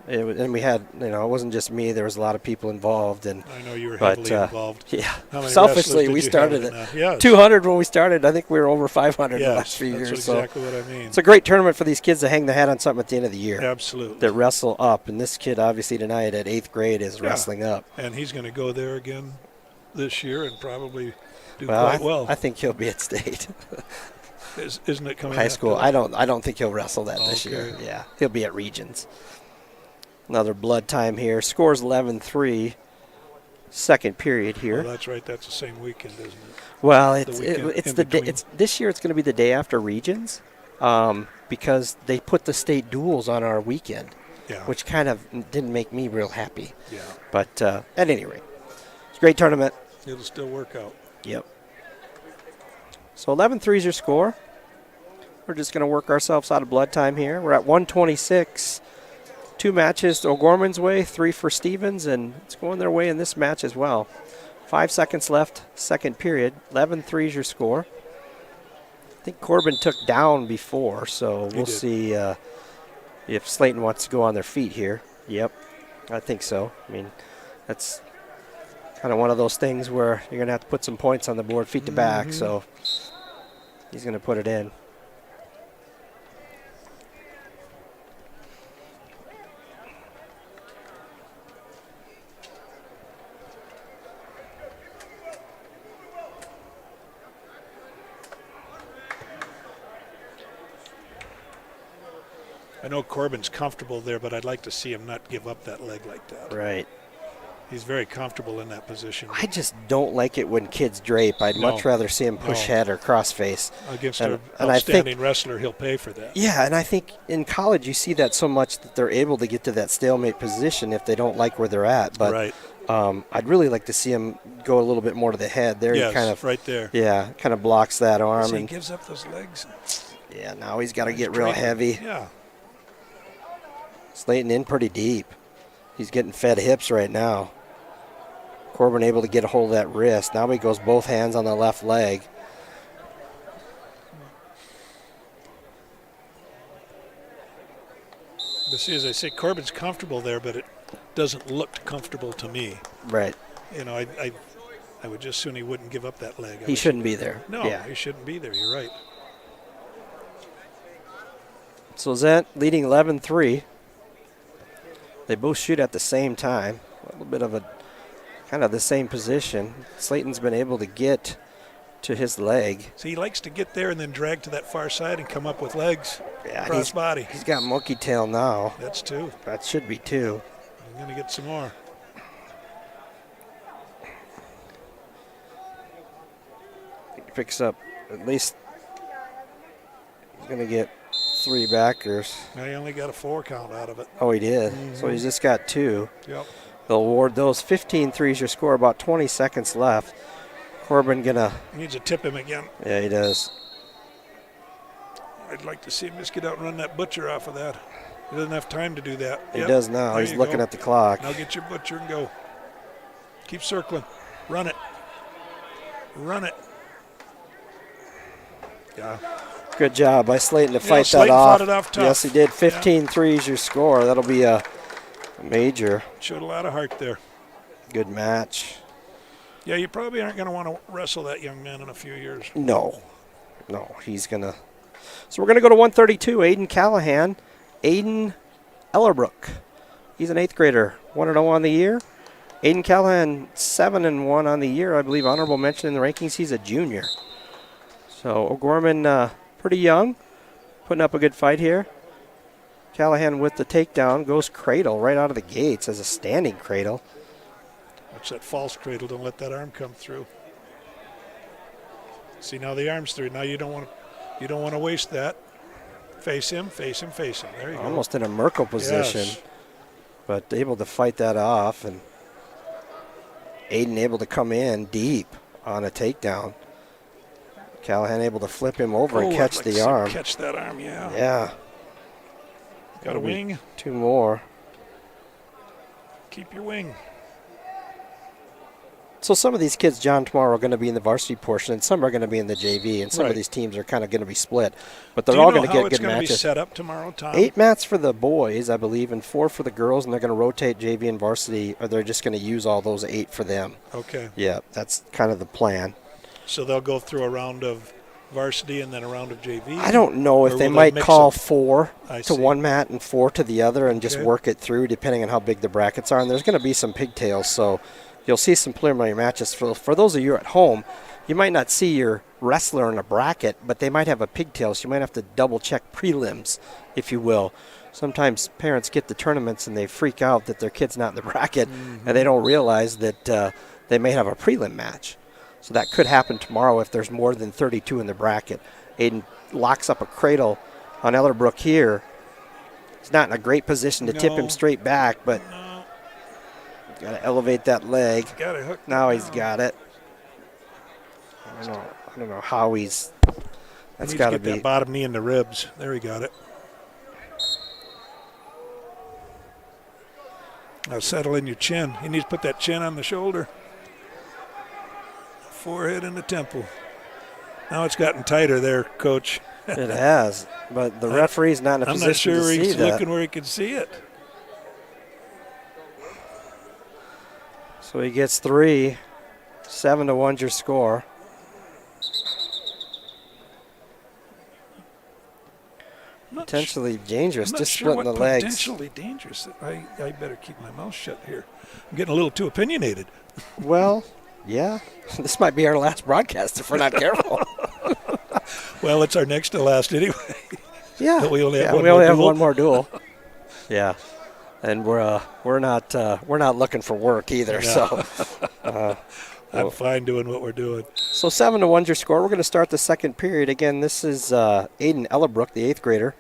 and we had, it wasn't just me. There was a lot of people involved. And I know you were heavily involved. Yeah. How many Selfishly, wrestlers we did you started have at in, 200 when we started. I think we were over 500 the last few years. That's exactly what I mean. It's a great tournament for these kids to hang their hat on something at the end of the year. Absolutely. That wrestle up. And this kid, obviously, tonight at 8th grade is wrestling up. And he's going to go there again this year and probably do quite well. I think he'll be at state. Isn't it coming high school? I I don't think he'll wrestle that this year. Yeah, he'll be at regions. Another blood time here. Scores 11-3. Second period here. Oh, that's right. That's the same weekend, isn't it? Well, it's this year. It's going to be the day after regions, because they put the state duels on our weekend, which kind of didn't make me real happy. Yeah. But at any rate, it's a great tournament. It'll still work out. Yep. So 11-3 is your score. We're just going to work ourselves out of blood time here. We're at 126. 2 matches O'Gorman's way, 3 for Stevens, and it's going their way in this match as well. 5 seconds left, second period. 11-3 is your score. I think Corbin took down before, so we'll see if Slayton wants to go on their feet here. Yep, I think so. I mean, that's kind of one of those things where you're going to have to put some points on the board, feet to back, so he's going to put it in. I know Corbin's comfortable there, but I'd like to see him not give up that leg like that. Right. He's very comfortable in that position. I just don't like it when kids drape. I'd much rather see him push head or cross face. Against an outstanding wrestler, he'll pay for that. Yeah, and I think in college you see that so much that they're able to get to that stalemate position if they don't like where they're at. But I'd really like to see him go a little bit more to the head. There, yes, he kind of right there. Yeah, kind of blocks that arm. So he and gives up those legs. Yeah, now he's got to get real heavy. Yeah. Slayton in pretty deep. He's getting fed hips right now. Corbin able to get a hold of that wrist. Now he goes both hands on the left leg. But see, as I say, Corbin's comfortable there, but it doesn't look comfortable to me. Right. You know, I would just soon he wouldn't give up that leg. He shouldn't be there. No, he shouldn't be there. You're right. So Zent leading 11-3. They both shoot at the same time. A little bit of a kind of the same position. Slayton's been able to get to his leg. See, he likes to get there and then drag to that far side and come up with legs. Yeah, cross body. He's got monkey tail now. That's 2. That should be 2. I'm going to get some more. He picks up at least, he's going to get 3 backers. Now he only got a 4 count out of it. Oh, he did. So he's just got 2. Yep. They'll award those. 15-3 is your score. About 20 seconds left. Corbin gonna. He needs to tip him again. Yeah, he does. I'd like to see him just get out and run that butcher off of that. He doesn't have time to do that. He does now. There He's looking at the clock. Now get your butcher and go. Keep circling. Run it. Run it. Yeah. Good job by Slayton to fight Slayton that off. fought it off tough. Yes, he did. 15-3 is your score. That'll be a major. Showed a lot of heart there. Good match. Yeah, you probably aren't going to want to wrestle that young man in a few years. No, he's going to. So we're going to go to 132. Aiden Callahan. Aiden Ellerbrook. He's an 8th grader. 1-0 on the year. Aiden Callahan, 7-1 on the year. I believe honorable mention in the rankings. He's a junior. So O'Gorman, pretty young, putting up a good fight here. Callahan with the takedown, goes cradle right out of the gates as a standing cradle. Watch that false cradle, don't let that arm come through. See, now the arm's through. Now you don't want to waste that. Face him, face him, face him. There you go. Almost in a Merkle position, but able to fight that off, and Aiden able to come in deep on a takedown. Callahan able to flip him over and catch the arm. Catch that arm, yeah. Yeah. Got a wing. 2 more. Keep your wing. So some of these kids, John, tomorrow are going to be in the varsity portion, and some are going to be in the JV, and some of these teams are kind of going to be split. But they're all going to get good matches. Do you know how it's going to be set up tomorrow, Tom? 8 mats for the boys, I believe, and 4 for the girls, and they're going to rotate JV and varsity, or they're just going to use all those 8 for them. Okay. Yeah, that's kind of the plan. So they'll go through a round of varsity and then a round of JV? I don't know if they might call 4 to one mat and 4 to the other and just work it through depending on how big the brackets are. And there's going to be some pigtails, so you'll see some preliminary matches. For those of you at home, you might not see your wrestler in a bracket, but they might have a pigtail, so you might have to double-check prelims, if you will. Sometimes parents get to tournaments and they freak out that their kid's not in the bracket, and they don't realize that they may have a prelim match. So that could happen tomorrow if there's more than 32 in the bracket. Aiden locks up a cradle on Ellerbrook here. He's not in a great position to tip him straight back, but got to elevate that leg. Now he's got it. I don't know how he's. That's got to be that bottom knee in the ribs. There, he got it. Now settle in your chin. You need to put that chin on the shoulder. Forehead and the temple. Now it's gotten tighter there, Coach. It has, but the referee's not in a position to see that. I'm not sure he's looking where he can see it. So he gets 3. 7-1's your score. Potentially dangerous, just splitting the legs. Potentially dangerous. I better keep my mouth shut here. I'm getting a little too opinionated. Well, yeah. This might be our last broadcast if we're not careful. Well, it's our next to last anyway. Yeah. But we only have one more duel. Yeah. And we're not looking for work either. No. So I'm fine doing what we're doing. So 7-1's your score. We're going to start the second period. Again, this is Aiden Ellerbrook, the 8th grader.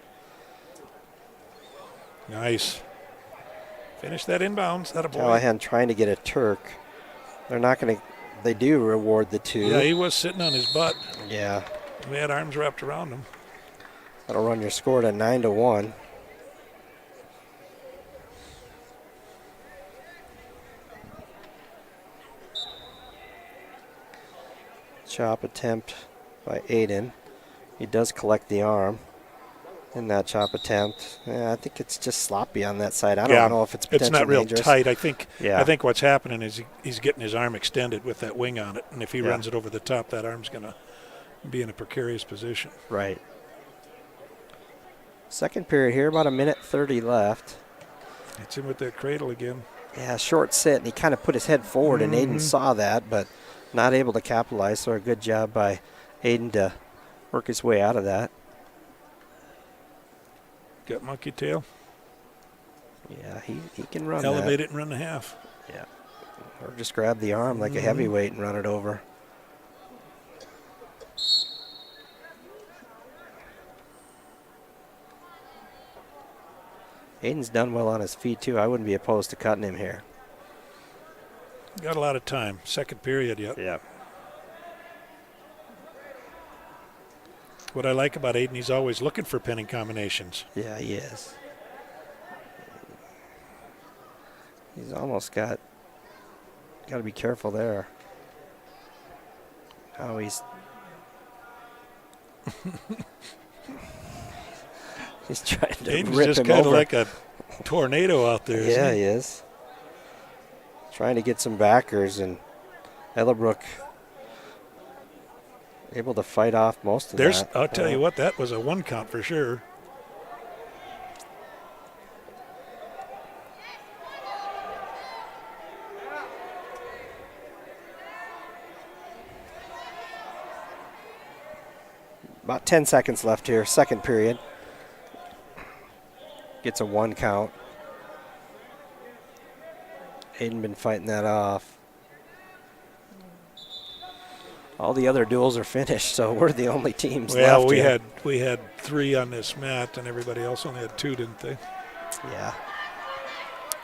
Nice. Finish that inbounds. That a boy. Callahan trying to get a Turk. They're not going to. They do reward the 2. Yeah, he was sitting on his butt. Yeah. We had arms wrapped around him. That'll run your score to 9-1. Chop attempt by Aiden. He does collect the arm in that chop attempt. Yeah, I think it's just sloppy on that side. I don't know if it's potentially not real dangerous. Tight. I think what's happening is he's getting his arm extended with that wing on it, and if he runs it over the top, that arm's going to be in a precarious position. Right. Second period here, about 1:30 left. It's in with that cradle again. Yeah, short sit, and he kind of put his head forward, and Aiden saw that, but not able to capitalize. So a good job by Aiden to work his way out of that. Got monkey tail. Yeah, he can run Elevate it and run the half. Yeah. Or just grab the arm like a heavyweight and run it over. Aiden's done well on his feet, too. I wouldn't be opposed to cutting him here. Got a lot of time. Second period yet. Yeah. What I like about Aiden, he's always looking for pinning combinations. Yeah, he is. He's almost got to be careful there. Oh, he's he's trying to Aiden's rip just him kind of over. like a tornado out there. Yeah, isn't he is. Trying to get some backers, and Ellerbrook able to fight off most of that. I'll tell you what, that was a 1 count for sure. About 10 seconds left here, second period. Gets a 1 count. Aiden been fighting that off. All the other duels are finished, so we're the only teams left. Well, here. we had 3 on this mat, and everybody else only had 2, didn't they? Yeah.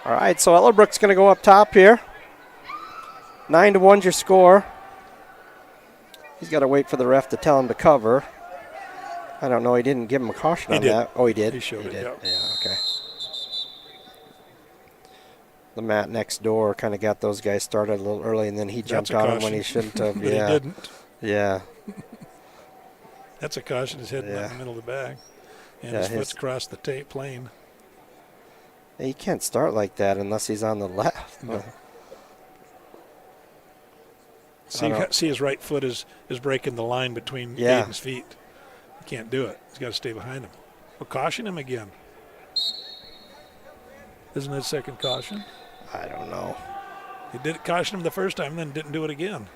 All right, so Ellerbrook's going to go up top here. 9-1's your score. He's got to wait for the ref to tell him to cover. I don't know. He didn't give him a caution on that. Oh, he did? He showed it, did. yeah. Yeah, okay. the mat next door kind of got those guys started a little early, and then he jumped on him when he shouldn't have. But yeah. he didn't. Yeah. That's a caution. His head in the middle of the bag. And Yeah, his foot's crossed the plane. He can't start like that unless he's on the left. No. See, his right foot is breaking the line between Aiden's feet. He can't do it. He's got to stay behind him. We'll caution him again. Isn't that second caution? I don't know. He did caution him the first time, then didn't do it again.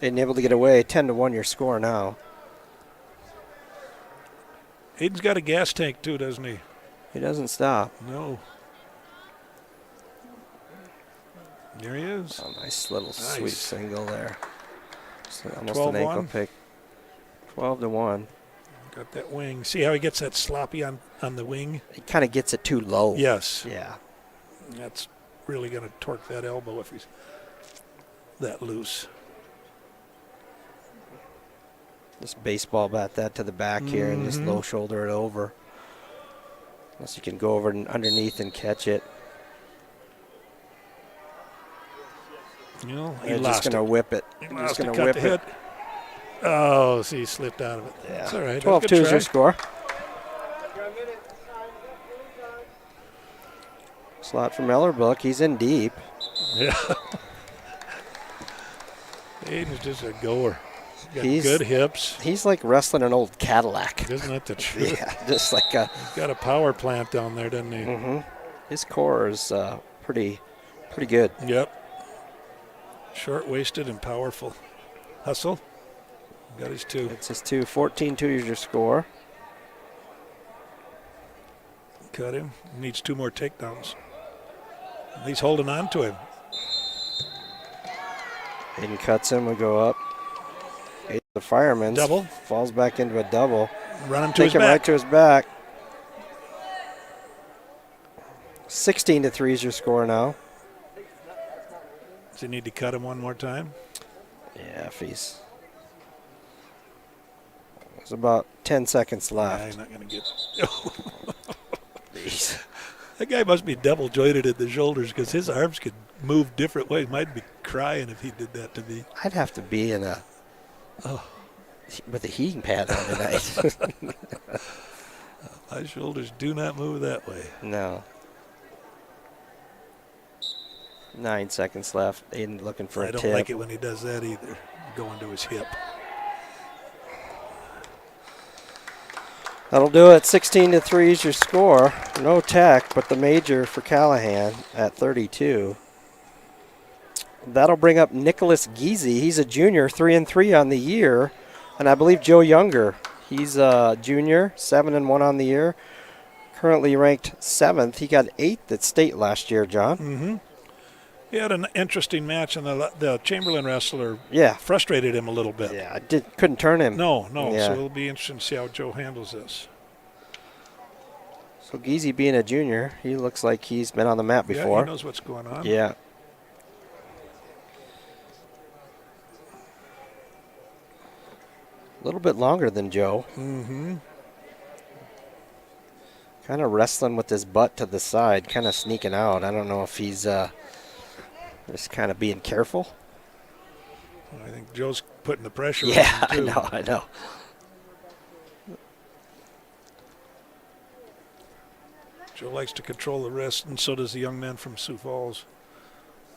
Aiden able to get away. 10-1 your score now. Aiden's got a gas tank too, doesn't he? He doesn't stop. No. There he is. Oh, nice little sweet single there. So almost 12-1. an ankle pick. 12-1. Got that wing. See how he gets that sloppy on the wing? He kind of gets it too low. Yes. Yeah. That's really going to torque that elbow if he's that loose. Just baseball bat that to the back here and just low shoulder it over. Unless you can go over and underneath and catch it. You know, They're just going to whip it. He Just lost it, going cut to the whip hit. it. Oh, see, he slipped out of it. Yeah. That's all right. 12-2 is your score. Slot from Ellerbrook. He's in deep. Yeah. Aiden's just a goer. He's got good hips. He's like wrestling an old Cadillac. Isn't that the truth? Yeah, just like a. He's got a power plant down there, doesn't he? Mm-hmm. His core is pretty good. Yep. Short-waisted and powerful. Hustle. Got his two. It's his two. 14-2 is your score. Cut him. Needs two more takedowns. He's holding on to him. Aiden cuts him. We go up. Aiden, the fireman. Double. Falls back into a double. Run him to his Take him back. right to his back. 16-3 is your score now. Does he need to cut him one more time? Yeah, if he's. There's about 10 seconds left. He's not going to get. That guy must be double jointed in the shoulders because his arms could move different ways. Might be crying if he did that to me. I'd have to be in with a heating pad on tonight. My shoulders do not move that way. No. 9 seconds left. Aiden looking for a tip. I don't like it when he does that either, going to his hip. That'll do it. 16-3 is your score. No tech, but the major for Callahan at 32. That'll bring up Nicholas Giese. He's a junior, 3-3 on the year. And I believe Joe Younger, he's a junior, 7-1 on the year. Currently ranked 7th. He got 8th at state last year, John. Mm-hmm. He had an interesting match, and the Chamberlain wrestler frustrated him a little bit. Yeah, couldn't turn him. No. Yeah. So it'll be interesting to see how Joe handles this. So Giese being a junior, he looks like he's been on the mat before. Yeah, he knows what's going on. Yeah. A little bit longer than Joe. Mm-hmm. Kind of wrestling with his butt to the side, kind of sneaking out. I don't know if he's just kind of being careful. I think Joe's putting the pressure on Yeah, him, too. I know. Joe likes to control the wrist, and so does the young man from Sioux Falls.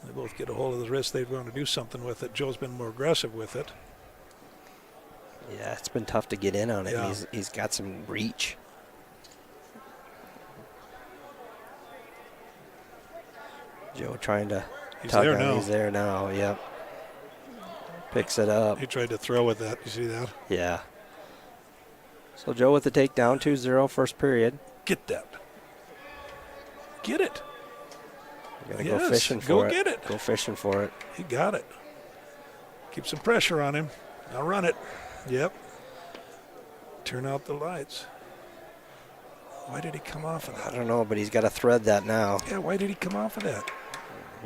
They both get a hold of the wrist. They want to do something with it. Joe's been more aggressive with it. Yeah, it's been tough to get in on it. Yeah. He's got some reach. Joe trying to tug there on. now. He's there now, yep. Picks it up. He tried to throw with that. You see that? Yeah. So Joe with the takedown, 2-0 first period. Get that. Get it. You gotta go fishing for it. Go get it. Go fishing for it. He got it. Keep some pressure on him. Now run it. Yep. Turn out the lights. Why did he come off of that? I don't know, but he's got to thread that now. Yeah, why did he come off of that?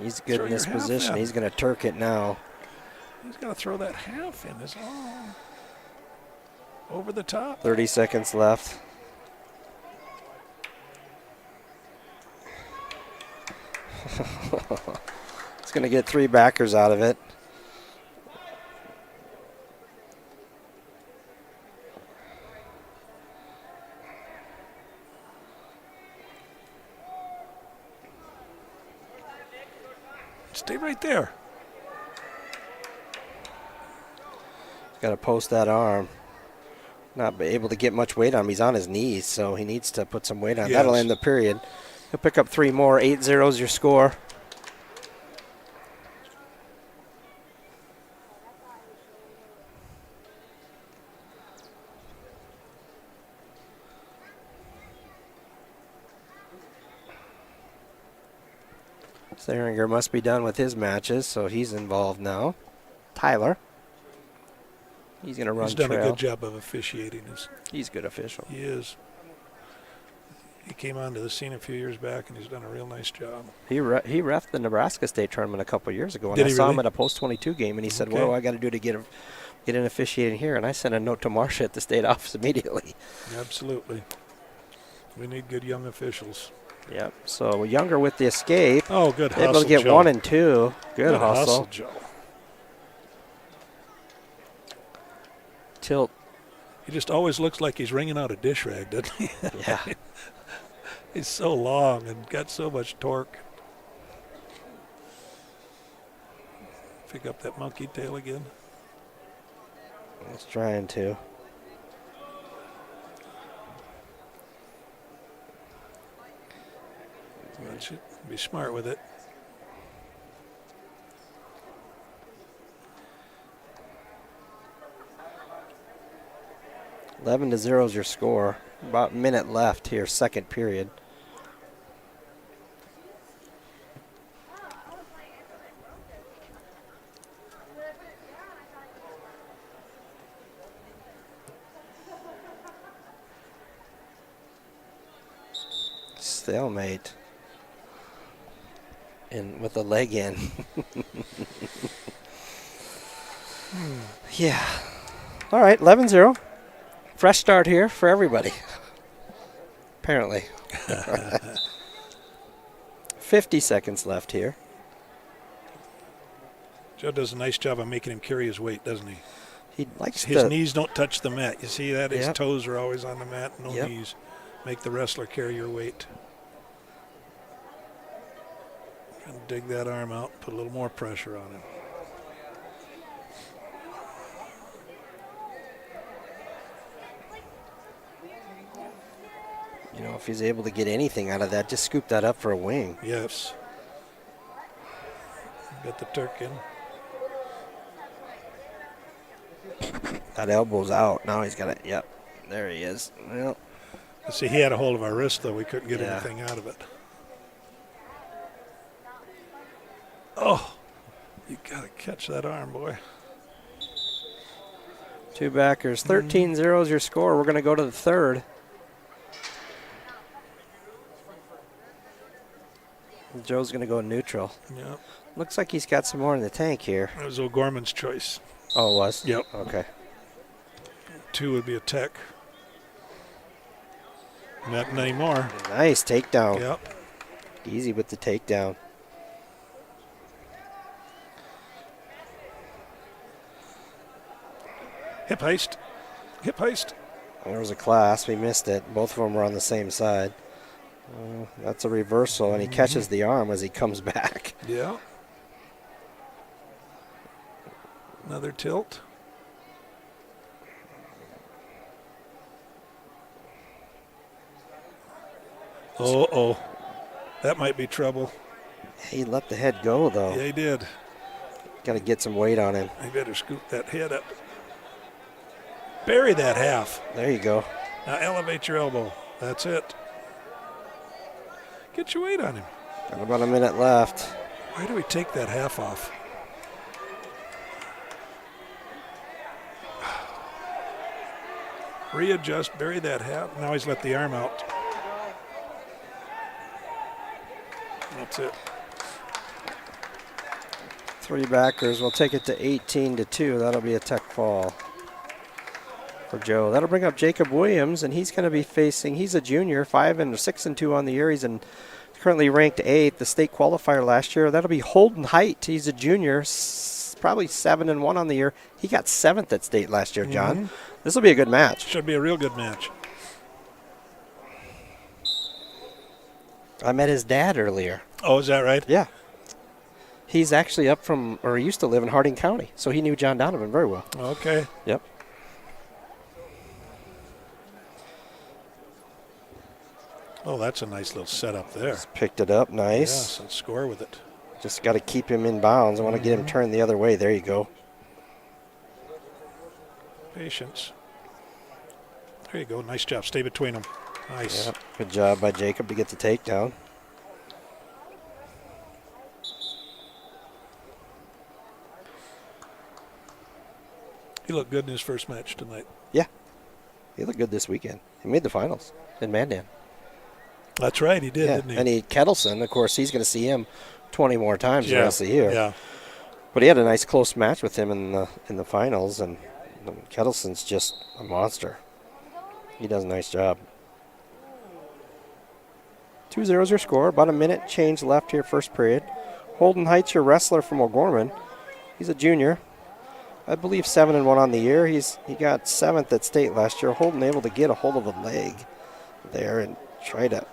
He's good Throw in this your half position. in. He's going to Turk it now. He's got to throw that half in. Is all over the top. 30 seconds left. It's going to get 3 backers out of it. Stay right there. Got to post that arm. Not be able to get much weight on him. He's on his knees, so he needs to put some weight on. Yes. That'll end the period. He'll pick up 3 more. 8-0 is your score. Saringer must be done with his matches, so he's involved now. Tyler. He's going to run He's done trail. a good job of officiating. He's a good official. He is. He came onto the scene a few years back, and he's done a real nice job. He reffed the Nebraska State tournament a couple years ago, and Did I he saw really? him at a post-22 game, and he said, Okay. what do I got to do to get in officiating here? And I sent a note to Marcia at the state office immediately. Absolutely. We need good young officials. Yep. So Younger with the escape. Oh, good Able hustle, to get Joe. 1 and 2. Good hustle. hustle, Joe. Tilt. He just always looks like he's wringing out a dish rag, doesn't he? Yeah. He's so long and got so much torque. Pick up that monkey tail again. He's trying to. Be smart with it. – 11-0 is your score. About a minute left here, second period. Stalemate. And with the leg in. Yeah. All right, 11-0. Fresh start here for everybody. Apparently. 50 seconds left here. Joe does a nice job of making him carry his weight, doesn't he? He likes his knees don't touch the mat. You see that? His Yep. toes are always on the mat, no Yep. knees. Make the wrestler carry your weight. And dig that arm out, put a little more pressure on him. You know, if he's able to get anything out of that, just scoop that up for a wing. Yes. Get the Turk in. That elbow's out. Now he's got it. Yep. There he is. Well, See, he had a hold of our wrist, though. We couldn't get Yeah. anything out of it. Oh, you got to catch that arm, boy. 2 backers. 13-0 is your score. We're going to go to the third. Joe's going to go neutral. Yep. Looks like he's got some more in the tank here. That was O'Gorman's choice. Oh, it was? Yep. Okay. 2 would be a tech. Not anymore. Nice takedown. Yep. Easy with the takedown. Hip heist. Hip heist. There was a clasp. He missed it. Both of them were on the same side. That's a reversal, and he catches the arm as he comes back. Yeah. Another tilt. Oh. That might be trouble. He let the head go, though. Yeah, he did. Got to get some weight on him. I better scoop that head up. Bury that half. There you go. Now elevate your elbow. That's it. Get your weight on him. Got about a minute left. Why do we take that half off? Readjust, bury that half. Now he's let the arm out. That's it. 3 backers. We'll take it to 18-2. That'll be a tech fall for Joe. That'll bring up Jacob Williams, and he's going to be facing. He's a junior, 5-6-2 on the year. He's in currently ranked 8th. The state qualifier last year, that'll be Holden Height. He's a junior, probably 7-1 on the year. He got 7th at state last year, John. Mm-hmm. This will be a good match. Should be a real good match. I met his dad earlier. Oh, is that right? Yeah. He's actually up from, or he used to live in Harding County, so he knew John Donovan very well. Okay. Yep. Oh, that's a nice little setup there. Just picked it up, nice. Yes, let's score with it. Just got to keep him in bounds. I want to get him turned the other way. There you go. Patience. There you go. Nice job. Stay between them. Nice. Yep. Good job by Jacob to get the takedown. He looked good in his first match tonight. Yeah. He looked good this weekend. He made the finals in Mandan. That's right. He did, didn't he? And Kettleson, of course, he's going to see him 20 more times the rest of the year. Yeah. But he had a nice close match with him in the finals, and Kettleson's just a monster. He does a nice job. 2-0 is your score. About a minute change left here, first period. Holden Heights, your wrestler from O'Gorman. He's a junior. I believe 7-1 on the year. He got 7th at state last year. Holden able to get a hold of a leg there and try to.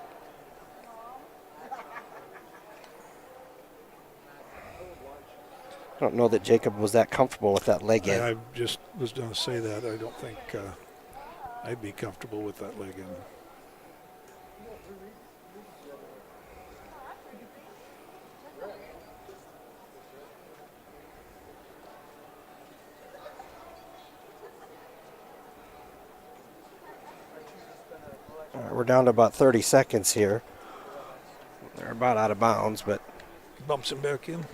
I don't know that Jacob was that comfortable with that leg in. I just was going to say that. I don't think I'd be comfortable with that leg in. All right, we're down to about 30 seconds here. They're about out of bounds, but bumps him back in.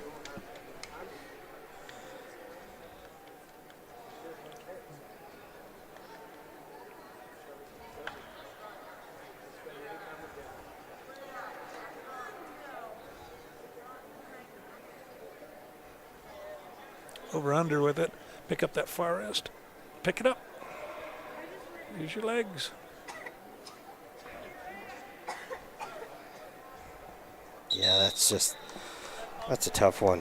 Over under with it. Pick up that far wrist. Pick it up. Use your legs. yeah, that's a tough one.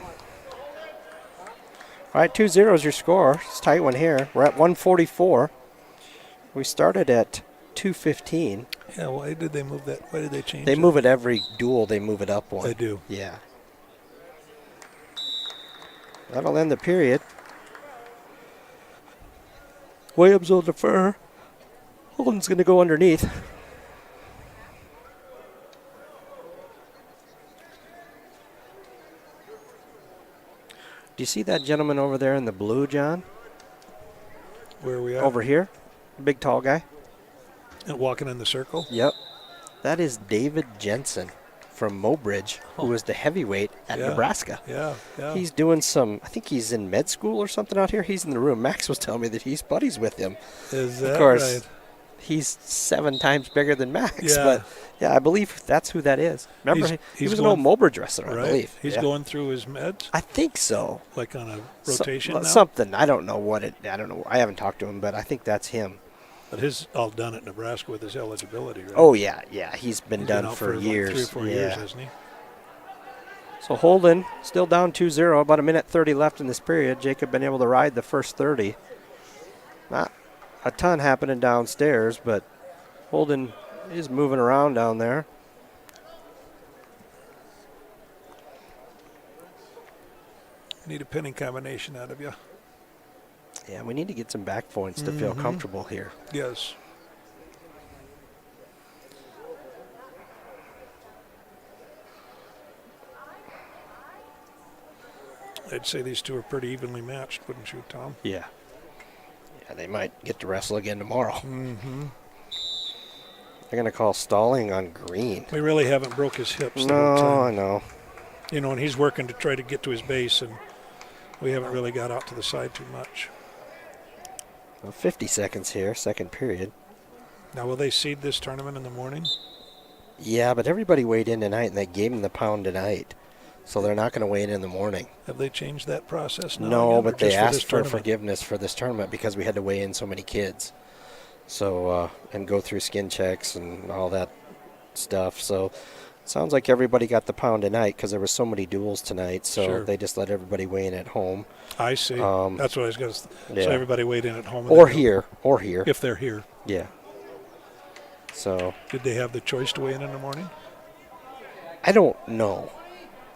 All right, 2-0 is your score. It's a tight one here. We're at 144. We started at 215. Yeah, why did they move that? Why did they change They it? move it every duel. They move it up one. They do. Yeah. That'll end the period. Williams will defer. Holden's going to go underneath. Do you see that gentleman over there in the blue, John? Where are we at? Over here. Big, tall guy. And walking in the circle? Yep. That is David Jensen from Mobridge, who was the heavyweight at Nebraska. Yeah. He's doing some, I think he's in med school or something out here. He's in the room. Max was telling me that he's buddies with him. Is that of course, right? He's 7 times bigger than Max. Yeah. But, yeah, I believe that's who that is. Remember, he was an old Mobridge wrestler, right. I believe. He's going through his meds? I think so. Like on a rotation now? Something. I don't know what it, I don't know. I haven't talked to him, but I think that's him. But his all done at Nebraska with his eligibility, right? Oh, yeah. He's been He's done out for like years. 3 or 4 years, hasn't he? So Holden still down 2-0, about a minute 30 left in this period. Jacob been able to ride the first 30. Not a ton happening downstairs, but Holden is moving around down there. Need a pinning combination out of you. Yeah, we need to get some back points to feel comfortable here. Yes. I'd say these two are pretty evenly matched, wouldn't you, Tom? Yeah. Yeah, they might get to wrestle again tomorrow. Mm-hmm. They're going to call stalling on green. We really haven't broke his hips. No, I know. You know, and he's working to try to get to his base, and we haven't really got out to the side too much. Well, 50 seconds here, second period. Now, will they seed this tournament in the morning? Yeah, but everybody weighed in tonight, and they gave him the pound tonight. So they're not going to weigh in the morning. Have they changed that process now? No, again, but they asked for tournament? forgiveness for this tournament because we had to weigh in so many kids. So, and go through skin checks and all that stuff. So Sounds like everybody got the pound tonight because there were so many duels tonight, so Sure. they just let everybody weigh in at home. I see. That's what I was going to yeah. So everybody weighed in at home. and Or then- here. If they're here. Yeah. So. Did they have the choice to weigh in the morning? I don't know.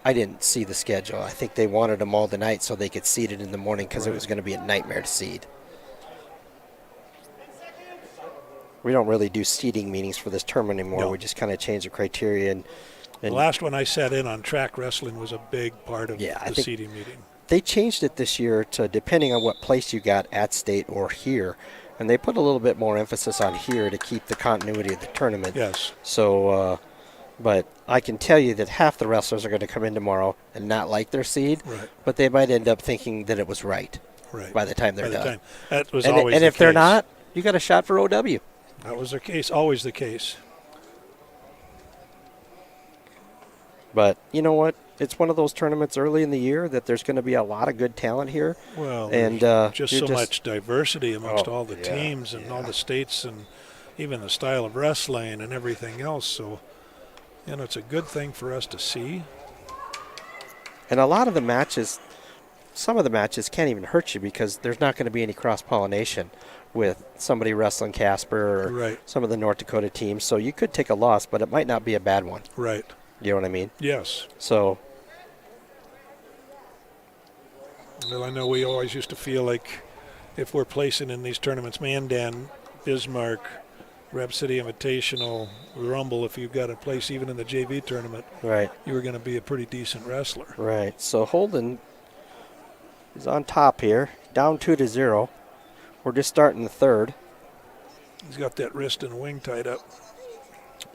I didn't see the schedule. I think they wanted them all tonight so they could seed it in the morning because it was going to be a nightmare to seed. We don't really do seeding meetings for this tournament anymore. No. We just kind of change the criteria. And The last one I sat in on, track wrestling, was a big part of I the think seating meeting. They changed it this year to depending on what place you got at state or here. And they put a little bit more emphasis on here to keep the continuity of the tournament. Yes. So, but I can tell you that half the wrestlers are going to come in tomorrow and not like their seed. Right. But they might end up thinking that it was right. Right. By the time they're By the done. time. That was and always and the if they're case. not, you got a shot for OW. That was the case, always the case. But you know what? It's one of those tournaments early in the year that there's going to be a lot of good talent here. Well, and just you're so much diversity amongst all the yeah, teams and all the states and even the style of wrestling and everything else. So, it's a good thing for us to see. And a lot of the matches, some of the matches can't even hurt you because there's not going to be any cross-pollination with somebody wrestling Casper or some of the North Dakota teams. So you could take a loss, but it might not be a bad one. Right. You know what I mean? Yes. So. Well, I know we always used to feel like if we're placing in these tournaments, Mandan, Bismarck, Rep City Invitational, Rumble, if you've got a place even in the JV tournament, right, you were going to be a pretty decent wrestler. Right. So Holden is on top here, down 2-0. We're just starting the third. He's got that wrist and wing tied up.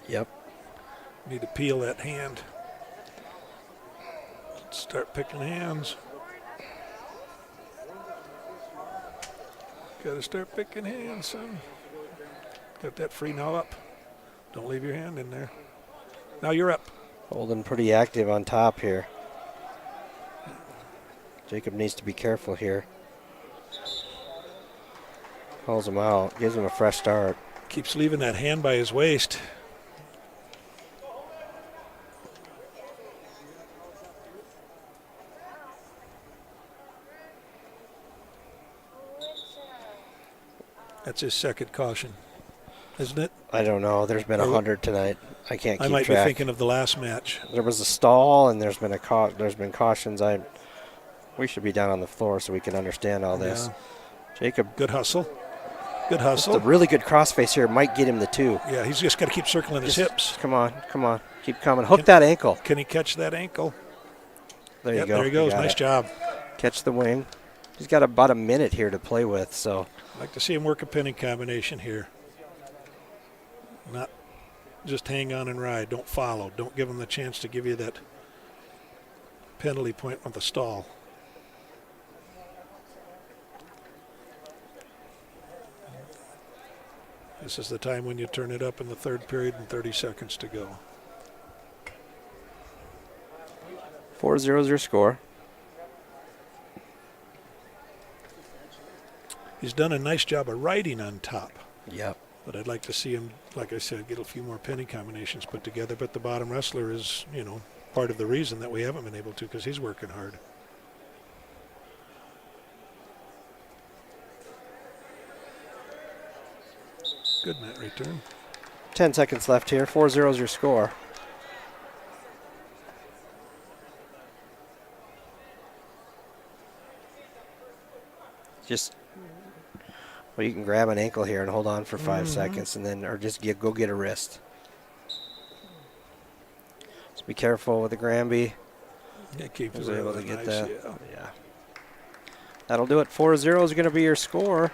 Yep. Need to peel that hand. Start picking hands. Got to start picking hands, son. Got that free now up. Don't leave your hand in there. Now you're up. Holden pretty active on top here. Jacob needs to be careful here. Calls him out, gives him a fresh start. Keeps leaving that hand by his waist. That's his second caution, isn't it? I don't know. There's been 100 tonight. I can't keep I might track. be thinking of the last match. There was a stall, and there's been there's been cautions. We should be down on the floor so we can understand all this. Yeah. Jacob. Good hustle. Good hustle. Just a really good crossface here might get him the 2. Yeah, he's just got to keep circling his hips. Come on. Keep coming. Hook that ankle. Can he catch that ankle? There you go. There he goes. Nice job. Catch the wing. He's got about a minute here to play with, so. I'd like to see him work a pinning combination here. Not just hang on and ride. Don't follow. Don't give him the chance to give you that penalty point on the stall. This is the time when you turn it up in the third period and 30 seconds to go. 4-0 is your score. He's done a nice job of riding on top. Yep. But I'd like to see him, like I said, get a few more penny combinations put together. But the bottom wrestler is, part of the reason that we haven't been able to because he's working hard. Good mat return. 10 seconds left here. 4-0 is your score. Well, you can grab an ankle here and hold on for 5 seconds, and then, or just go get a wrist. Just be careful with the Granby. Yeah, keep was able to get nice, that. Yeah. That'll do it. 4-0 is going to be your score.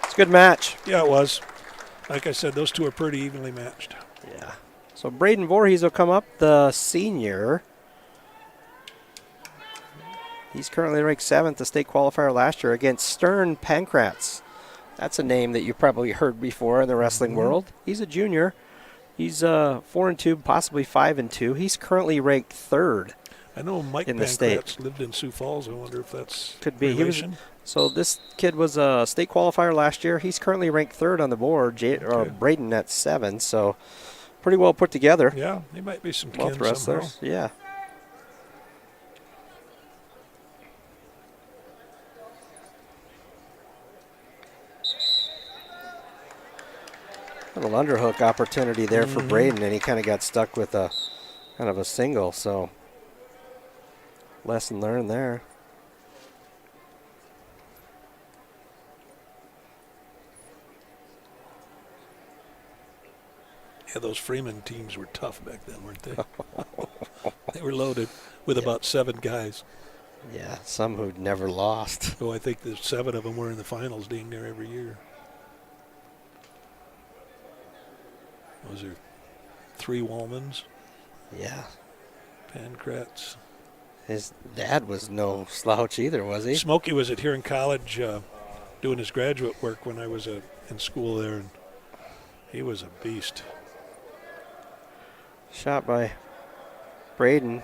It's a good match. Yeah, it was. Like I said, those two are pretty evenly matched. Yeah. So Braden Voorhees will come up, the senior. He's currently ranked 7th, the state qualifier last year, against Stern Pankratz. That's a name that you've probably heard before in the wrestling world. He's a junior. He's 4-2, possibly 5-2. He's currently ranked 3rd. I know Mike in the state. Pankratz lived in Sioux Falls. I wonder if that's could be. relation. So this kid was a state qualifier last year. He's currently ranked 3rd on the board. Braden at 7. So pretty well put together. Yeah, they might be some Both kin wrestlers. somehow. Yeah. Little underhook opportunity there for Braden, and he kind of got stuck with a kind of a single, so lesson learned there. Yeah, those Freeman teams were tough back then, weren't they? They were loaded with about 7 guys. Yeah, some who'd never lost. Oh, I think the 7 of them were in the finals dang near every year. Was there 3 Wallmans? Yeah. Pancratz. His dad was no slouch either, was he? Smokey was at here in college doing his graduate work when I was in school there, and he was a beast. Shot by Braden.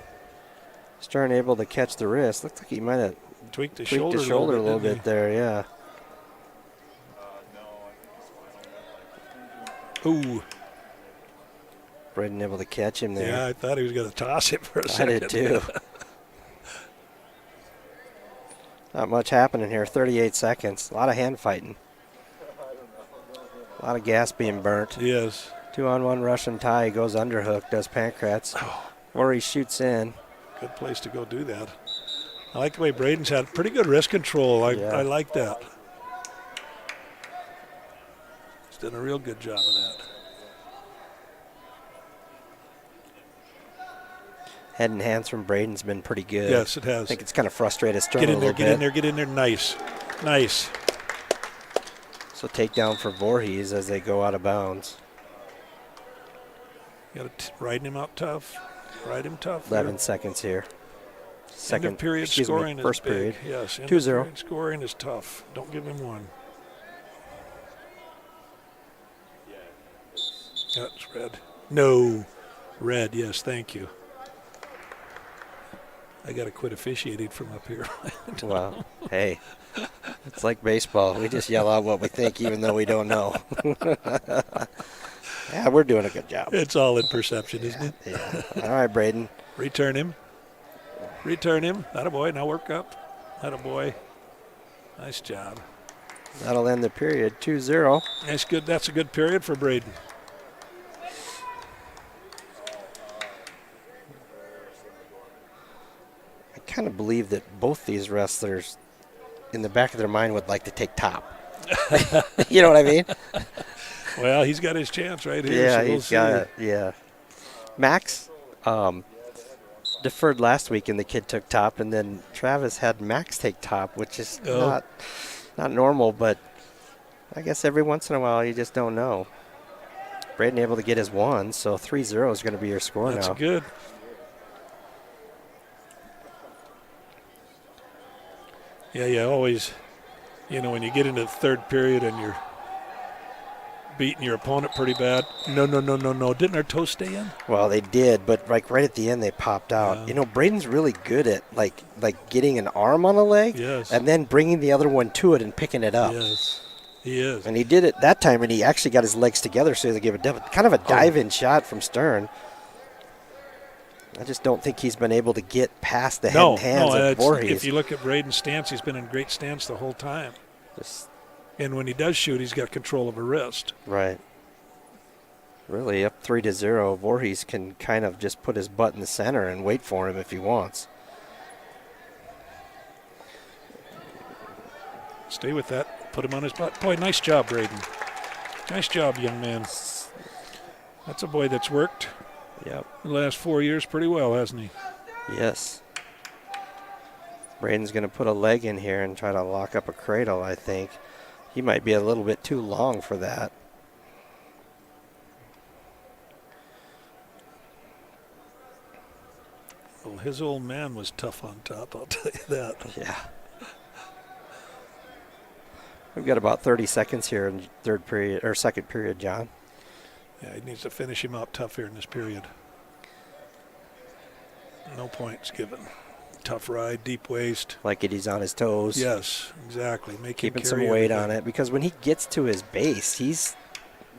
Stern able to catch the wrist. Looks like he might have tweaked the shoulder a little bit there, yeah. Ooh. Braden able to catch him there. Yeah, I thought he was going to toss it for a second. I did too. Not much happening here. 38 seconds. A lot of hand fighting. A lot of gas being burnt. Yes. 2-on-1 Russian tie. Goes underhook. Does Pancratz. Or he shoots in. Good place to go do that. I like the way Braden's had pretty good wrist control. I like that. He's done a real good job of that. Head and hands from Braden's been pretty good. Yes, it has. I think it's kind of frustrated Stern Get a in little there, bit. get in there, get in there. Nice. Nice. So takedown for Voorhees as they go out of bounds. Got to ride him out tough. Ride him tough. 11 seconds here. End of period scoring first is big. period. Yes, end 2-0. of period scoring is tough. Don't give him one. That's red. No. Red, yes, thank you. I got to quit officiating from up here. Well, hey, it's like baseball. We just yell out what we think even though we don't know. Yeah, we're doing a good job. It's all in perception, isn't it? Yeah. All right, Braden. Return him. Return him. Attaboy, now work up. Attaboy. Nice job. That'll end the period, 2-0. That's good. That's a good period for Braden. I kind of believe that both these wrestlers, in the back of their mind, would like to take top. You know what I mean? Well, he's got his chance right here. Yeah, so we'll he's got it. Yeah. Max deferred last week, and the kid took top, and then Travis had Max take top, which is not normal, but I guess every once in a while you just don't know. Braden able to get his 1, so 3-0 is going to be your score now. That's good. Yeah, always, when you get into the third period and you're beating your opponent pretty bad. No. Didn't our toes stay in? Well, they did, but like right at the end they popped out. Yeah. Braden's really good at like getting an arm on a leg and then bringing the other one to it and picking it up. Yes, he is. And he did it that time, and he actually got his legs together so they gave kind of a dive-in shot from Stern. I just don't think he's been able to get past the head and hands of Voorhees. If you look at Braden's stance, he's been in great stance the whole time. And when he does shoot, he's got control of a wrist. Right. Really, up 3-0, Voorhees can kind of just put his butt in the center and wait for him if he wants. Stay with that. Put him on his butt. Boy, nice job, Braden. Nice job, young man. That's a boy that's worked. Yep. The last 4 years pretty well, hasn't he? Yes. Braden's going to put a leg in here and try to lock up a cradle, I think. He might be a little bit too long for that. Well, his old man was tough on top, I'll tell you that. Yeah. We've got about 30 seconds here in second period, John. Yeah, he needs to finish him out tough here in this period. No points given. Tough ride, deep waist. Like he's on his toes. Yes, exactly. Keeping some weight on it, because when he gets to his base, he's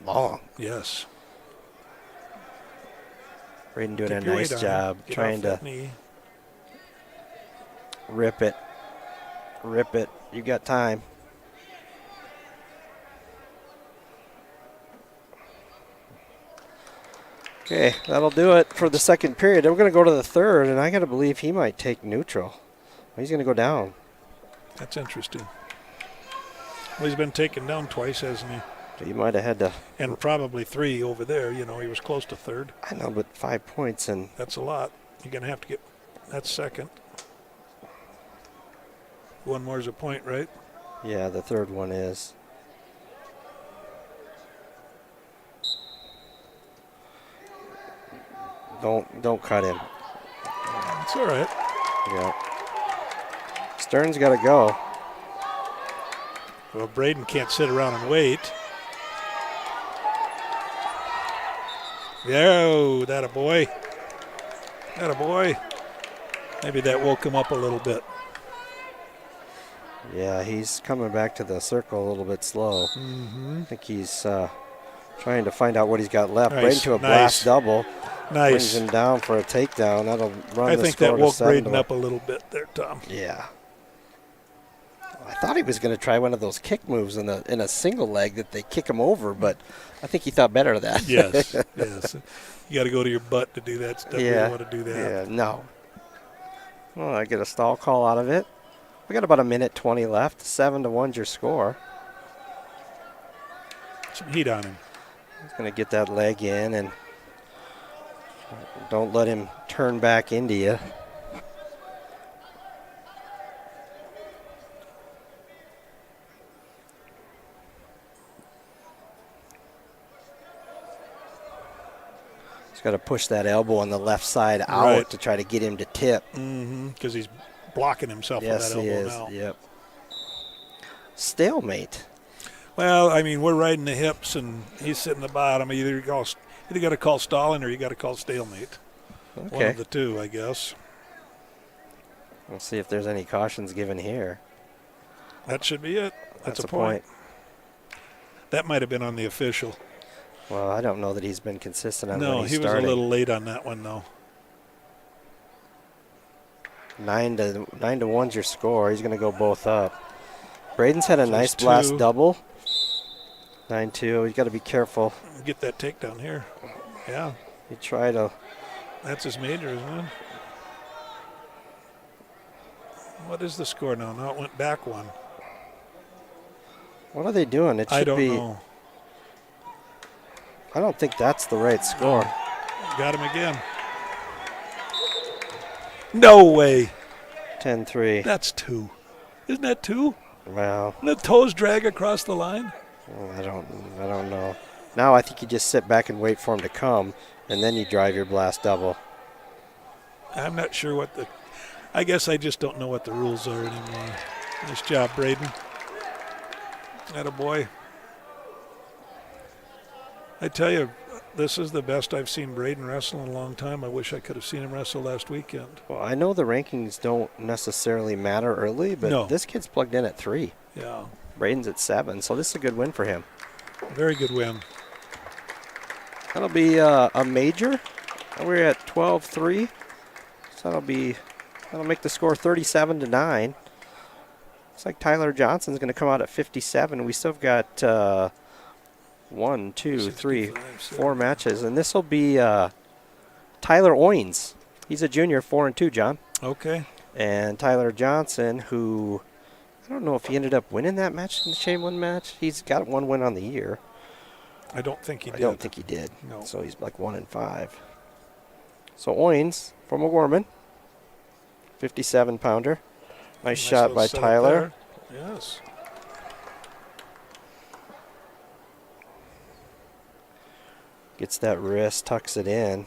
long. Yes. Braden doing a Keep your nice weight on job him. Get trying off to that knee. rip it. Rip it. You got time. Okay, that'll do it for the second period. We're going to go to the third, and I got to believe he might take neutral. He's going to go down. That's interesting. Well, he's been taken down twice, hasn't he? So he might have had to. And probably 3 over there. You know, he was close to third. I know, but 5 points and. That's a lot. You're going to have to get. That's second. One more is a point, right? Yeah, the third one is. Don't cut him. It's all right. Yeah. Stern's got to go. Well, Braden can't sit around and wait. Oh, that a boy. That a boy. Maybe that woke him up a little bit. Yeah, he's coming back to the circle a little bit slow. Mm-hmm. I think he's trying to find out what he's got left. Nice, Braden to a nice. blast double. Nice. Brings him down for a takedown. That'll run I the think score that to woke 7 Braden to up a little bit there, Tom. Yeah. I thought he was going to try one of those kick moves in a single leg that they kick him over, but I think he thought better of that. Yes, yes. You got to go to your butt to do that stuff. You don't want to do that. Yeah, no. Well, I get a stall call out of it. We got about 1:20 left. 7-1's your score. Some heat on him. He's going to get that leg in, and don't let him turn back into you. He's got to push that elbow on the left side out Right. to try to get him to tip. Because he's blocking himself with Yes, that he elbow is. now. Yep. Stalemate. Well, I mean, we're riding the hips, and he's sitting the bottom. You either got to call stalling or you got to call stalemate. One Okay. of the two, I guess. We'll see if there's any cautions given here. That should be it. That's a point. That might have been on the official. Well, I don't know that he's been consistent on when No, he's he was starting. a little late on that one, though. 9-1's your score. He's going to go both up. Braden's had a So nice it's blast 2. double. 9-2. He's got to be careful. Get that takedown here. Yeah. He tried to. That's his major, isn't it? What is the score now? Now it went back 1. What are they doing? It should I don't be. know. I don't think that's the right score. Got him again. No way. 10-3. That's 2. Isn't that 2? Well, The toes drag across the line. I don't know. Now I think you just sit back and wait for him to come, and then you drive your blast double. I'm not sure what the. I guess I just don't know what the rules are anymore. Nice job, Braden. Atta boy. I tell you, this is the best I've seen Braden wrestle in a long time. I wish I could have seen him wrestle last weekend. Well, I know the rankings don't necessarily matter early, but No. this kid's plugged in at 3. Yeah, Braden's at 7, so this is a good win for him. very good win. That'll be a major. We're at 12-3, so that'll make the score 37-9. Looks like Tyler Johnson's going to come out at 57. We still got 1, 2, 3, 4 matches, and this will be Tyler Owens. He's a junior, 4-2, John. Okay. And Tyler Johnson, who I don't know if he ended up winning that match in the Chamberlain match. He's got 1 win on the year. I don't think he did. I don't think he did. No. So he's like 1-5. So Owens from O'Gorman, 57-pounder. Nice shot little by setup Tyler. there. Yes. Gets that wrist, tucks it in.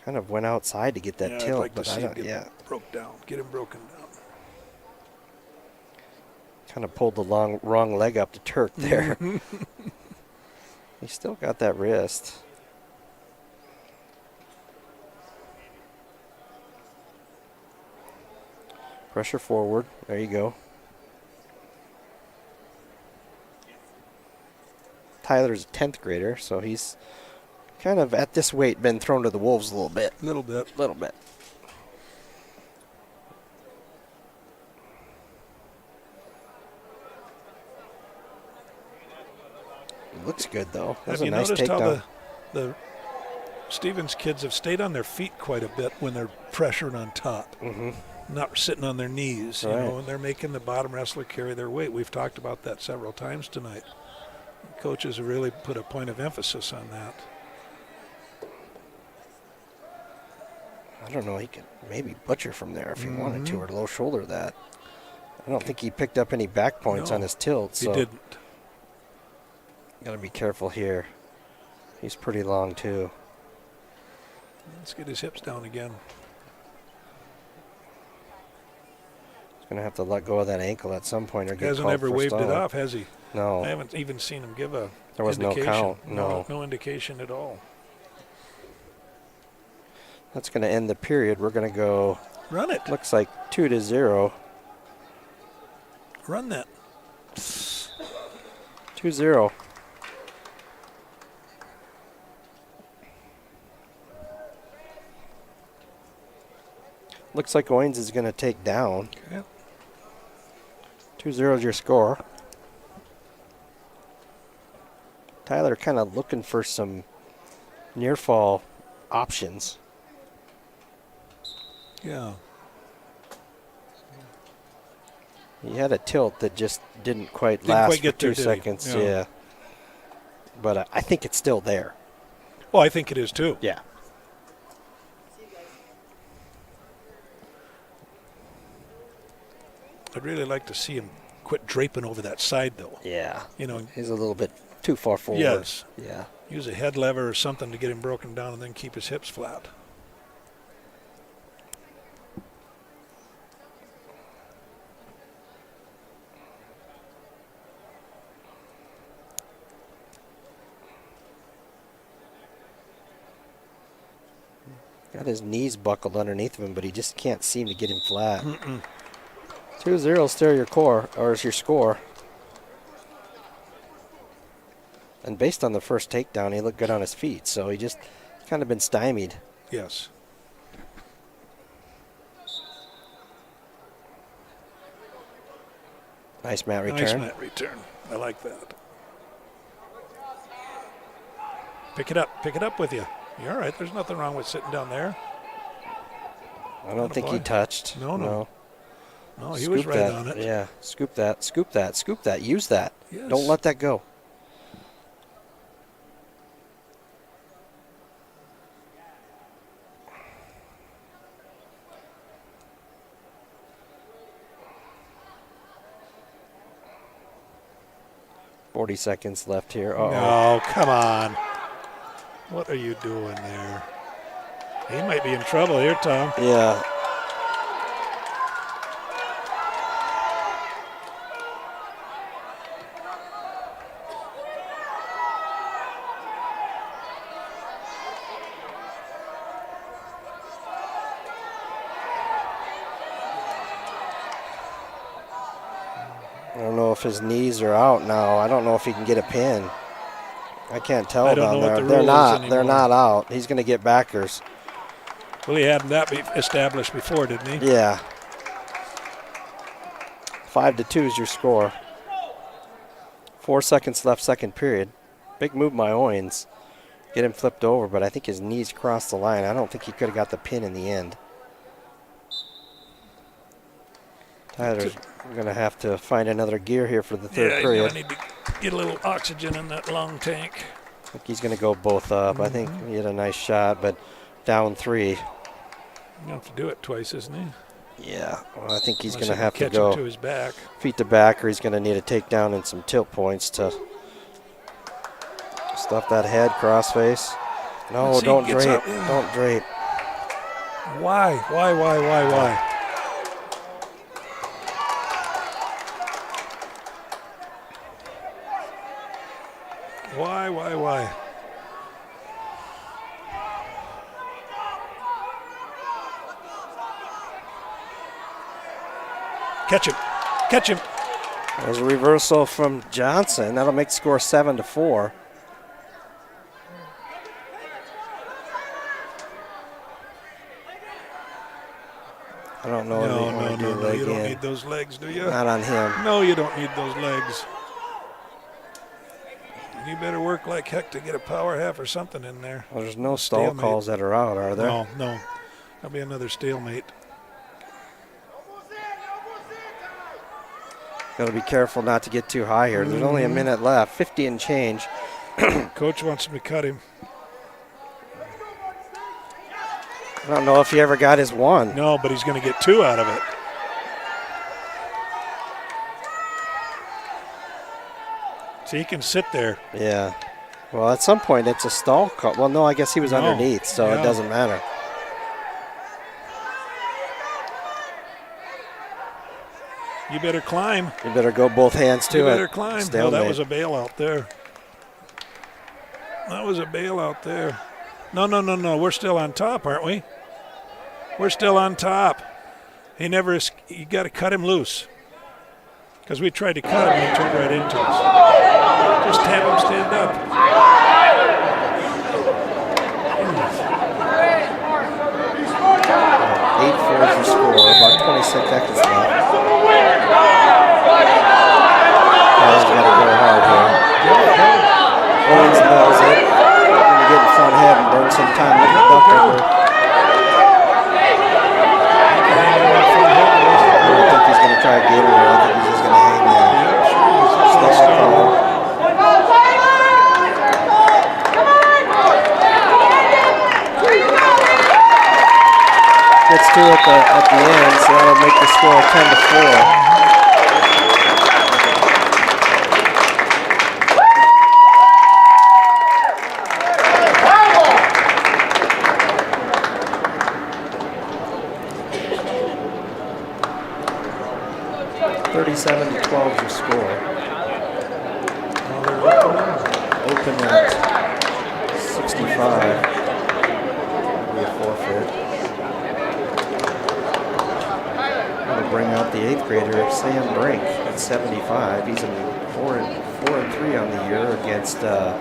Kind of went outside to get that Yeah, tilt, I'd like but to I see him don't. get Yeah, broke down. Get him broken down. kind of pulled the wrong leg up to Turk there. He still got that wrist. Pressure forward. There you go. Tyler's a 10th grader, so he's kind of at this weight been thrown to the wolves a little bit. Little bit. Little bit. Looks good, though. That's Have a you nice noticed takedown. how the Stevens kids have stayed on their feet quite a bit when they're pressured on top? Not sitting on their knees, you Right. know, and they're making the bottom wrestler carry their weight. We've talked about that several times tonight. Coaches have really put a point of emphasis on that. I don't know. He could maybe butcher from there if he wanted to, or low shoulder that. I don't think he picked up any back points No, on his tilt. So he didn't. Got to be careful here. He's pretty long, too. Let's get his hips down again. He's going to have to let go of that ankle at some point or He get hasn't called ever for waved it stall. off, has he? No. I haven't even seen him give a There was no indication. count, no. No indication at all. That's going to end the period. We're going to go. Run it. Looks like 2-0. Run that. 2-0. Looks like Owens is going to take down. Okay. 2-0 is your score. Tyler kind of looking for some near fall options. Yeah. He had a tilt that just didn't quite last quite for get there, 2 did he? seconds. Yeah. Yeah. But I think it's still there. Well, I think it is too. Yeah. I'd really like to see him quit draping over that side, though. Yeah. You know, He's a little bit too far forward. Yes. Yeah. Use a head lever or something to get him broken down and then keep his hips flat. Got his knees buckled underneath of him, but he just can't seem to get him flat. 2-0 is still your core, or is your score. And based on the first takedown, he looked good on his feet, so he just kind of been stymied. Yes. Nice mat return. Nice mat return. I like that. Pick it up. Pick it up with you. You're all right. There's nothing wrong with sitting down there. I don't think he touched. No, he was right that. on it. Yeah, scoop that, scoop that, scoop that. Use that. Yes. Don't let that go. $40 seconds left here. Uh-oh. No, come on. What are you doing there? He might be in trouble here, Tom. Yeah. I don't know if his knees are out now. I don't know if he can get a pin. I can't tell I don't down know what there. the They're rule is not. anymore. They're not out. He's going to get backers. Well, he had that established before, didn't he? Yeah. 5-2 is your score. 4 seconds left, second period. Big move by Owens. Get him flipped over, but I think his knees crossed the line. I don't think he could have got the pin in the end. Tyler's going to have to find another gear here for the third period. He's going to need to get a little oxygen in that lung tank. I think he's going to go both up. I think he had a nice shot, but down 3. He's going to have to do it twice, isn't he? Yeah, well, I think he's Unless going to have he to can catch him go to his back. feet to back, or he's going to need a takedown and some tilt points to stuff that head, crossface. No, Let's see, don't he gets drape. up, yeah. Don't drape. Why? Why? Catch him. There's a reversal from Johnson. That'll make the score 7-4. don't know. No. You don't need those legs, do you? Not on him. No, you don't need those legs. You better work like heck to get a power half or something in there. Well, there's no stall calls that are out, are there? No. That'll be another stalemate. Got to be careful not to get too high here. There's only a minute left, 50 and change. Coach wants him to cut him. I don't know if he ever got his one. No, but he's going to get 2 out of it. So he can sit there. Yeah. Well, at some point, it's a stall call. Well, no, I guess he was underneath, so it doesn't matter. You better climb. You better go both hands to it. You better climb. Stalemate. No, that was a bailout there. That was a bailout there. No. We're still on top, aren't we? We're still on top. You got to cut him loose. Because we tried to cut him and he turned right into us. Just have him stand up. 8-4 is the score. About 26 seconds left. Owens got to go hard here. Owens knows it. Going to get in front head and burn some time with the duck over. I don't think he's going to try to get her. I think he's just going to hang there. Stall call. Gets 2 at the end, so that'll make the score 10-4. 37-12 is your score. Open at 65. That'll be a forfeit. That'll bring out the 8th grader, Sam Brink, at 75. He's in 4-3 on the year against, I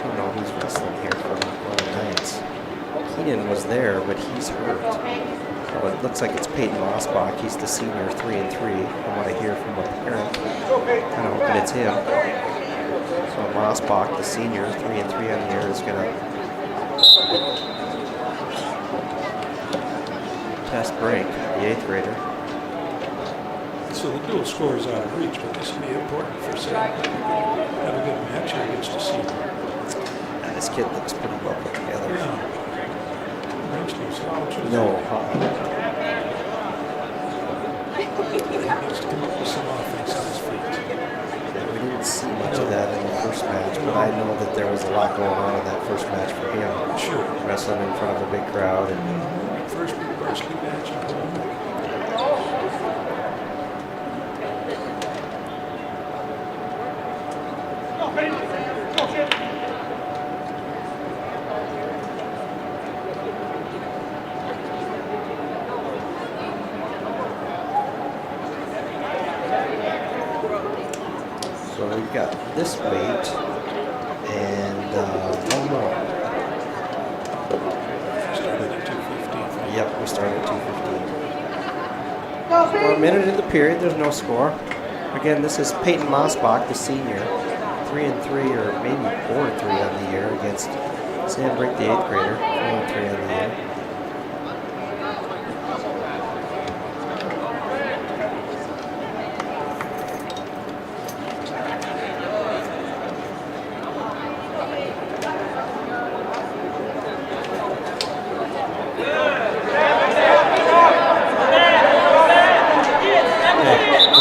don't know who's wrestling here from Golden Knights. Keenan was there, but he's hurt. Well, it looks like it's Peyton Mossbach. He's the senior, 3-3. From what I hear from a parent, kind of hoping it's him. So Mossbach, the senior, 3-3 on the year, is going to test Brink, the 8th grader. So the dual score is out of reach, but this will be important for Sam. Have a good match here against the senior. And this kid looks pretty well put together. Yeah. No. Needs to come up with some offense on his feet. Yeah, we didn't see much of that in the first match, but I know that there was a lot going on in that first match for him. Sure. Wrestling in front of a big crowd. And first varsity match. So we've got this weight and one more. Started at 2:15. Yep, we started at 2:15. We're a minute in the period. There's no score. Again, this is Peyton Mossbach, the senior, 3-3 or maybe 4-3 on the year against Sam Brink, the 8th grader, 4-3 on the year.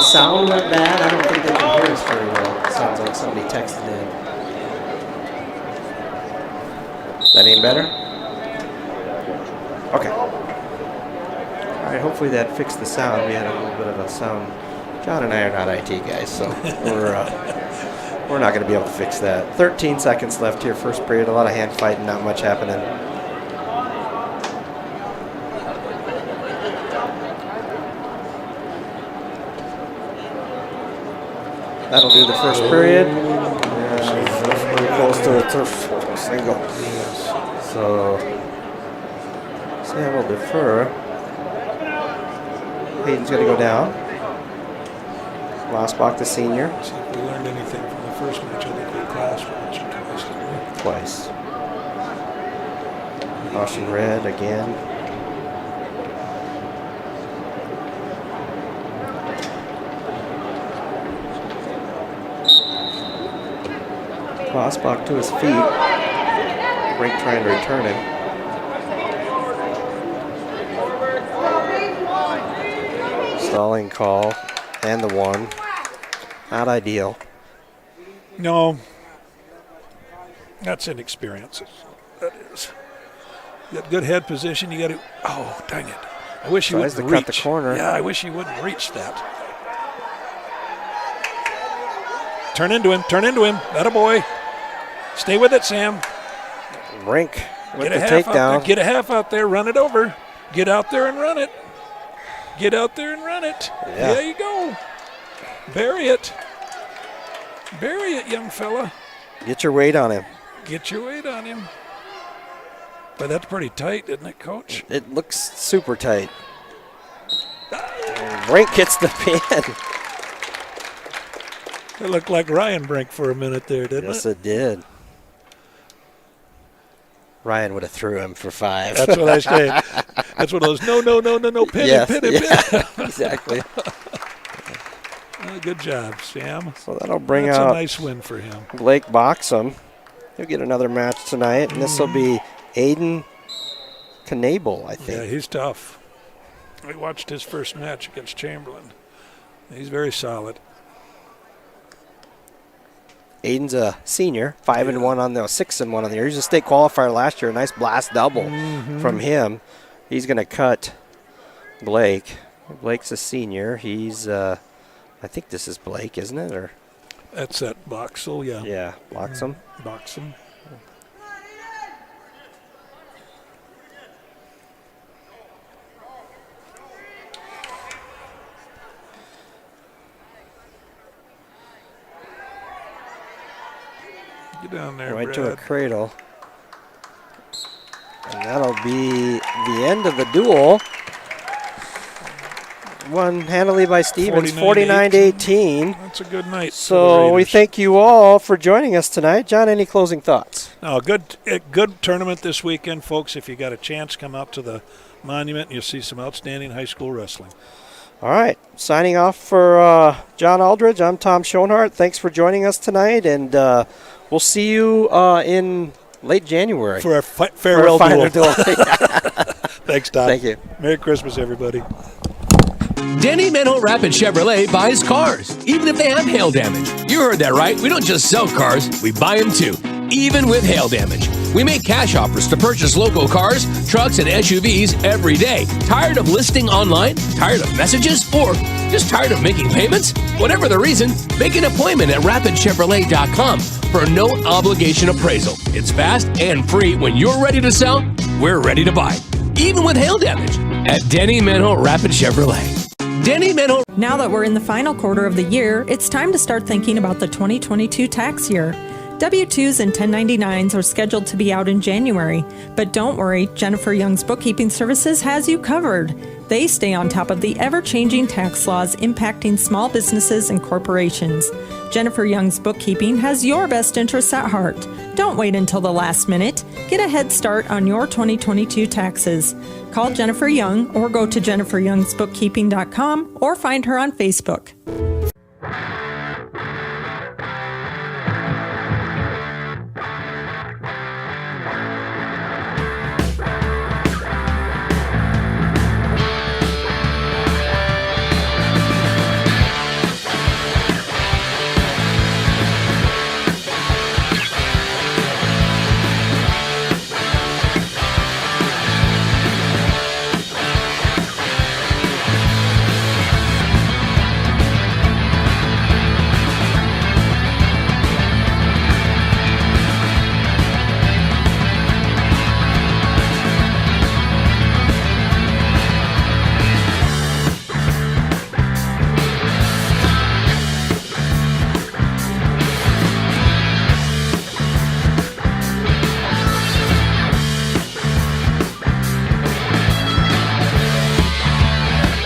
Sound went bad. I don't think they can hear us very well. It sounds like somebody texted in. Is that any better? Okay. All right, hopefully that fixed the sound. We had a little bit of a sound. John and I are not IT guys, so we're not going to be able to fix that. 13 seconds left here, first period. A lot of hand fighting, not much happening. That'll do the first period. Pretty close to the turf single. So Sam will defer. Hayden's going to go down. Losbach, the senior. See if we learned anything from the first match. I think we clashed once or twice, didn't we? Twice. Caution red again. Losbach to his feet. Brink trying to return him. Stalling call and the one. Not ideal. No. That's inexperience. That is. You got good head position. You got to. Oh, dang it. I wish you wouldn't reach. Cut the corner. Yeah, I wish you wouldn't reach that. Turn into him. Turn into him. That a boy. Stay with it, Sam. Brink with Get the a half takedown. out there. Get a half out there. Run it over. Get out there and run it. Get out there and run it. Yeah. There you go. Bury it. Bury it, young fella. Get your weight on him. Get your weight on him. But that's pretty tight, isn't it, Coach? It looks super tight. Brink gets the pin. It looked like Ryan Brink for a minute there, didn't it? Yes, it did. Ryan would have threw him for 5. That's what I say. That's one of those, no, pin Yes, him, pin him. Exactly. Well, good job, Sam. So that'll bring That's out a nice win for him. Blake Boxham. He'll get another match tonight, and this will be Aiden Knable, I think. Yeah, he's tough. We watched his first match against Chamberlain. He's very solid. Aiden's a senior, 5-1 on the 6-1 on the year. He was a state qualifier last year. A nice blast double from him. He's going to cut Blake. Blake's a senior. He's, I think this is Blake, isn't it? Or that's that Boxel, yeah. Yeah, Boxam. Boxam. Get down there, right Brad. to a cradle. And that'll be the end of the duel. Won handily by Stevens, 49-18. That's a good night. So we thank you all for joining us tonight. John, any closing thoughts? No, good tournament this weekend, folks. If you got a chance, come out to the Monument and you'll see some outstanding high school wrestling. All right, signing off for John Aldridge, I'm Tom Schoenhart. Thanks for joining us tonight, and we'll see you in late January. For our farewell duel. Thanks, Tom. Thank you. Merry Christmas, everybody. Denny Menlo Rapid Chevrolet buys cars, even if they have hail damage. You heard that right. We don't just sell cars, we buy them too, even with hail damage. We make cash offers to purchase local cars, trucks, and SUVs every day. Tired of listing online? Tired of messages? Or just tired of making payments? Whatever the reason, make an appointment at rapidchevrolet.com for a no-obligation appraisal. It's fast and free. When you're ready to sell, we're ready to buy, even with hail damage, at Denny Menlo Rapid Chevrolet. Denny Menlo. Now that we're in the final quarter of the year, it's time to start thinking about the 2022 tax year. W-2s and 1099s are scheduled to be out in January, but don't worry, Jennifer Young's Bookkeeping Services has you covered. They stay on top of the ever-changing tax laws impacting small businesses and corporations. Jennifer Young's Bookkeeping has your best interests at heart. Don't wait until the last minute. Get a head start on your 2022 taxes. Call Jennifer Young or go to jenniferyoungsbookkeeping.com or find her on Facebook.